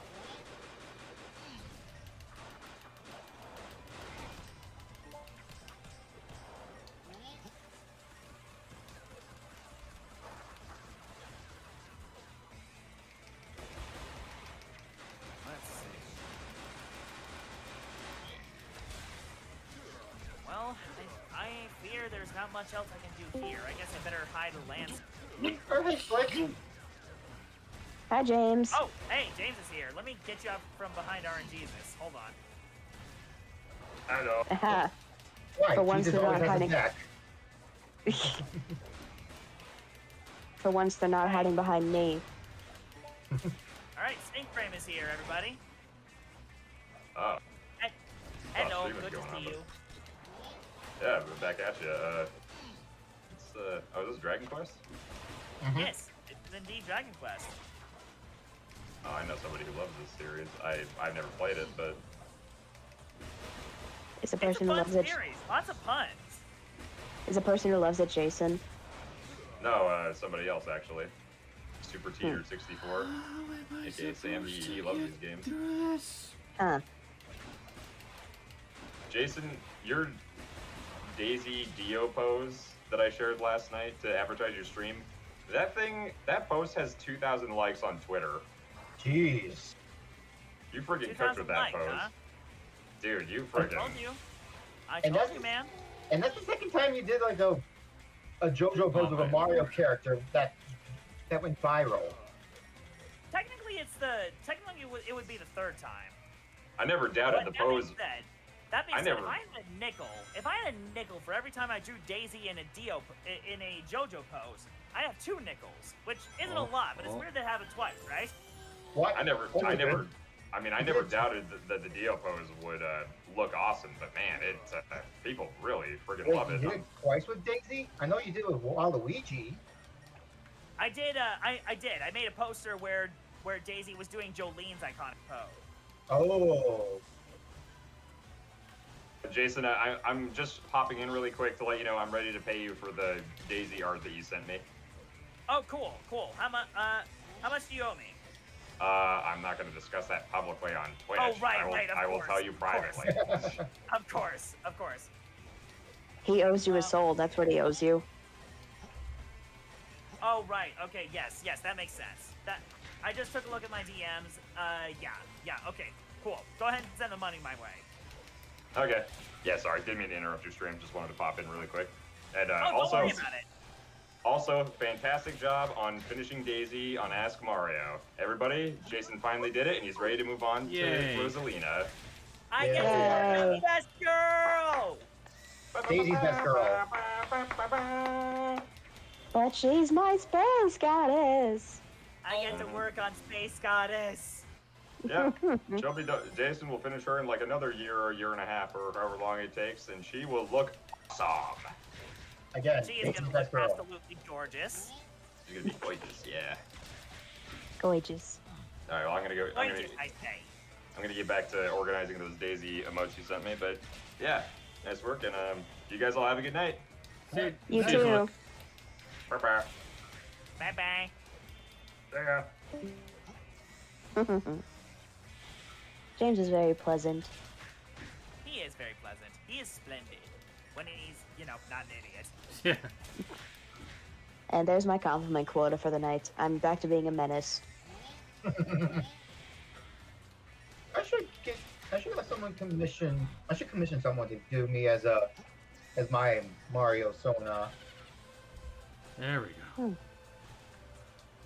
Let's see. Well, I fear there's not much else I can do here. I guess I better hide a lance. Perfect, Slick. Hi, James. Oh, hey, James is here. Let me get you up from behind RNG's. Hold on. I know. Aha. Right, For once Jesus they're always not has hiding. his back. For once, they're not hiding behind me. Alright, Snake Frame is here, everybody. Oh. Hello, streaming's good to going on, see you. Yeah, we're back at you. Oh, is this Dragon Quest? Yes, it's indeed Dragon Quest. Oh, I know somebody who loves this series. I've never played it, but Is the It's a person who fun loves it? series. Lots of puns. Is the person who loves it Jason? no, somebody else actually. Super Teeter 64, aka Sam. He loves these games. Dress. Huh. Jason, your Daisy Dio pose that I shared last night to advertise your stream, that post has 2,000 likes on Twitter. Jeez. You freaking cooked 2,000 with that likes, pose. huh? Dude, you I freaking... told you. I And told that's- you, man. And that's the second time you did like a JoJo pose of a man. Mario character that went viral. Technically, it would be the third time. I never doubted the But that being pose. said, that being I said, never- if I had a nickel for every time I drew Daisy in a JoJo pose, I have 2 nickels, which isn't a lot, but it's weird to have it twice, right? What? I never Did- doubted that the Dio pose would look awesome, but man, people really freaking Wait, love you it. did it twice with Daisy? I know you did it with Waluigi. I did. I did. I made a poster where Daisy was doing Jolene's iconic pose. Oh. Jason, I'm just popping in really quick to let you know I'm ready to pay you for the Daisy art that you sent me. Oh, cool. How much do you owe me? I'm not going to discuss that publicly on Twitch. Oh, right, I will of tell course, you of course. privately. Of course. He owes you a soul. That's what he owes you. Oh, right. Okay. Yes. That makes sense. I just took a look at my DMs. Yeah. Okay. Cool. Go ahead and send the money my way. Okay. Yeah, sorry, didn't mean to interrupt your stream. Just wanted to pop in really quick. And Oh, don't worry about it. Also, fantastic job on finishing Daisy on Ask Mario. Everybody, Jason finally did it, and he's ready to move on Yay. to Rosalina. I get to work on the best girl. Daisy's best girl. But she's my space goddess. I get to work on Space Goddess. Yeah, Jason will finish her in like another year or year and a half, or however long it takes, and she will look awesome. Again, She is Daisy's gonna best look girl. absolutely gorgeous. She's gonna be gorgeous, yeah. Gorgeous. All right, well, I'm Gorgeous, I say. gonna get back to organizing those Daisy emotes you sent me, but yeah, nice work, and you guys all have a good night. See, You see you, too. Luke. Bye-bye. Bye. Yeah. James is very pleasant. He is very pleasant. He is splendid. When he's, not an idiot. Yeah. And there's my compliment quota for the night. I'm back to being a menace. I should let someone commission. I should commission someone to do me as my Mario Sona. There we go.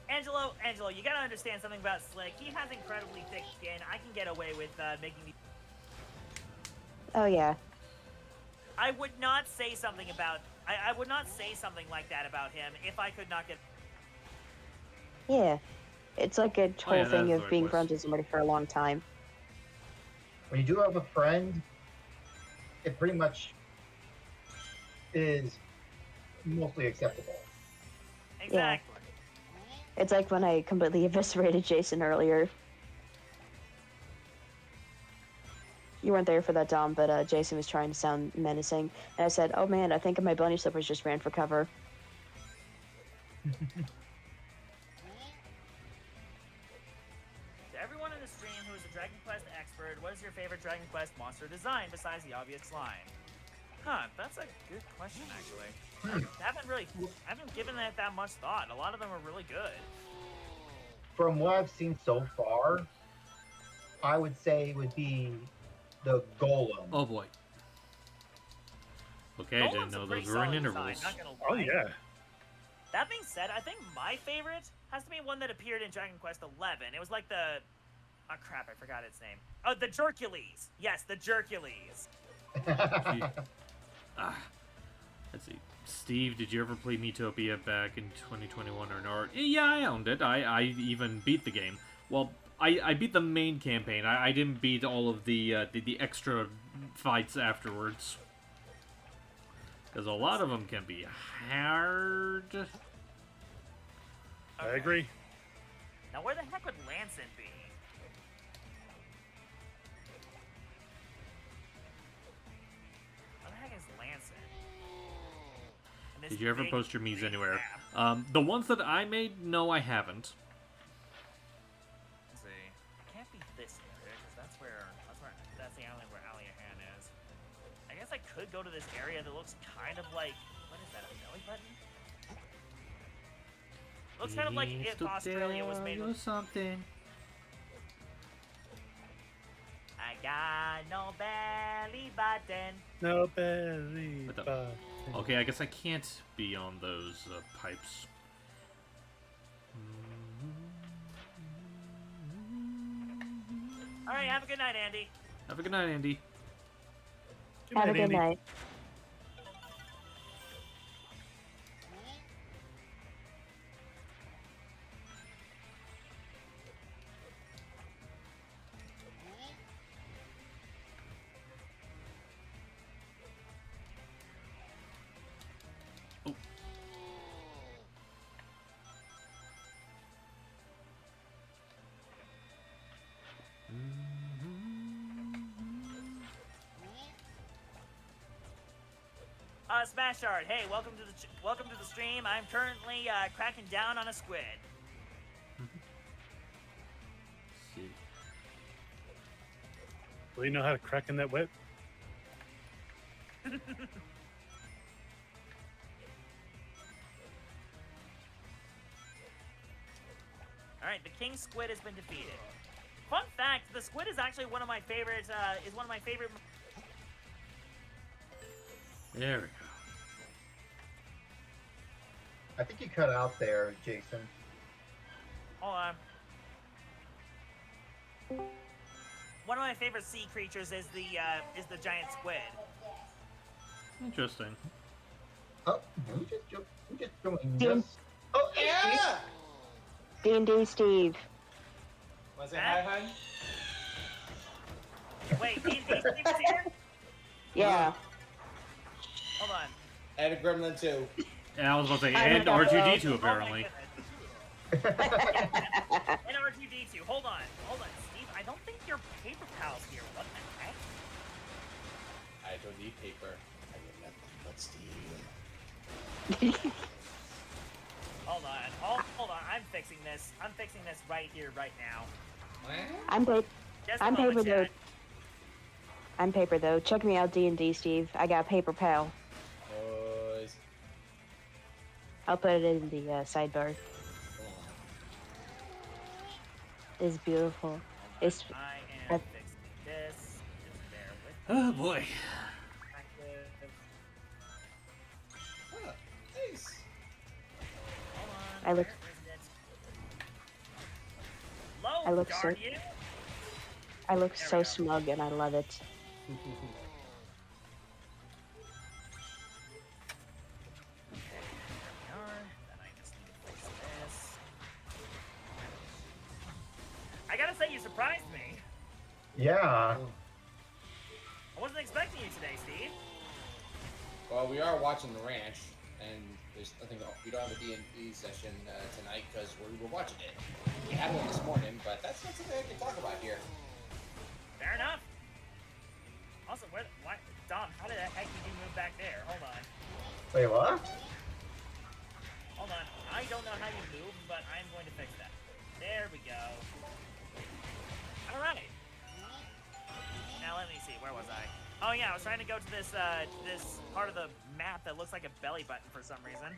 Angelo, you gotta understand something about Slick. He has incredibly thick skin. I can get away with making these. Oh yeah. I would not say something about. I would not say something like that about him if I could not get. Yeah. It's like a whole yeah, thing that's of the being right friends with somebody for a long time. When you do have a friend, it pretty much is mostly acceptable. Exactly. It's like when I completely eviscerated Jason earlier. You weren't there for that, Dom, but Jason was trying to sound menacing. And I said, oh man, I think my bunny slippers just ran for cover. To everyone in the stream who is a Dragon Quest expert, what is your favorite Dragon Quest monster design besides the obvious slime? Huh, that's a good question, actually. I haven't given that much thought. A lot of them are really good. From what I've seen so far, I would say it would be the Golem. Oh boy. Okay, I Golem's didn't a know pretty those were in solid design, intervals. not gonna Oh lie. yeah. That being said, I think my favorite has to be one that appeared in Dragon Quest XI. It was like the... Oh, crap, I forgot its name. Oh, the Jercules. Yes, the Jercules. Let's see. Steve, did you ever play Metopia back in 2021 or not? Yeah, I owned it. I even beat the game. Well, I beat the main campaign. I didn't beat all of the extra fights afterwards. Because a lot of them can be hard. I agree. Now, where the heck would Lancet be? Where the heck is Lancet? And this Did you ever big post your Mii's green anywhere? map. The ones that I made, no, I haven't. Let's see. It can't be this area, because that's the island where Aliahan is. I guess I could go to this area that looks kind of like, what is that, a belly button? Looks kind of like if Australia was made with... something. I got no belly button. No belly What the- button. Okay, I guess I can't be on those pipes. Alright, have a good night, Andy. Have a good night, Andy. Good Have a night, good Andy. night. Smashard, hey, welcome to the stream. I'm currently cracking down on a squid. See. Well, you know how to crack in that whip? Alright, the king squid has been defeated. Fun fact, the squid is actually one of my favorite, There we go. I think you cut out there, Jason. Hold on. One of my favorite sea creatures is the giant squid. Interesting. Oh, who just joined Jim. us? Oh, yeah! D&D Steve. Was it hi, hun? Wait, Steve is here? Yeah. Hold on. And a gremlin too. And I was about to say, I and know. R2D2 Oh my apparently. goodness. And R2D2. Hold on. Steve, I don't think your paper pal's here. What the heck? I don't need paper. I need nothing but steel. Hold on. I'm fixing this. I'm fixing this right here, right now. I'm paper. Just a I'm moment, paper though. chat. I'm paper though. Check me out, D&D Steve. I got a paper pal. Boys. I'll put it in the sidebar. It's beautiful. It's I am fixing this. Just bear with Oh boy. me. Ah, nice. Hold on. I look- Where is it? Low, I look darn so- you. I look There we so go. smug and I love it. Then I just need to fix this. I gotta say, you surprised me. Yeah. I wasn't expecting you today, Steve. Well, we are watching the ranch, and there's I think we don't have a D&D session tonight because we were watching it. We had one this morning, but that's not something I can talk about here. Fair enough. Also, why, Dom, how did the heck did you move back there? Hold on. Wait, what? Hold on. I don't know how you move, but I'm going to fix that. There we go. Alright. Now let me see, where was I? Oh yeah, I was trying to go to this this part of the map that looks like a belly button for some reason.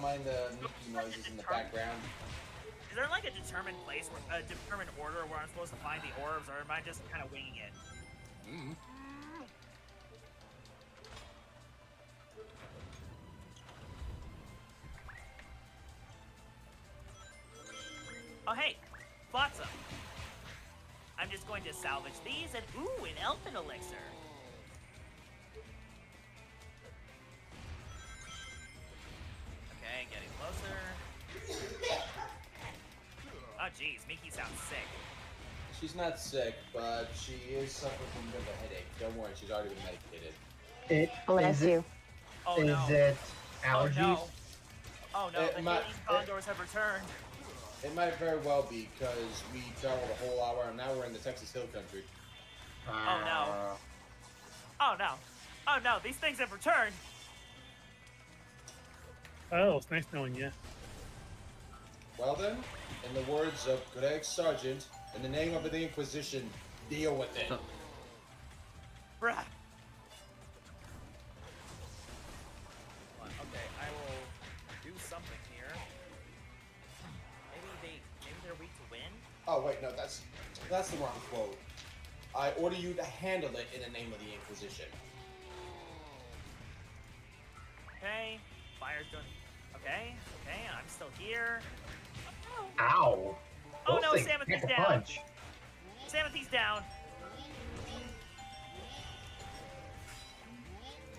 mind the Mickey noises in the background. Is there like a determined place, a determined order where I'm supposed to find the orbs, or am I just kind of winging it? Mm. Oh hey, Flotsam. I'm just going to salvage these and ooh, an elfin elixir. Okay, getting closer. Oh jeez, Miki sounds sick. She's not sick, but she is suffering from a bit of a headache. Don't worry, she's already been medicated. Bless you. Oh no. Is it allergies? Oh no. Oh no, the might- Hades condors have returned. It might very well be, because we traveled a whole hour and now we're in the Texas Hill Country. Oh no. Oh no. Oh no, these things have returned. Oh, it's nice knowing you. Well then, in the words of Greg Sargent, in the name of the Inquisition, deal with it. Bruh. Okay, I will do something here. Maybe they're weak to win? Oh wait, no, that's the wrong quote. I order you to handle it in the name of the Inquisition. Okay, fire's doing. Okay, I'm still here. Ow! Oh Those no, things Samothy's pack a down. punch. Samothy's down.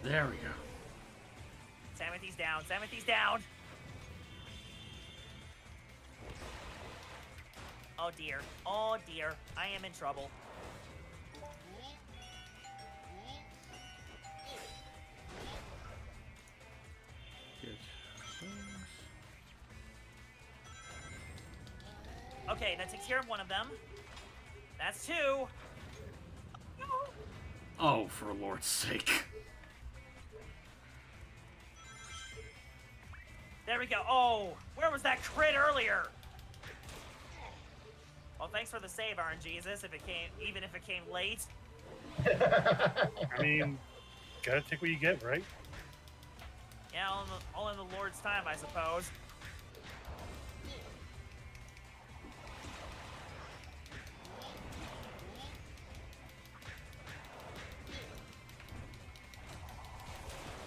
There we go. Samothy's down. Samothy's down. Oh dear. Oh dear. I am in trouble. Good. Okay, that takes care of one of them. That's two. Oh, for Lord's sake. There we go. Oh, where was that crit earlier? Well, thanks for the save, RNGesus, even if it came late. I mean, gotta take what you get, right? Yeah, all in the Lord's time, I suppose.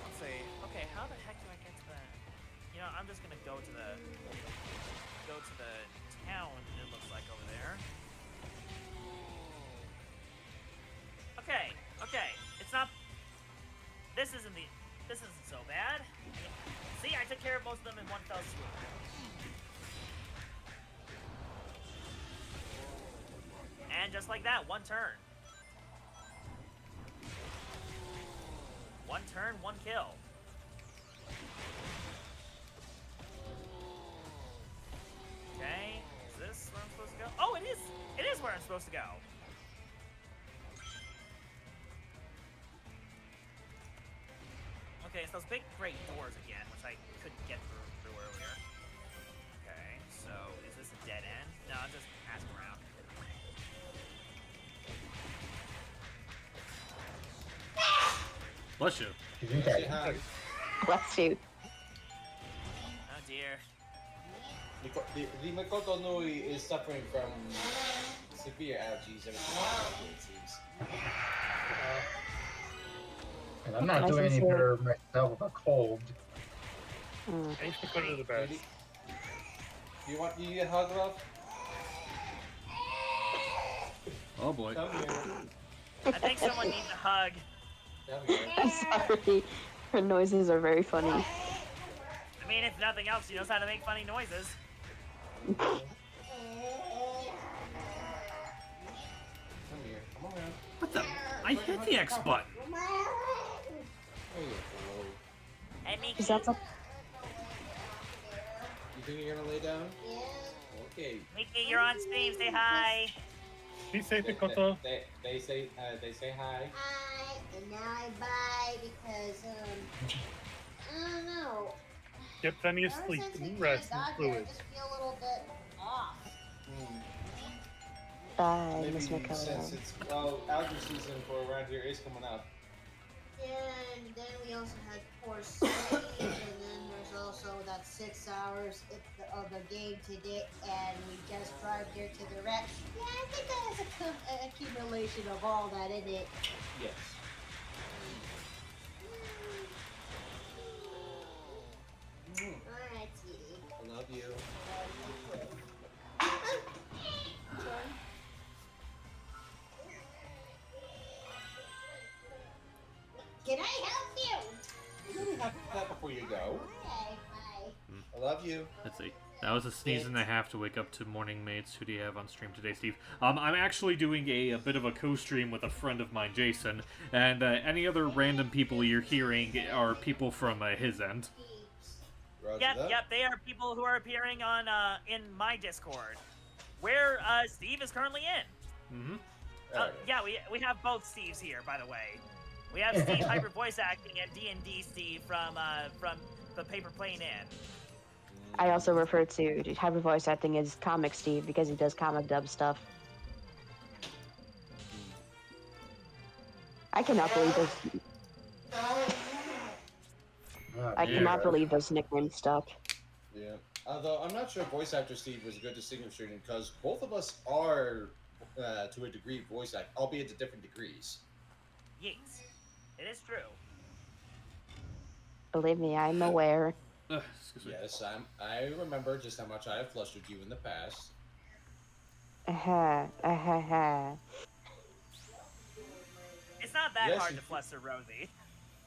Let's see. Okay, how the heck do I get to the? You know, I'm just gonna go to the town. It looks like over there. Okay. It's not. This isn't so bad. See, I took care of most of them in one fell swoop. And just like that, one turn. One turn, one kill. Okay, is this where I'm supposed to go? Oh, it is! It is where I'm supposed to go. Okay, it's those big great doors again, which I couldn't get through earlier. Okay, so is this a dead end? No, I'm just asking around. Bless you. Say hi. Bless you. Oh dear. The Mikoto Nui is suffering from severe allergies ever since it seems. And I'm not Nice doing and any slow. better myself with a cold. Thanks for putting it to the best. Do you get hug love? Oh boy. Come here. I think someone needs a hug. Come here. I'm sorry. Her noises are very funny. I mean, if nothing else, she knows how to make funny noises. Come here. Come around. What the? I hit the X button. There you go. And Miki. Is that the... You think you're gonna lay down? Okay. Miki, you're on stream. Say hi. Be safe, Mikoto. They say hi. Hi, and now I buy because I don't know. Get plenty of Ever sleep since we and put a rest dog and here, I fluids. just feel a little bit off. Bye, Maybe Miss since Mikoto. it's allergy season for around here is coming up. And then we also had poor sleep, and then there's also that 6 hours of the game today, and we just drive here to the wreck. Yeah, I think that is a accumulation of all that in it. Yes. Alright, sweetie. I love you. Can I help you? You have that before you go. Okay, bye. I love you. Let's see. That was a sneeze and a half to wake up to morning mates. Who do you have on stream today, Steve? I'm actually doing a bit of a co-stream with a friend of mine, Jason, and any other random people you're hearing are people from his end. Roger Yep, that. yep, they are people who are appearing on in my Discord, where Steve is currently in. Mm-hmm. Yeah, we have both Steves here, by the way. We have Steve hyper voice acting and D&D Steve from the Paper Plane Inn. I also refer to hyper voice acting as Comic Steve because he does comic dub stuff. I cannot believe this. I cannot believe those nicknames stuck. Yeah. Although I'm not sure voice actor Steve was a good distinguishing because both of us are, to a degree, voice act, albeit to different degrees. Yes, it is true. Believe me, I'm aware. Excuse me. Yes, I remember just how much I have flustered you in the past. It's not that Yes, hard you- to fluster Rosie.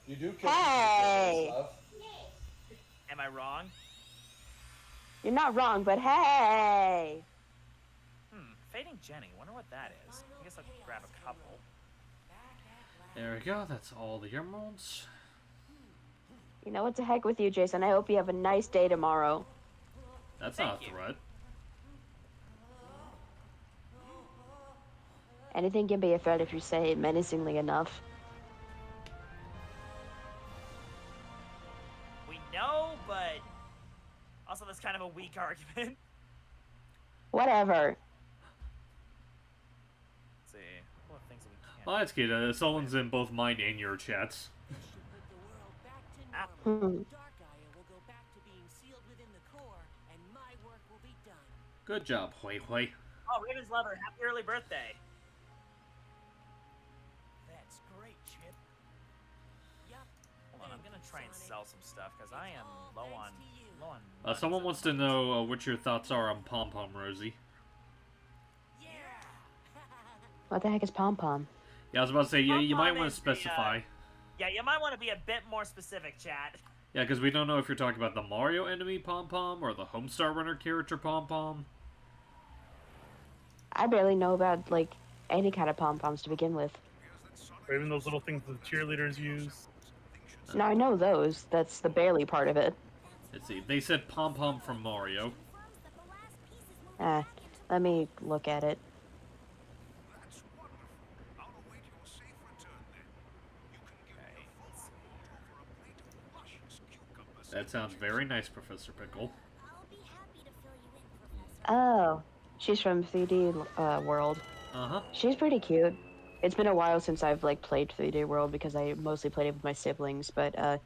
You do kill Hey! stuff. Am I wrong? You're not wrong, but hey! Fading Jenny. Wonder what that is. I guess I'll grab a couple. There we go. That's all the emeralds. You know what, to heck with you, Jason. I hope you have a nice day tomorrow. That's Thank not a you. threat. Anything can be a threat if you say it menacingly enough. We know, but also that's kind of a weak argument. Whatever. Let's see. What things that we can't. Well, that's good. Someone's in both mine and your chats. Ah. Darkeye will go back to being sealed within the core, and my work will be done. Good job, Hui Hui. Oh, Raven's Lover, happy early birthday. That's great, Chip. Yup. Hold on, I'm gonna try and sell some stuff because I am low on Someone wants to know what your thoughts are on Pom Pom, Rosie. Yeah. What the heck is Pom Pom? Yeah, I was about to say, yeah, you might Pom-Pom want to is the, specify. Yeah, you might want to be a bit more specific, chat. Yeah, because we don't know if you're talking about the Mario enemy Pom Pom or the Homestar Runner character Pom Pom. I barely know about, like, any kind of Pom Poms to begin with. Or even those little things the cheerleaders use. Now, I know those. That's the barely part of it. Let's see. They said Pom Pom from Mario. Let me look at it. That sounds very nice, Professor Pickle. Oh, she's from 3D World. Uh-huh. She's pretty cute. It's been a while since I've, like, played 3D World because I mostly played it with my siblings, but,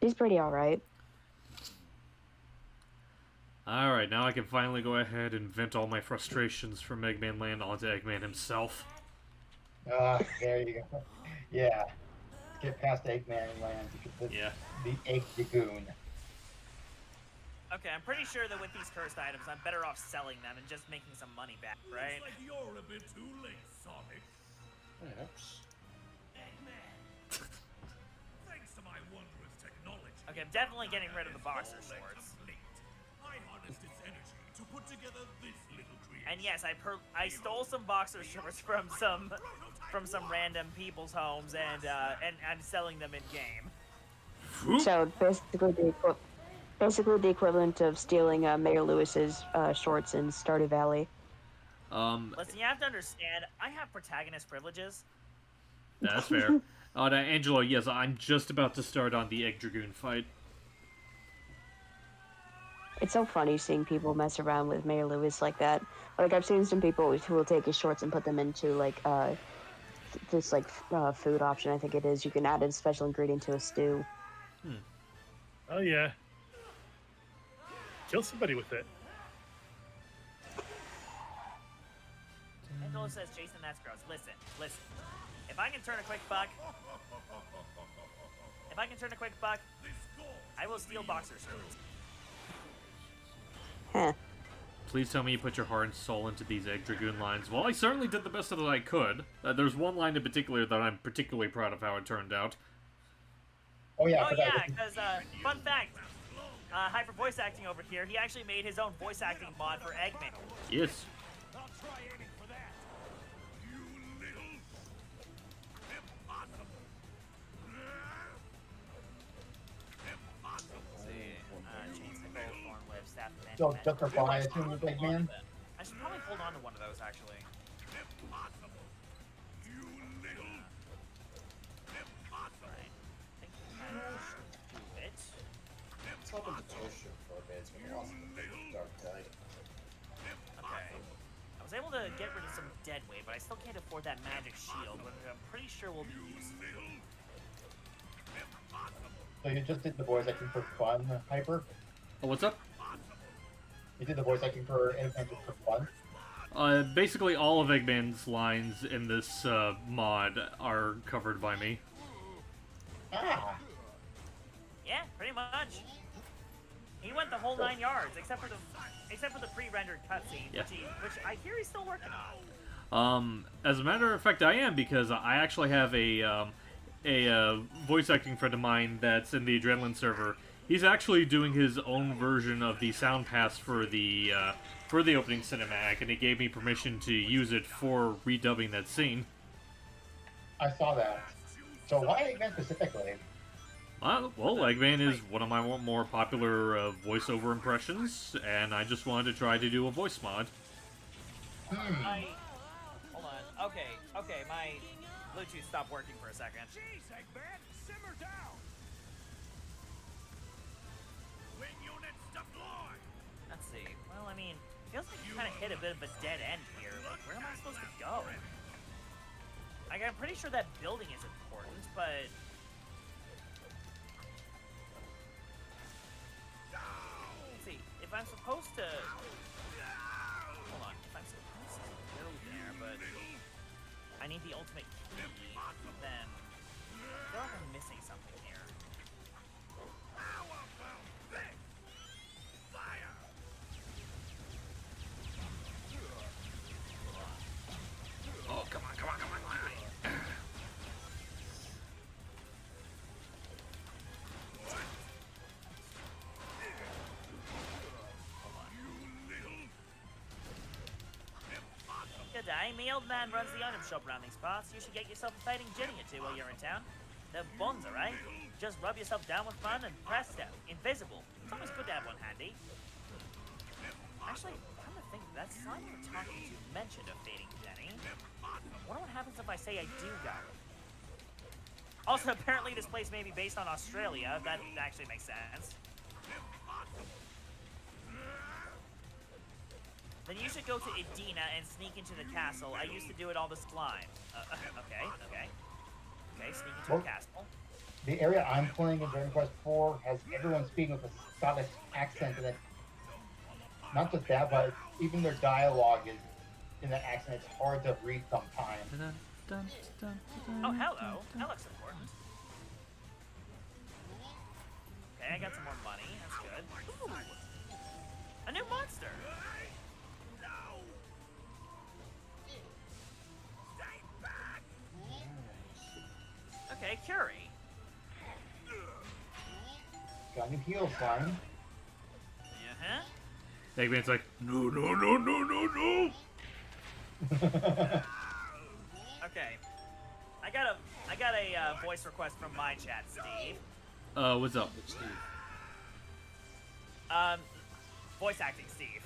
she's pretty alright. Alright, now I can finally go ahead and vent all my frustrations from Eggman Land onto Eggman himself. There you go. Yeah. Let's get past Eggman Land. Yeah. The Egg Dragoon. Okay, I'm pretty sure that with these cursed items, I'm better off selling them and just making some money back, right? Looks like you're a bit too late, Sonic. Perhaps. Thanks to my wondrous technology. Okay, I'm definitely getting rid of the boxer all that shorts. complete. I harnessed its energy to put together this little creation. And yes, I stole some boxer shorts from some random people's homes, and I'm selling them in game. So, basically the equivalent of stealing Mayor Lewis's shorts in Stardew Valley. Listen, you have to understand, I have protagonist privileges. That's fair. Now, Angelo, yes, I'm just about to start on the Egg Dragoon fight. It's so funny seeing people mess around with Mayor Lewis like that. Like, I've seen some people who will take his shorts and put them into, like, this, like, food option, I think it is. You can add a special ingredient to a stew. Oh yeah. kill somebody with it. Angelo says, Jason, that's gross. Listen. If I can turn a quick buck, I will steal boxer shorts. Huh. Please tell me you put your heart and soul into these Egg Dragoon lines. Well, I certainly did the best that I could. There's one line in particular that I'm particularly proud of how it turned out. Oh yeah. Oh yeah, because fun fact, Hyper voice acting over here, he actually made his own voice acting mod for Eggman. Yes. So just for fun, I assume you big man. I should probably hold on to one of those actually. Let's hop into Toasher for a bit. It's been awesome. Dark Tide. Okay. I was able to get rid of some dead weight, but I still can't afford that magic shield, which I'm pretty sure will be useful. So you just did the voice acting for fun, Hyper? Oh, what's up? You did the voice acting for Eggman just for fun? Basically all of Eggman's lines in this mod are covered by me. Ah! Yeah, pretty much. He went the whole 9 yards, except for the pre-rendered cutscene, Yeah. which I hear he's still working on. As a matter of fact, I am, because I actually have a voice acting friend of mine that's in the Adrenaline server. He's actually doing his own version of the sound pass for the opening cinematic, and he gave me permission to use it for redubbing that scene. I saw that. So why Eggman specifically? Well, Eggman is one of my more popular voiceover impressions, and I just wanted to try to do a voice mod. Hold on. Okay, my Bluetooth stopped working for a second. Jeez, Eggman, simmer down. Wing units deploy. Let's see. Well, I mean, feels like you kind of hit a bit of a dead end here. Like, where am I supposed to go? Like, I'm pretty sure that building is important, but... Let's see, if I'm supposed to... Hold on, if I'm supposed to go there, but... I need the ultimate key, then... I feel like I'm missing something here. Oh, come on. Good day, me old man runs the item shop around these parts. You should get yourself a fighting Jenny or two while you're in town. They're bonds, alright? Just rub yourself down with fun and presto, invisible. It's always good to have one handy. Actually, come to think, that sign you were talking to mentioned a fading Jenny. Wonder what happens if I say I do go. Also, apparently this place may be based on Australia. That actually makes sense. Then you should go to Edina and sneak into the castle. I used to do it all this climb. Okay, sneak into the castle. The area I'm playing in Dragon Quest IV has everyone speaking with a Scottish accent, and not just that, but even their dialogue is in that accent. It's hard to read sometimes. Oh, hello. That looks important. Okay, I got some more money. That's good. Ooh. A new monster. Okay, Curie. Got new heal sign. Uh-huh. Eggman's like, no. Okay. I got a voice request from my chat, Steve. What's up? Steve. Voice acting, Steve.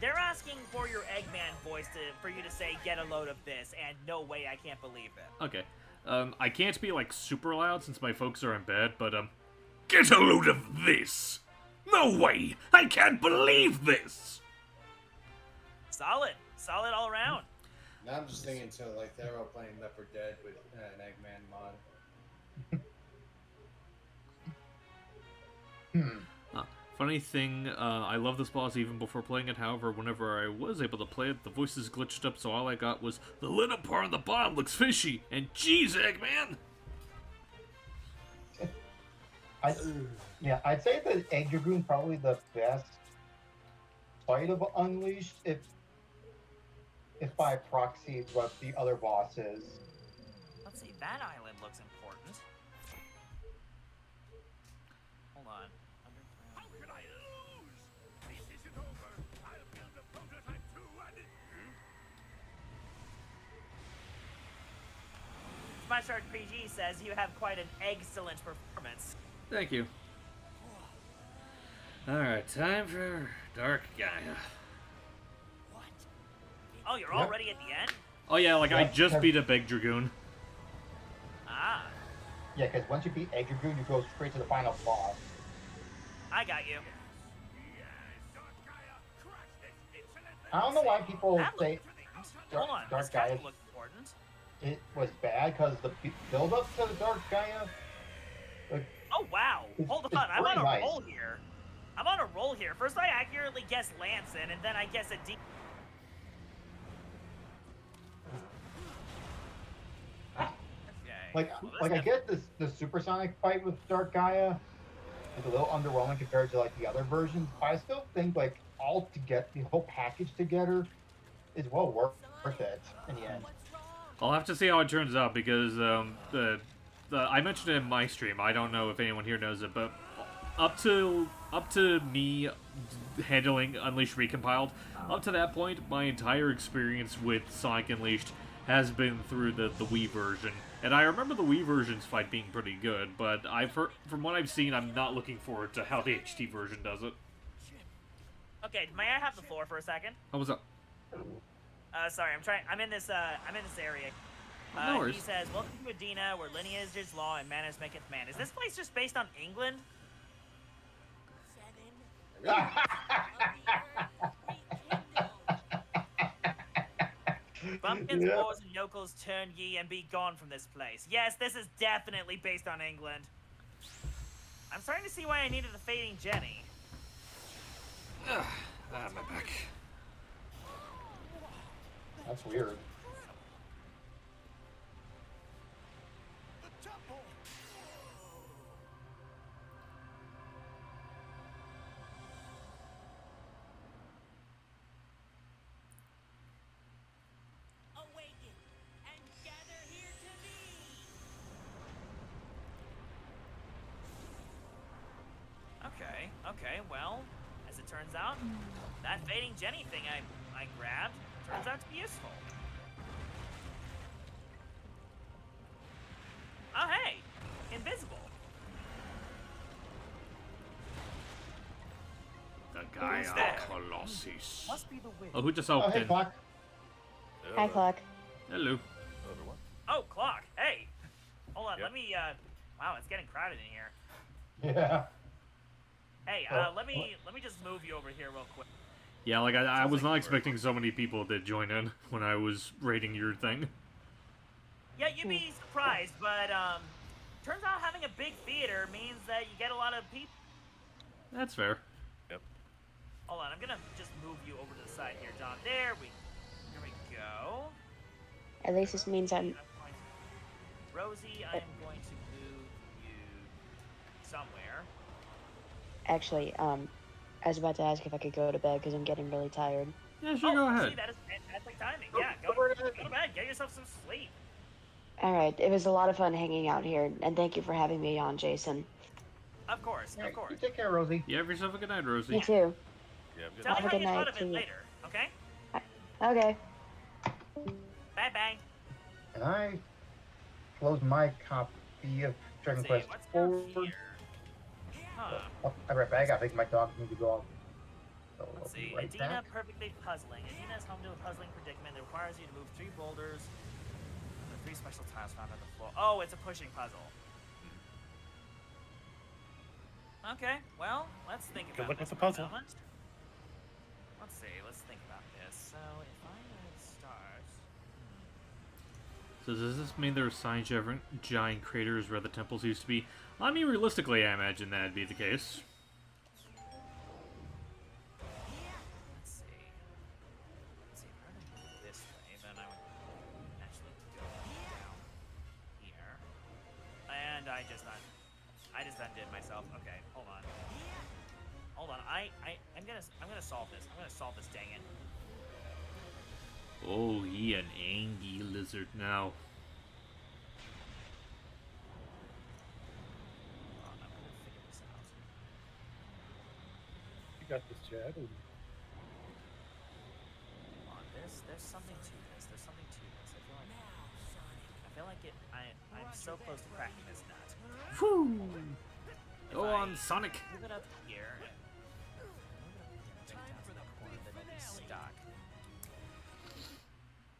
They're asking for your Eggman voice for you to say, get a load of this, and no way, I can't believe it. Okay. I can't be, like, super loud since my folks are in bed, but, get a load of this! No way! I can't believe this! Solid all around. Now I'm just thinking to like they're all playing Left 4 Dead with an Eggman mod. Funny thing, I love this boss even before playing it. However, whenever I was able to play it, the voices glitched up, so all I got was, the lit up part on the bottom looks fishy, and geez, Eggman! I'd say that Egg Dragoon probably the best fight of Unleashed, if by proxy is what the other boss is. Let's see, that island looks important. Hold on. How could I lose? This isn't over. I'll build a prototype too, and Smash RPG says you have quite an excellent performance. Thank you. Alright, time for Dark Gaia. Oh, you're already at the end? Oh yeah, like I Yep. just beat a big Dragoon. Ah, Yeah, because once you beat Egg Dragoon, you go straight to the final boss. I got you. I don't know why people That say Hold on, Dark this Gaia kind of looks important. it was bad, because the build up to the Dark Gaia. Oh, wow. Hold It's on, I'm on a pretty nice. roll here. I'm on a roll here. First I accurately guessed Lanson, and then I guess a D. Okay. Like I get this the supersonic fight with Dark Gaia is a little underwhelming compared to like the other versions, but I still think like all to get the whole package together is well worth it in the end. I'll have to see how it turns out because I mentioned it in my stream. I don't know if anyone here knows it, but up to me handling Unleashed Recompiled, up to that point, my entire experience with Sonic Unleashed has been through the Wii version. And I remember the Wii version's fight being pretty good, but from what I've seen, I'm not looking forward to how the HD version does it. Okay, may I have the floor for a second? How was that? Sorry, I'm in this area. No worries. He says, "Welcome to Medina, where lineage is law and manners maketh man." Is this place just based on England? Bumpkins, Yeah. wars, and yokels, turn ye and be gone from this place. Yes, this is definitely based on England. I'm starting to see why I needed a fading Jenny. My back. That's weird. Awaken and gather here to me. Okay, well, as it turns out, that fading Jenny thing I grabbed turns out to be useful. Oh, hey! Invisible. The Who's Gaia there? Colossus. Must be the wind. Oh, who just Oh, helped hey, in? Clock. Hi, Clock. Hello. Oh, clock. Hey. Hold on. Yep. Let me. Wow, it's getting crowded in here. Yeah. Hey, Oh, let me just move you over here real quick. Yeah, like I was not expecting so many people to join in when I was rating your thing. Yeah, you'd be surprised, but turns out having a big theater means that you get a lot of people. That's fair. Hold on, I'm gonna just move you over to the side here, John. Here we go. At least this means I'm. Rosie, I am going to move you somewhere. Actually, I was about to ask if I could go to bed because I'm getting really tired. Yeah, sure, go See, ahead. that is fantastic timing. Yeah, go to bed. Get yourself some sleep. Alright, it was a lot of fun hanging out here, and thank you for having me on, Jason. Of course, of course. You take care, Rosie. You have yourself a good night, Rosie. You too. Tell Have me a how good you thought night, of it too. later, okay? Okay. Bye bye. And I close my copy of Dragon Let's see, Quest what's down 4. here? Huh. I'll be right back. I think my dog needs to go out. So Let's I'll be see. right Adina back. perfectly puzzling. Adina is home to a puzzling predicament that requires you to move 3 boulders with 3 special tiles found on the floor. Oh, it's a pushing puzzle. Okay, well, let's think Good about luck this with the for a puzzle. moment. Let's see, let's think about this. So, if I would start... So does this mean there are giant craters where the temples used to be? I mean, realistically, I imagine that'd be the case. hit myself. Okay, hold on. Hold on. I'm gonna solve this. I'm gonna solve this. Dang it. Oh, he an angry lizard now. Hold on, I'm gonna figure this out. You got this, Chad. Hold on. There's something to this. There's something to this. I feel like it. I'm so close to cracking this nut. Whew. If Go I on, Sonic. Move it up here. Move it up here. Bring it down to the corner. Then I'll be stuck.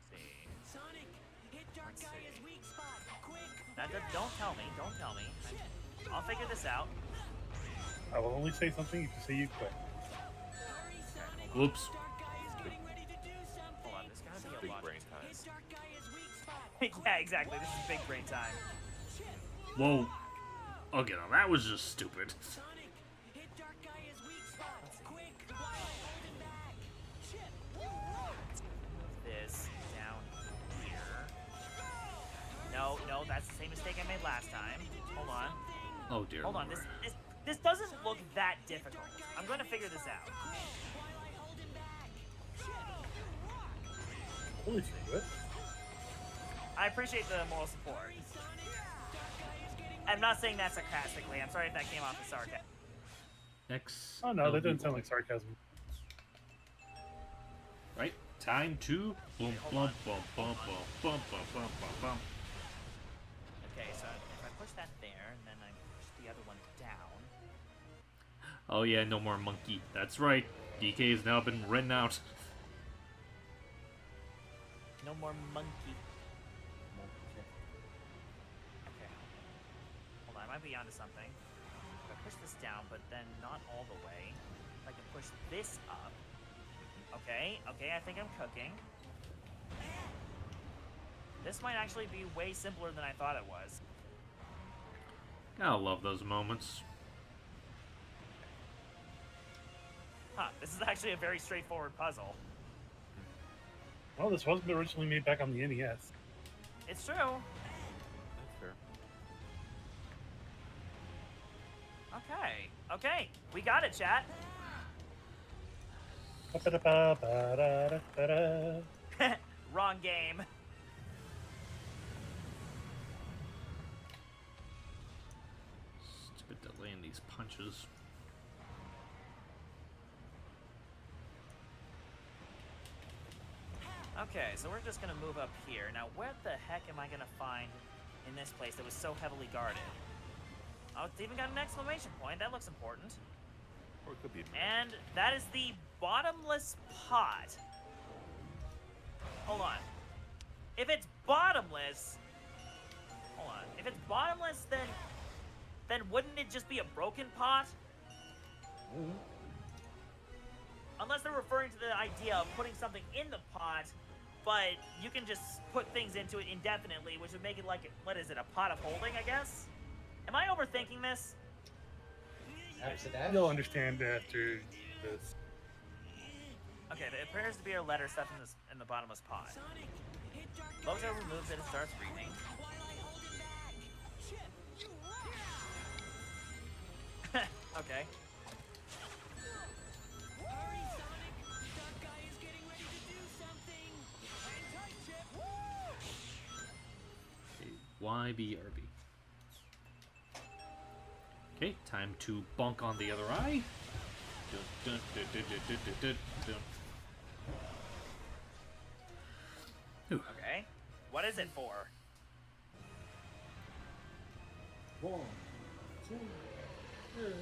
See. Sonic, hit Dark Let's Gaia's see. weak spot. Quick. Don't tell me. Don't tell me. I'll figure this out. I will only say something if you say you quit. Hurry, Sonic. Whoops. Dark Gaia's getting ready to do something. Hold on. There's gotta be a Big lot. brain time. Hit Dark Gaia's weak spot. Yeah, exactly. This is big brain time. Whoa. Okay, now that was just stupid. Sonic, hit Dark Gaia's weak spot. Quick, while I hold him back. Chip. Move this down here. No, that's the same mistake I made last time. Hold on. Oh dear. Hold on. Lord. This doesn't look that difficult. I'm going to figure this out. While I hold him back. Holy shit. I appreciate the moral support. I'm not saying that sarcastically. I'm sorry if that came off as sarcasm. X. Oh no, that doesn't sound like sarcasm. Right. Time to boom, Hold boom, on. boom, boom, boom, boom, boom, boom, boom, boom. Okay, so if I push that there, and then I push the other one down. Oh yeah, no more monkey. That's right. DK has now been written out. No more monkey. Okay. Hold on, I might be onto something. If I push this down, but then not all the way. If I can push this up. Okay, I think I'm cooking. This might actually be way simpler than I thought it was. Gotta love those moments. Huh, this is actually a very straightforward puzzle. Well, this wasn't originally made back on the NES. It's true. That's fair. Okay, we got it, chat. Ba-da-ba-ba-da-da-da. Wrong game. Stupid delay in these punches. Okay, so we're just gonna move up here. Now, where the heck am I gonna find in this place that was so heavily guarded? Oh, it's even got an exclamation point. That looks important. Or it could be. And that is the bottomless pot. Hold on. If it's bottomless, hold on. If it's bottomless, then wouldn't it just be a broken pot? Unless they're referring to the idea of putting something in the pot, but you can just put things into it indefinitely, which would make it like, what is it, a pot of holding, I guess? Am I overthinking this? Accident. You'll understand after this. Okay, there appears to be a letter stuffed in the bottomless pot. Sonic, hit Dark Logo Gaia's removes it and starts reading. while I hold him back. Chip. Okay. Hurry, Sonic. Dark Gaia's getting ready to do something. Hang tight, Chip. YBRB. Okay, time to bonk on the other eye. Dun, dun, dun, dun, dun, dun, dun, dun. Whew. Okay. What is it for? 1, 2, 3.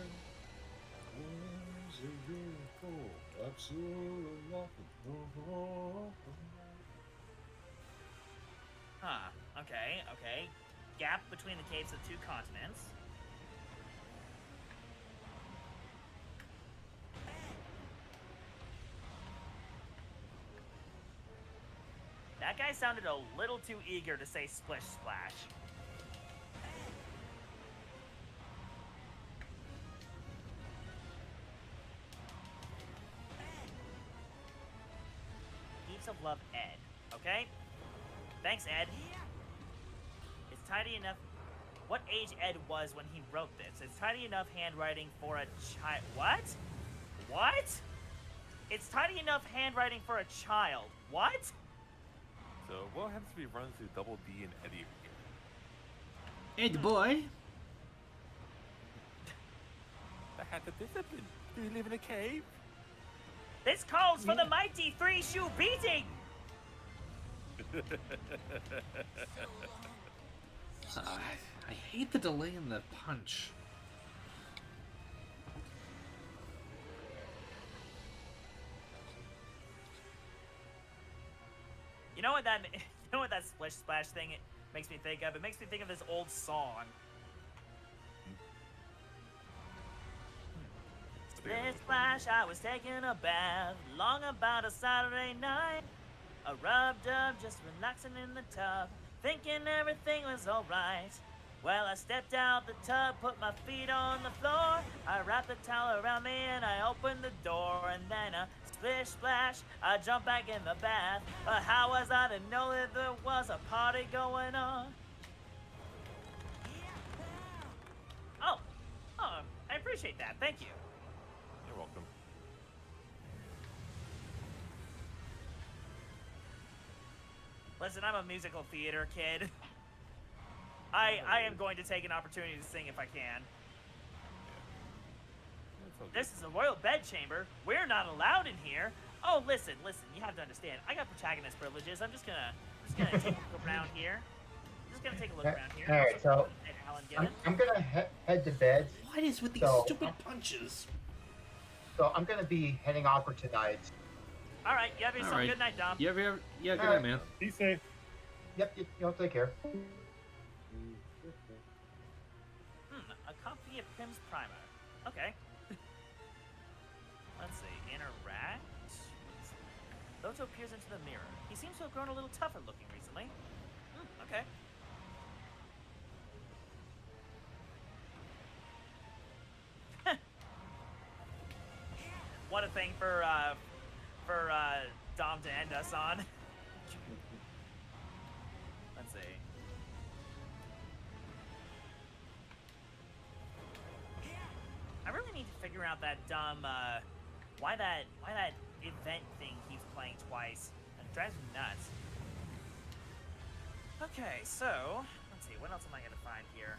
Huh. Okay. Gap between the caves of two continents. That guy sounded a little too eager to say splish splash. Heaps of love, Ed. Okay? Thanks, Ed. It's tidy enough. what age Ed was when he wrote this. It's tiny enough handwriting for a child. What? What? It's tiny enough handwriting for a child. What? So what happens if we run through Double D and Eddie again? Ed boy. I had the discipline. Do you live in a cave? This calls for the mighty three-shoe beating! I hate the delay in the punch. You know what that splish splash thing makes me think of? It makes me think of this old song. Splish splash, I was taking a bath, long about a Saturday night. I rubbed up, just relaxing in the tub, thinking everything was alright. Well, I stepped out the tub, put my feet on the floor. I wrapped the towel around me and I opened the door. And then splish splash, I jumped back in the bath. But how was I to know that there was a party going on? Oh, I appreciate that. Thank you. You're welcome. Listen, I'm a musical theater kid. I am going to take an opportunity to sing if I can. This is a royal bedchamber. We're not allowed in here. Oh, listen, you have to understand. I got protagonist privileges. I'm just gonna take a look around here. All right, so I'm gonna head to bed. What is with these stupid punches? So I'm gonna be heading off for tonight. All right, you have yourself a good night, Dom. Yeah, good night, man. Be safe. Yep, you'll take care. A copy of Pim's primer. Okay. Let's see. Interact. Loto peers into the mirror. He seems to have grown a little tougher looking recently. Okay. What a thing for Dom to end us on. Let's see. I really need to figure out that dumb why that event thing keeps playing twice. It drives me nuts. Okay, so let's see, what else am I gonna find here?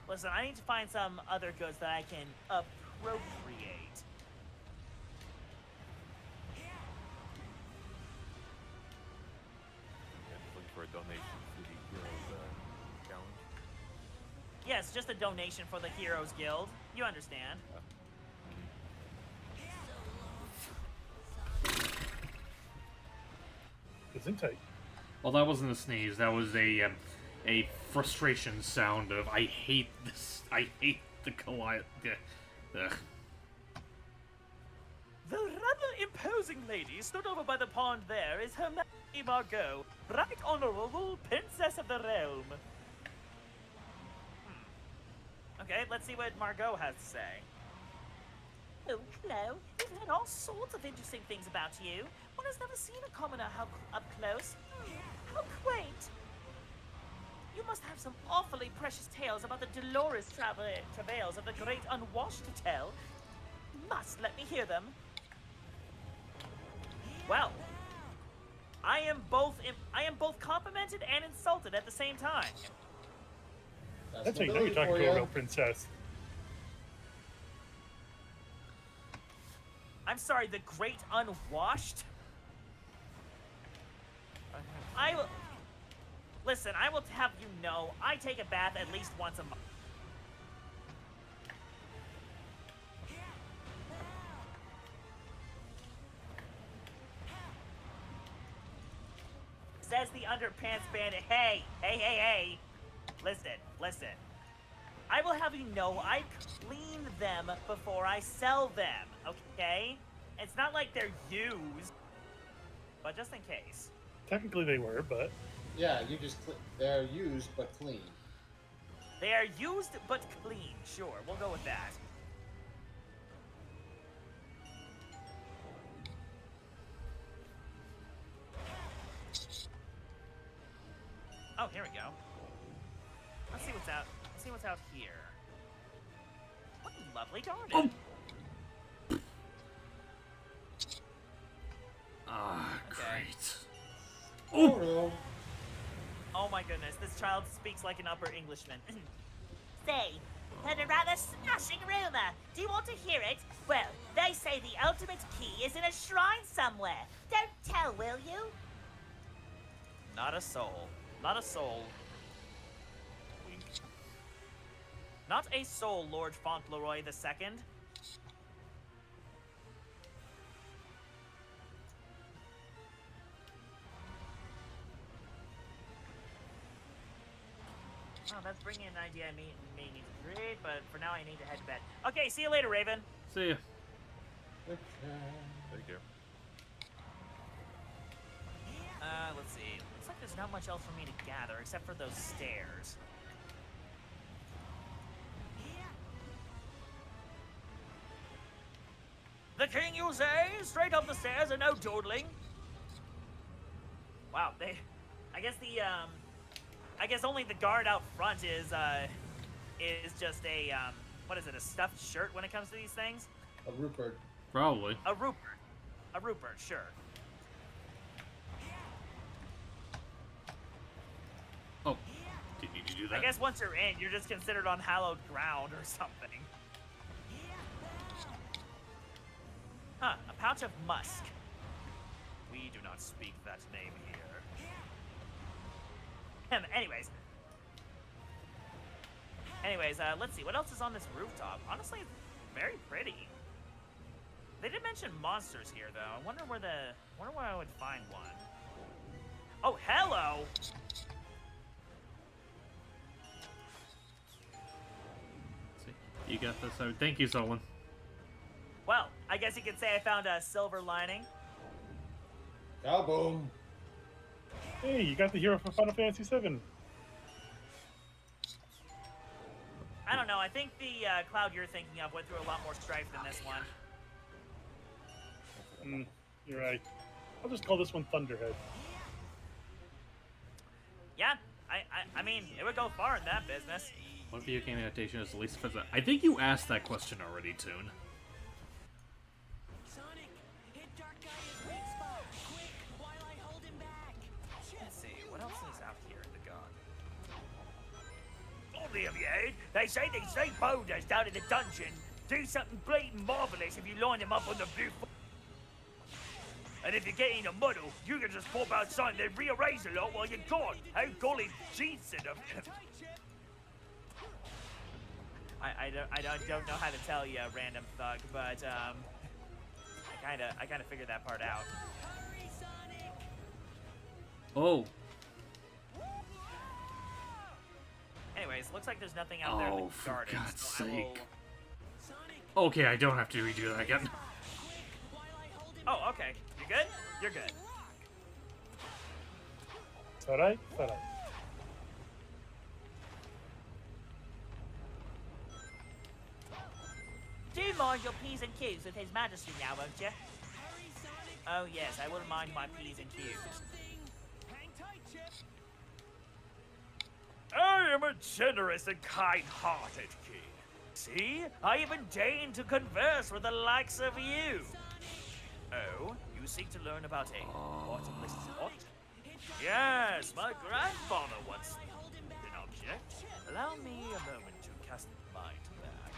Listen, I need to find some other goods that I can appropriate. Looking for a donation to the Heroes Challenge. Yes, just a donation for the Heroes Guild. You understand. Isn't tight. Well, that wasn't a sneeze. That was a frustration sound of I hate this. I hate the Goliath. The rather imposing lady stood over by the pond there is Her Majesty Margot, Right Honorable Princess of the Realm. Okay, let's see what Margot has to say. Oh, hello. We've heard all sorts of interesting things about you. One has never seen a commoner up close. How quaint. You must have some awfully precious tales about the dolorous travails of the great unwashed to tell. Must let me hear them. Well, I am both complimented and insulted at the same time. That's how you know you're talking to a real princess. I'm sorry, the great unwashed? I will... Listen, I will have you know, I take a bath at least once a month. Says the underpants bandit. Hey. Listen. I will have you know I clean them before I sell them, okay? It's not like they're used, but just in case. Technically they were, but... Yeah, they're used but clean. They are used but clean, sure. We'll go with that. Oh, here we go. Let's see what's out. Let's see what's out here. What a lovely garden. Ah, Okay. great. Oh no. Oh my goodness, this child speaks like an upper Englishman. Say, heard a rather smashing rumor. Do you want to hear it? Well, they say the ultimate key is in a shrine somewhere. Don't tell, will you? Not a soul. Not a soul. Not a soul, Lord Fauntleroy II. Oh, that's bringing an idea I may need to create, but for now I need to head to bed. Okay, see you later, Raven. See ya. Thank you. Let's see. Looks like there's not much else for me to gather except for those stairs. The king, you say? Straight up the stairs and no dawdling? Wow, I guess only the guard out front is just a, what is it, a stuffed shirt when it comes to these things? A Rupert. Probably. A Rupert. A Rupert, sure. Oh, didn't need to do that. I guess once you're in, you're just considered on hallowed ground or something. Huh, a pouch of musk. We do not speak that name here. Anyways, let's see. What else is on this rooftop? Honestly, it's very pretty. They did mention monsters here, though. I wonder where I would find one. Oh, hello! You got this. Thank you, Solon. Well, I guess you could say I found a silver lining. Oh, boom. Hey, you got the hero from Final Fantasy VII. I don't know. I think the cloud you're thinking of went through a lot more strife than this one. You're right. I'll just call this one Thunderhead. Yeah, I mean, it would go far in that business. What video game adaptation is the least offensive? I think you asked that question already, Toon. Sonic, hit Dark Guy's weak spot, quick, while I hold him back. Let's see, what else is out here in the garden? All the of you heard? They say these same boulders down in the dungeon do something blatant marvelous if you line them up on the blue. And if you get in a muddle, you can just pop outside and then rearrange a lot while you're gone. How golly decent of them. I don't know how to tell you, random thug, but I kinda figured that part out. Hurry, Sonic! Oh. Anyways, looks like there's nothing out there in the Oh, for garden. God's so I will... sake. Sonic, Okay, I don't have to redo that again. quick, while I hold him Oh, okay. You good? You're good. It's alright? It's alright. Do mind your P's and Q's with His Majesty now, won't you? Hurry, Sonic! Oh yes, I will mind my P's and Q's. Something. Hang tight, Chip! I am a generous and kind-hearted king. See, I even deign to converse with the likes of you. Oh, you seek to learn about a bottomless pot? Yes, my grandfather once did not object. Allow me a moment to cast mind back.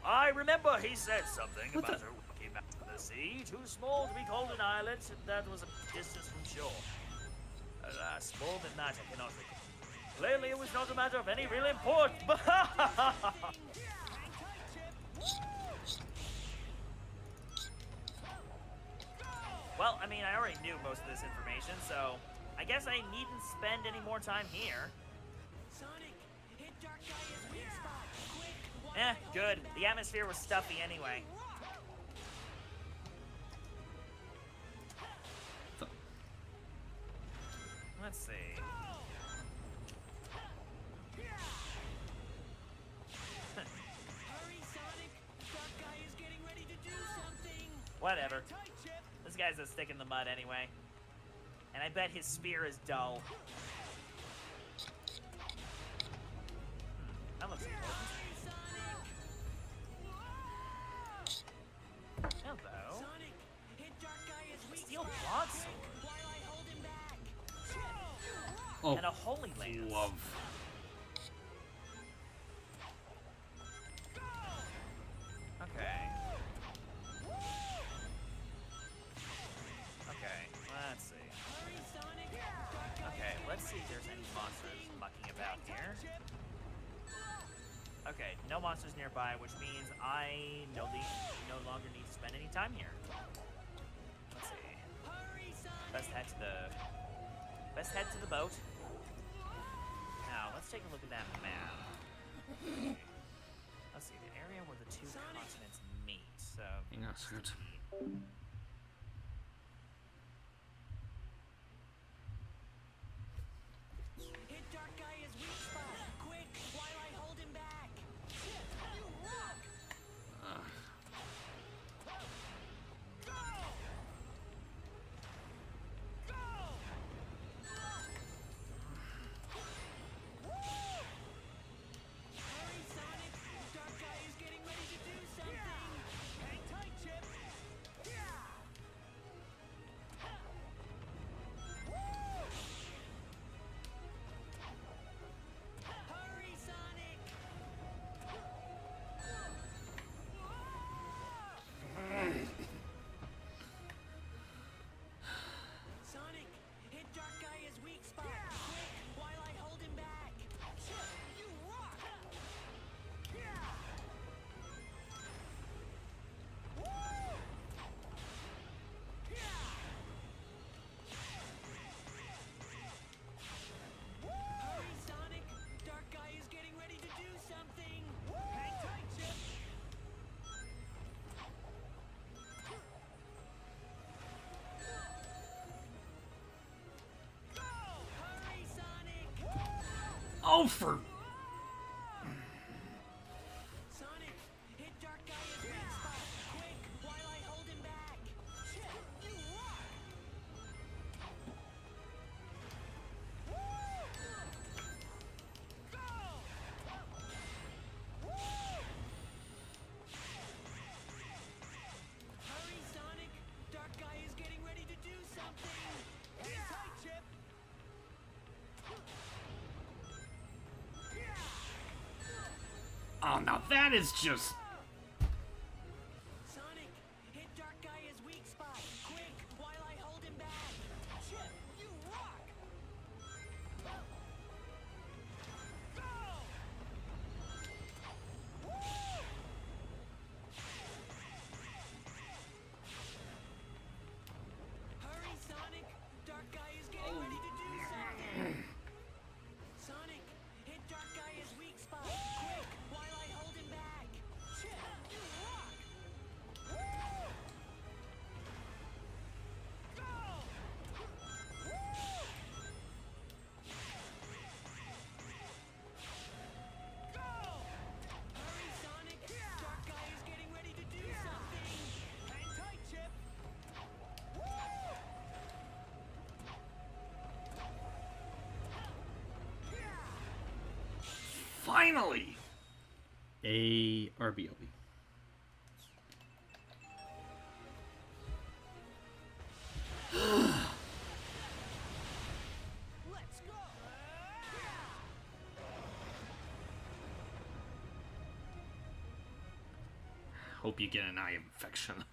I remember he said something about a rocky map of the sea, too small to be called an islet, that was a distance from shore. Alas, more than that I cannot recall. Clearly it was not a matter of any real import. Well, I mean, I already knew most of this information, so I guess I needn't spend any more time here. Sonic, hit Dark Guy's weak spot, quick, while Eh, good. The atmosphere was stuffy anyway. Let's see. Hurry, Sonic! Dark Guy is getting ready to do something! Whatever. Tight, Chip! This guy's a stick in the mud anyway. And I bet his spear is dull. That looks important. Hello. Steel broadsword. Oh, And a holy lance. love. Okay. Okay, let's see. Okay, let's see if there's any monsters mucking about here. Okay, no monsters nearby, which means I no longer need to spend any time here. Let's see. Best head to the boat. Now, let's take a look at that map. Let's see, the area where the two continents meet. So, Hang on a second. Hit Dark Guy is weak spot. Quick, while I hold him back. You rock. Go. Go. Hurry, Sonic. Dark Guy is getting ready to do something. Hang tight, Chip. Hurry, Sonic. Sonic, hit Dark Guy is weak spot. Quick, while I hold him back. Chip, you rock. Hurry, Sonic. Dark Guy is getting ready to do something. Hang tight, Chip. Go! Hurry, Sonic. Oh, for... Sonic, hit Dark Guy is weak spot. Quick, while I hold him back. Chip, you rock. Go! Hurry, Sonic. Dark Guy is getting ready to do something. Hang tight, Chip. Oh, now that is just... Sonic, hit Dark Guy is weak spot. Quick, while I hold him back. Chip, you rock. Go! Hurry, Sonic. Dark Guy is getting ready to do something. Sonic, hit Dark Guy is weak spot. Quick, while I hold him back. Chip, you rock. Go! Go! Hurry, Sonic. Dark Guy is getting ready to do something. Hang tight, Chip. Finally! A RBOB. Let's go! Hope you get an eye infection.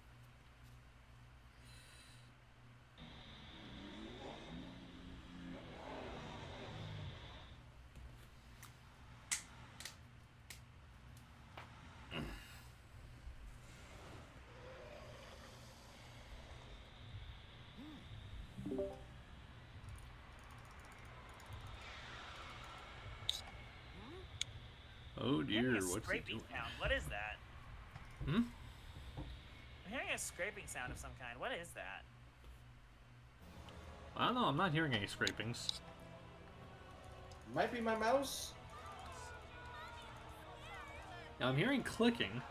Oh I'm dear, hearing a what's he scraping doing? sound. What is that? Hmm? I'm hearing a scraping sound of some kind. What is that? I don't know, I'm not hearing any scrapings. Might be my mouse. Now I'm hearing clicking.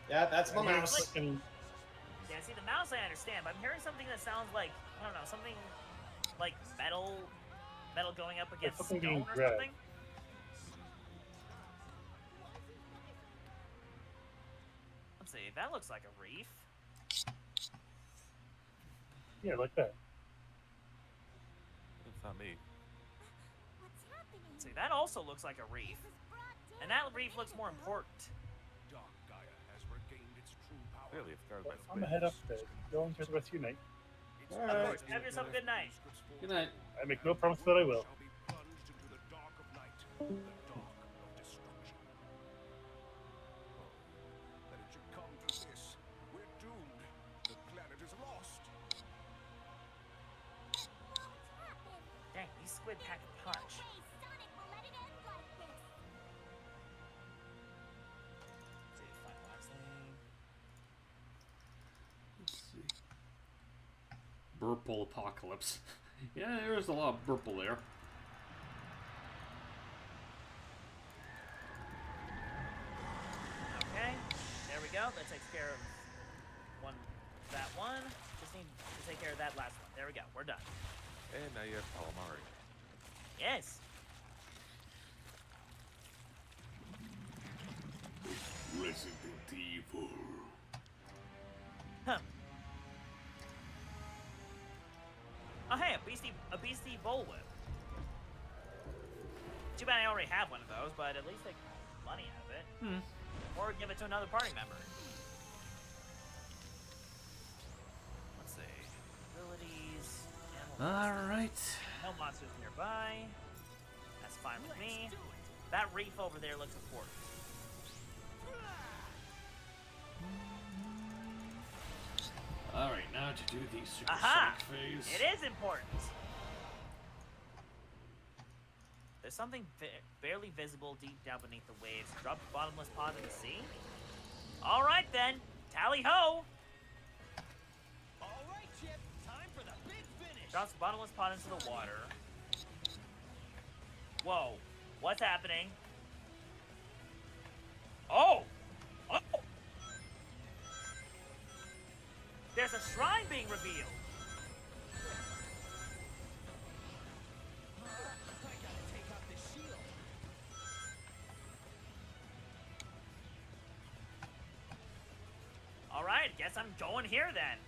Yeah, that's my Yeah, mouse. and Yeah, see, the mouse I understand, but I'm hearing something that sounds like, I don't know, something like metal going up against something stone being or grabbed. something. Let's see, that looks like a reef. Yeah, like that. It's not me. Let's see, that also looks like a reef. And that reef looks more important. Clearly, it's guarded by I'm gonna head up there. Go enjoy the rest of your night. Alright. Have yourself a good night. Good night. I make no promise that I will. Dang, these squid pack a punch. Let's see, find last thing. Let's see. Burple Apocalypse. Yeah, there's a lot of burple there. Okay, there we go. That takes care of that one. Just need to take care of that last one. There we go. We're done. And now you have calamari. Yes. Resident Evil. Huh. Oh hey, a beastie bullwhip. Too bad I already have one of those, but at least I get money out of it. Or give it to another party member. Let's see. Abilities. Alright. No monsters nearby. That's fine with me. That reef over there looks important. Alright, now to do the super Aha! phase. It is important. There's something barely visible deep down beneath the waves. Drop the bottomless pod in the sea? Alright then. Tally ho! Alright, Chip, time for the big finish. Drops the bottomless pod into the water. Whoa. What's happening? Oh! Oh! There's a shrine being revealed! I gotta take off this shield. Alright, guess I'm going here then.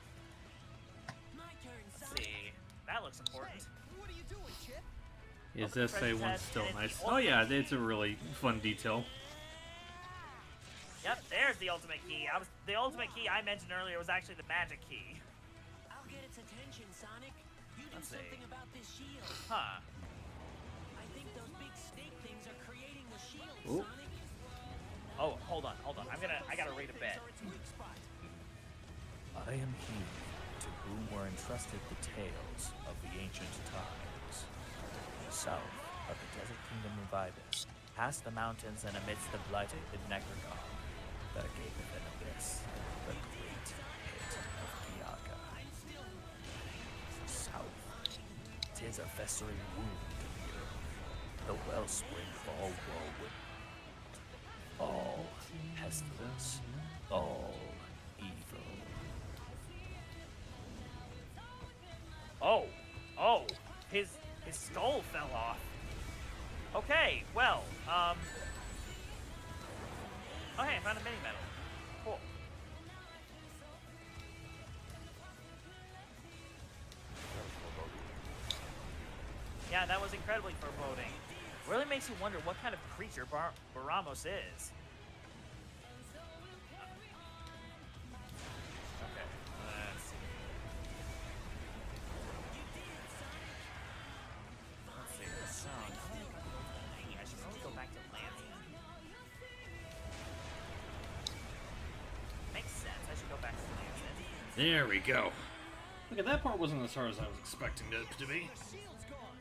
My turn, Let's Sonic. see. That looks important. What are you doing, Chip? Is Open this treasure one's chest, still and it's nice? the Oh yeah, ultimate it's a really fun detail. Yep, there's the ultimate key. The ultimate key I mentioned earlier was actually the magic key. I'll get its attention, Sonic. You do Let's see. something about this shield. Huh. I think those big snake things are creating the shield, Oh. Sonic. Oh, hold on. I gotta read a bit. Are its weak spot. I am he to whom were entrusted the tales of the ancient times. South of the desert kingdom of Ibis, past the mountains and amidst the blighted Necrogon, there gapeth an abyss, the great pit of Kiaka. South, 'tis a festering wound in the earth, the wellspring of all whirlwind, all pestilence, all evil. Oh, his skull fell off. Okay, well, oh hey, I found a mini medal. Cool. Yeah, that was incredibly foreboding. Really makes you wonder what kind of creature Baramos is. Okay, let's see. Let's see, so, dang, I should probably go back to Lansing. Makes sense, I should go back to Lansing. There we go. Look at that part wasn't as hard as I was expecting it to be. Shield's gone.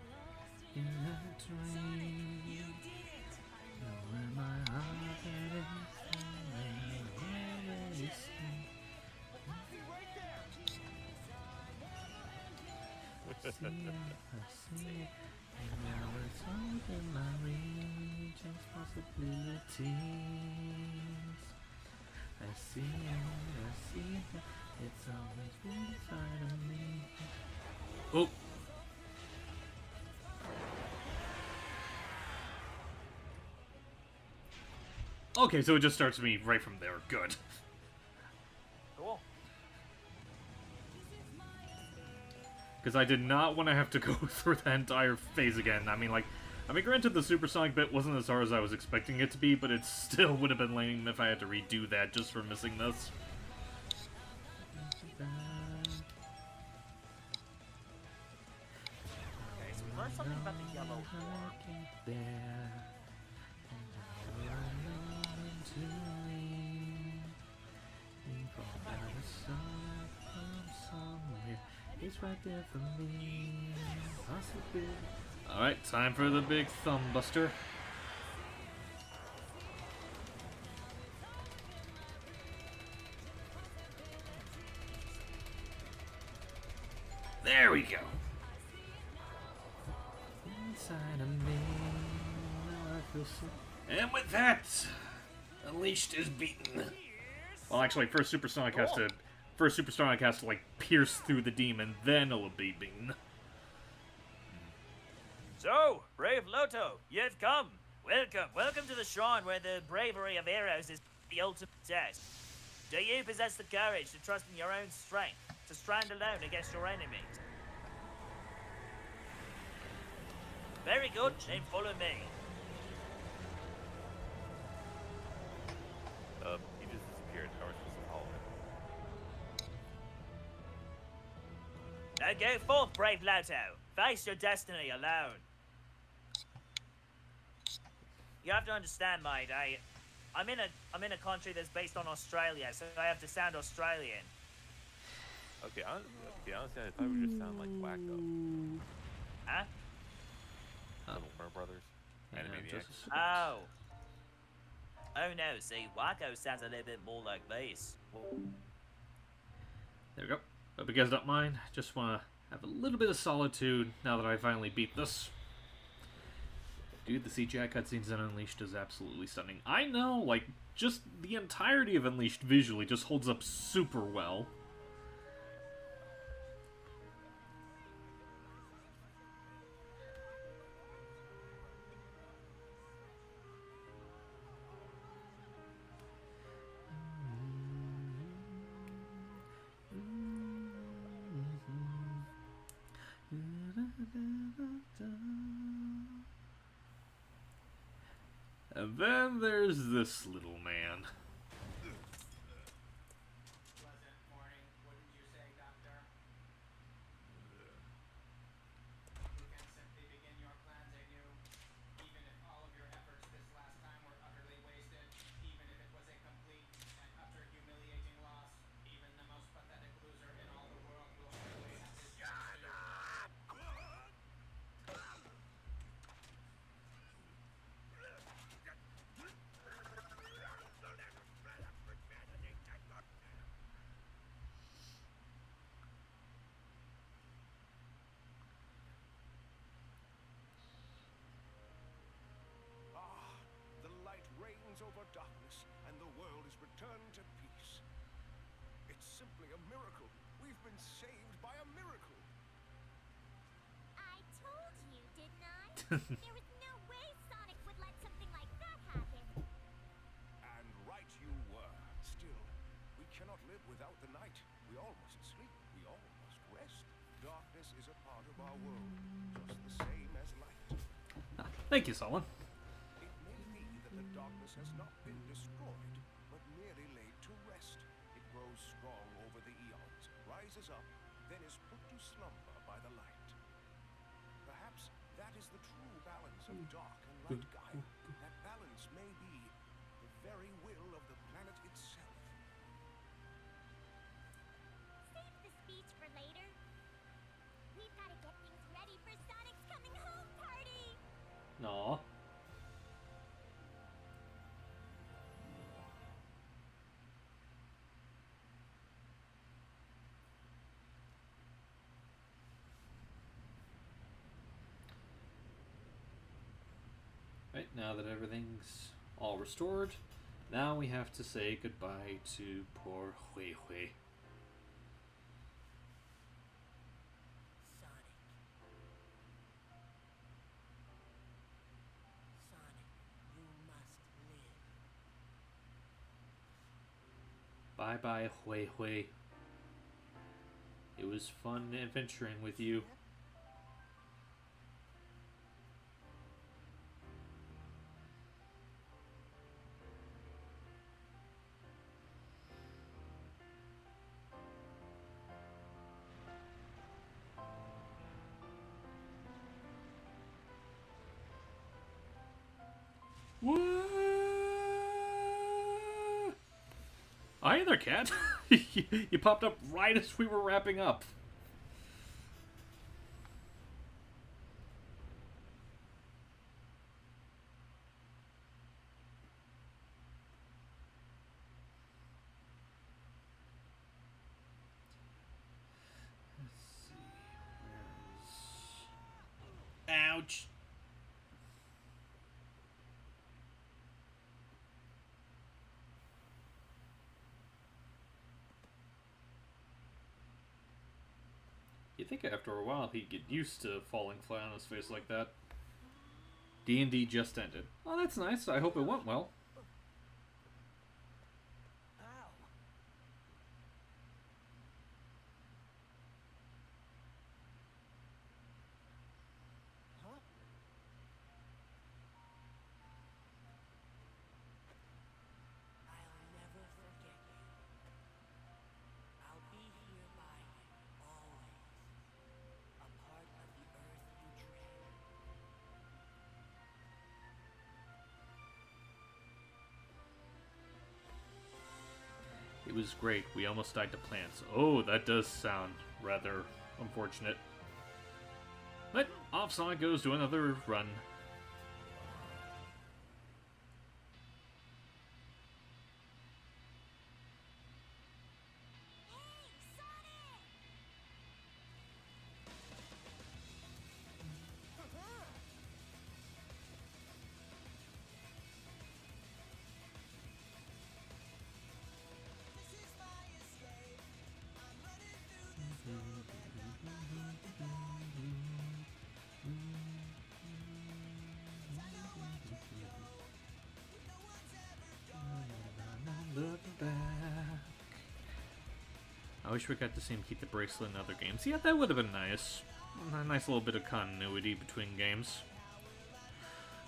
It's always been inside of me. Oh. Okay, so it just starts me right from there. Good. Because I did not want to have to go through that entire phase again. I mean, granted, the supersonic bit wasn't as hard as I was expecting it to be, but it still would have been lame if I had to redo that just for missing this. Okay, so we learned something about the yellow orb. It's right there for me. Alright, time for the big thumb buster. There we go. Inside of me, now I feel so. And with that, Unleashed is beaten. Well, actually, first Supersonic has to like pierce through the demon, then it'll be beaten. So, brave Loto, you've come. Welcome to the shrine where the bravery of heroes is the ultimate test. Do you possess the courage to trust in your own strength, to stand alone against your enemies? Very good, then follow me. He just disappeared. How are we supposed to follow him? Now go forth, brave Loto. Face your destiny alone. You have to understand, mate. I'm in a country that's based on Australia, so I have to sound Australian. Okay, honestly, I thought we just sound like Wacko. Huh? The Warner Brothers. Animaniacs. Oh. Oh no, see, Wacko sounds a little bit more like this. There we go. Hope you guys don't mind. Just want to have a little bit of solitude now that I finally beat this. Dude, the CGI cutscenes in Unleashed is absolutely stunning. I know, like, just the entirety of Unleashed visually just holds up super well. And then there's this little man. Pleasant morning, wouldn't you say, Doctor? You can simply begin your plans anew, even if all of your efforts this last time were utterly wasted, even if it was a complete and utter humiliating loss, even the most pathetic loser in all the world will surely have his chance to. The light reigns over darkness, and the world is returned to peace. It's simply a miracle. We've been saved by a miracle. I told you, didn't I? There was no way Sonic would let something like that happen. And right you were. Still, we cannot live without the night. We all must sleep. We all must rest. Darkness is a part of our world, just the same as light. Thank you, Solon. It may be that the darkness has not been destroyed, but merely laid to rest. It grows strong over the eons, rises up, then is put to slumber by the light. Perhaps that is the true balance of dark and light, Gaia. That balance may be the very will of the planet itself. Save the speech for later. We've got to get things ready for Sonic's coming home party. Aw. Right, now that everything's all restored, now we have to say goodbye to poor Hui Hui. Sonic. Sonic, you must live. Bye bye, Hui Hui. It was fun adventuring with you. What? Hi there, cat. You popped up right as we were wrapping up. Let's see. Ouch. You think after a while he'd get used to falling flat on his face like that. D&D just ended. Oh, that's nice. I hope it went well. I'll never forget you. I'll be here by you, always. A part of the earth you tread. It was great. We almost died to plants. Oh, that does sound rather unfortunate. But off Sonic goes to another run. I wish we got to see him keep the bracelet in other games. Yeah, that would have been nice. A nice little bit of continuity between games.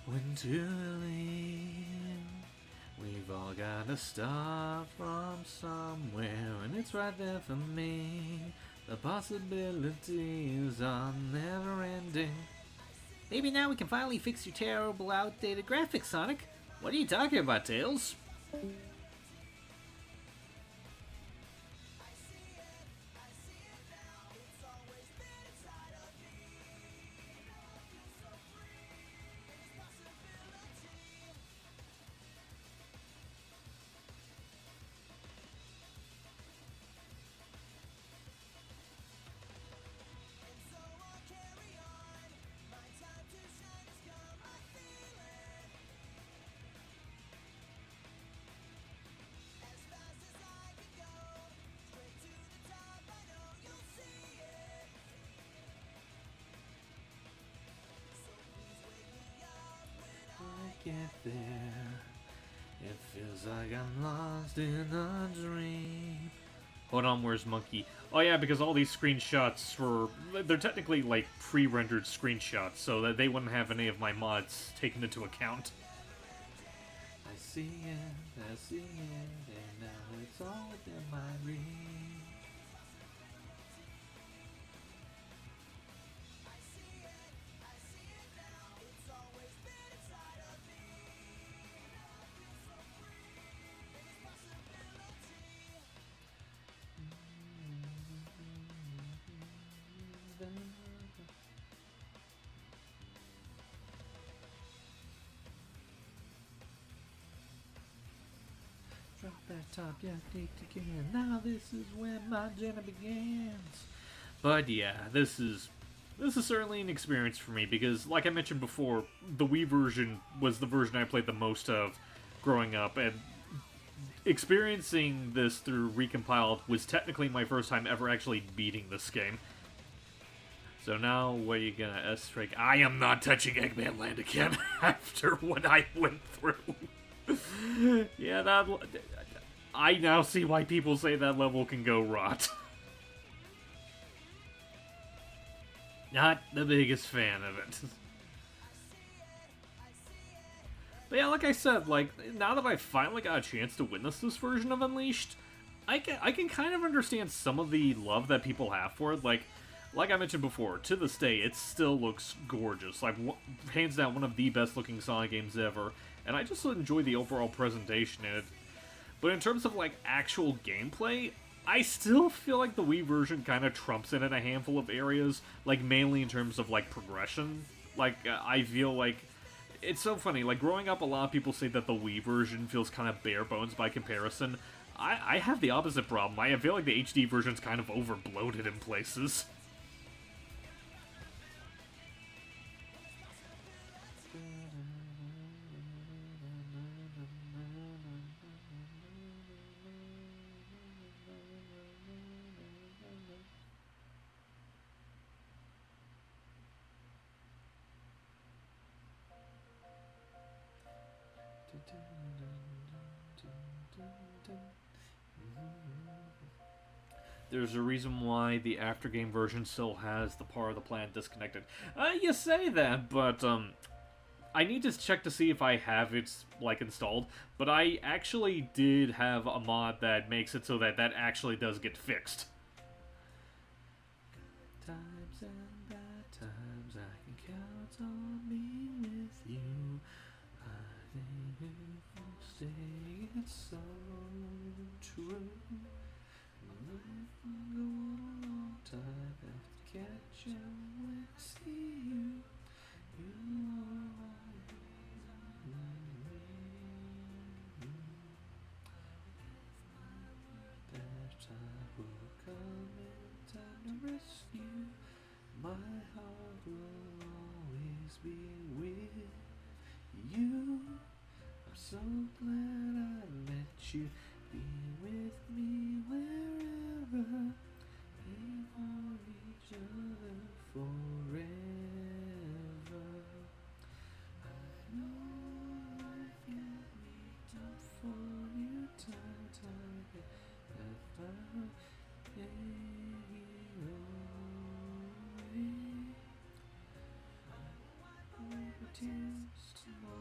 When to leave, we've all gotta start from somewhere, and it's right there for me. The possibilities are never ending. Maybe now we can finally fix your terrible outdated graphics, Sonic. What are you talking about, Tails? Get there, it feels like I'm lost in a dream. Hold on, where's Monkey? Oh yeah, because all these screenshots they're technically like pre-rendered screenshots, so that they wouldn't have any of my mods taken into account. I see it, and now it's all within my reach. Drop that top, yeah, dig again. Now this is when my journey begins. But yeah, this is certainly an experience for me because, like I mentioned before, the Wii version was the version I played the most of growing up, and experiencing this through Recompiled was technically my first time ever actually beating this game. So now, what are you gonna S-Strike? I am not touching Eggman Land again after what I went through. Yeah, I now see why people say that level can go rot. Not the biggest fan of it. But yeah, like I said, like, now that I finally got a chance to witness this version of Unleashed, I can kind of understand some of the love that people have for it. Like I mentioned before, to this day, it still looks gorgeous. Like, hands down, one of the best looking Sonic games ever. And I just enjoy the overall presentation in it. But in terms of, like, actual gameplay, I still feel like the Wii version kind of trumps it in a handful of areas. Like, mainly in terms of, like, progression. Like, I feel like... It's so funny, like, growing up, a lot of people say that the Wii version feels kind of bare bones by comparison. I have the opposite problem. I feel like the HD version's kind of over-bloated in places. There's a reason why the after-game version still has the part of the plan disconnected. You say that, but, I need to check to see if I have it, like, installed. But I actually did have a mod that makes it so that that actually does get fixed. Times and bad times, I can count on me with you. I think you'll stay, it's so true. Go on a long time after catch you when I see you. You are all that time will come in time to rescue. My heart will always be with you. I'm so glad I met you. Be with me wherever. Be for each other forever. I know I can be tough for you time again. If I wipe your tears tomorrow.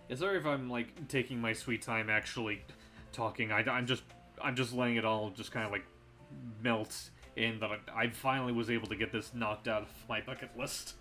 Yeah, sorry if I'm like taking my sweet time actually talking. I'm just letting it all just kind of like melt in that I finally was able to get this knocked out of my bucket list.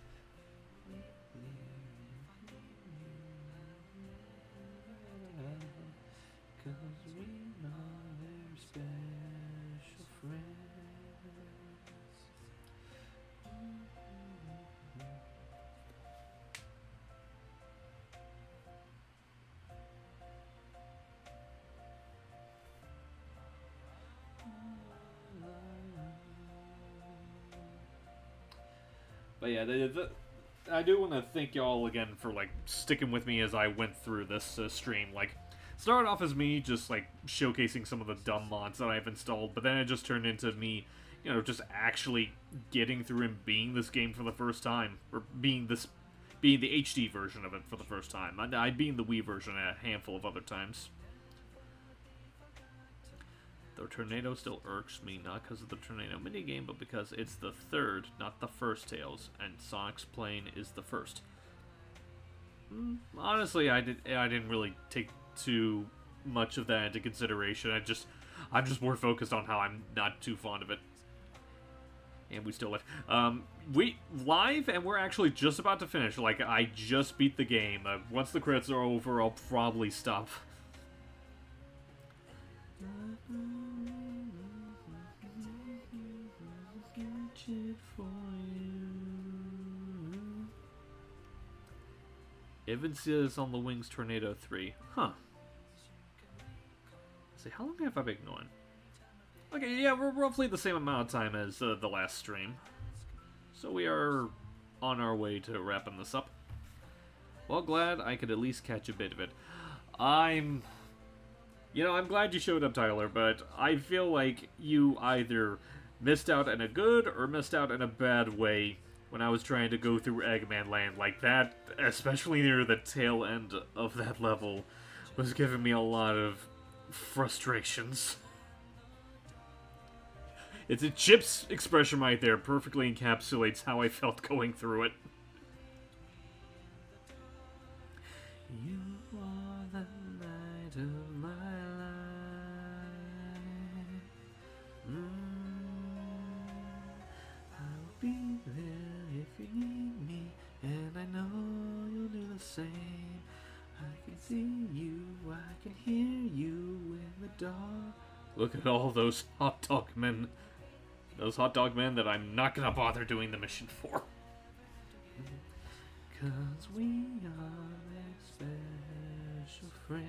But yeah, I do want to thank y'all again for like sticking with me as I went through this stream. Like, started off as me just like showcasing some of the dumb mods that I've installed, but then it just turned into me, you know, just actually getting through and being this game for the first time, or being the HD version of it for the first time. I'd been the Wii version a handful of other times. The tornado still irks me, not because of the tornado minigame, but because it's the third, not the first Tails, and Sonic's plane is the first. Honestly, I didn't really take too much of that into consideration. I'm just more focused on how I'm not too fond of it. And we still live. We live, and we're actually just about to finish. Like, I just beat the game. Once the credits are over, I'll probably stop. Evan says on the Wings Tornado 3. Huh. Let's see, how long have I been going? Okay, yeah, we're roughly the same amount of time as the last stream. So we are on our way to wrapping this up. Well, glad I could at least catch a bit of it. I'm glad you showed up, Tyler, but I feel like you either missed out in a good or missed out in a bad way when I was trying to go through Eggman Land. Like that, especially near the tail end of that level, was giving me a lot of frustrations. It's a Chip's expression right there perfectly encapsulates how I felt going through it. You are the light of my life. I will be there if you need me, and I know you'll do the same. I can see you, I can hear you in the dark. Look at all those hot dog men. Those hot dog men that I'm not gonna bother doing the mission for. 'Cause we are their special friends.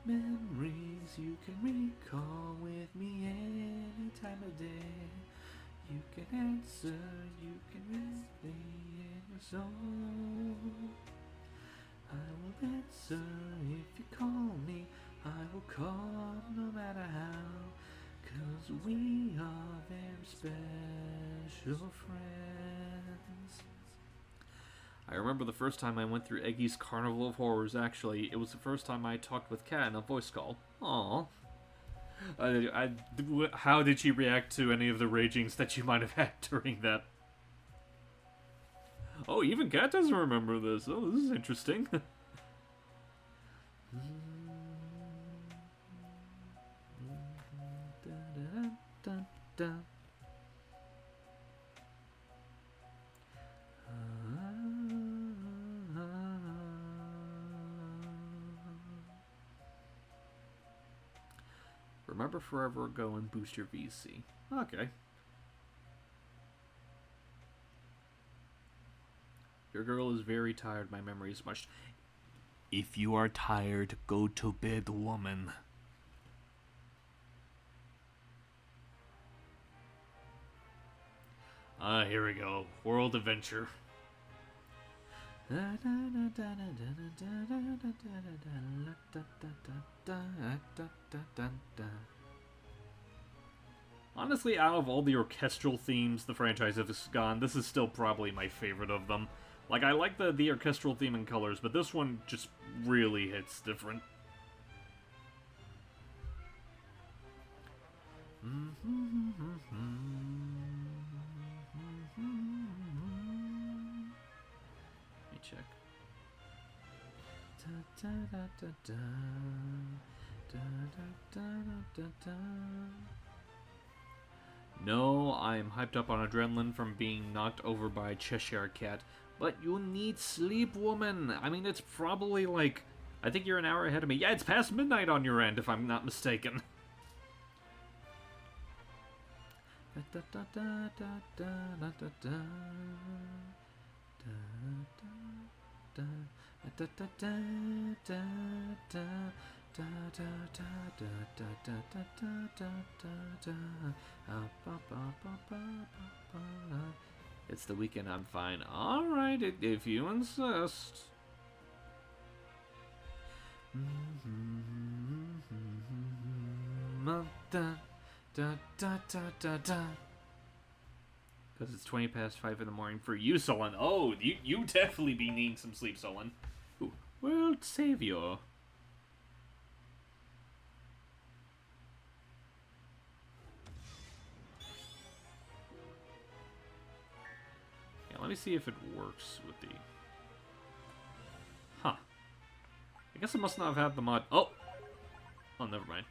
Memories you can recall with me any time of day. You can answer, you can replay in your soul. I will answer if you call me. I will call no matter how. 'Cause we are their special friends. I remember the first time I went through Eggy's Carnival of Horrors, actually. It was the first time I talked with Kat in a voice call. Aww. How did she react to any of the ragings that you might have had during that? Oh, even Kat doesn't remember this. Oh, this is interesting. Remember forever ago and boost your VC. Okay. Your girl is very tired. My memory is much. If you are tired, go to bed, woman. Here we go. World Adventure. Honestly, out of all the orchestral themes the franchise has gone, this is still probably my favorite of them. Like, I like the orchestral theme and colors, but this one just really hits different. Let me check. No, I'm hyped up on adrenaline from being knocked over by a Cheshire Cat. But you need sleep, woman. I mean, it's probably like... I think you're an hour ahead of me. Yeah, it's past midnight on your end, if I'm not mistaken. It's the weekend, I'm fine. Alright, if you insist. Because it's 20 past 5 in the morning for you, Solon. Oh, you definitely be needing some sleep, Solon. Ooh, World Savior. Yeah, let me see if it works with the... Huh. I guess I must not have had the mod... Oh! Oh, never mind.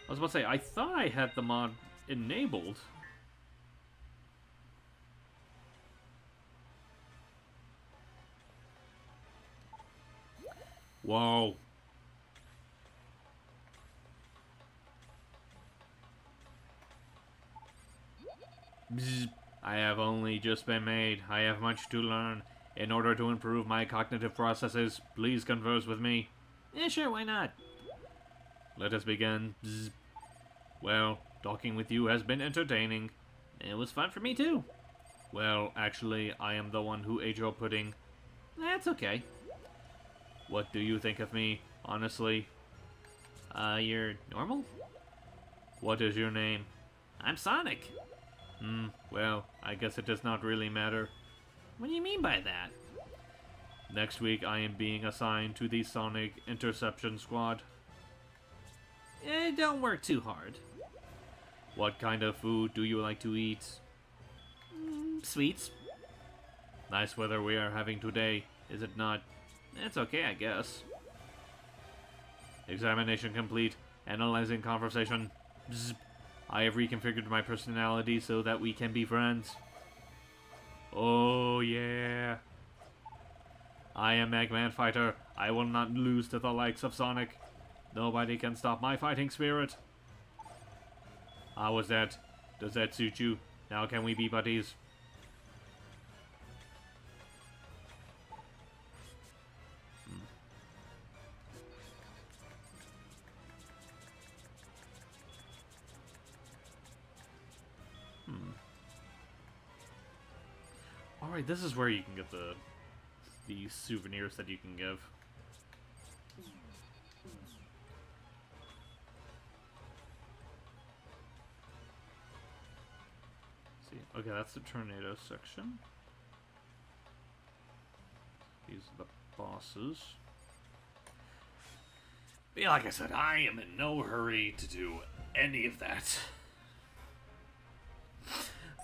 I was about to say, I thought I had the mod enabled. Whoa. Bzz. I have only just been made. I have much to learn. In order to improve my cognitive processes, please converse with me. Yeah, sure, why not? Let us begin. Bzz. Well, talking with you has been entertaining. It was fun for me too. Well, actually, I am the one who ate your pudding. That's okay. What do you think of me, honestly? You're normal? What is your name? I'm Sonic. Well, I guess it does not really matter. What do you mean by that? Next week, I am being assigned to the Sonic Interception Squad. Don't work too hard. What kind of food do you like to eat? Sweets. Nice weather we are having today, is it not? It's okay, I guess. Examination complete. Analyzing conversation. Bzz. I have reconfigured my personality so that we can be friends. Oh yeah. I am Eggman Fighter. I will not lose to the likes of Sonic. Nobody can stop my fighting spirit. How was that? Does that suit you? Now can we be buddies? Alright, this is where you can get the souvenirs that you can give. See, okay, that's the tornado section. These are the bosses. But yeah, like I said, I am in no hurry to do any of that.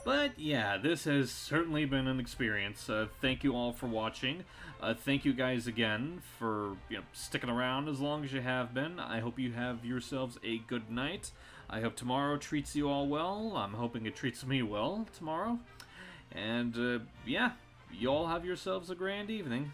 But yeah, this has certainly been an experience. Thank you all for watching. Thank you guys again for sticking around as long as you have been. I hope you have yourselves a good night. I hope tomorrow treats you all well. I'm hoping it treats me well tomorrow. And yeah, you all have yourselves a grand evening.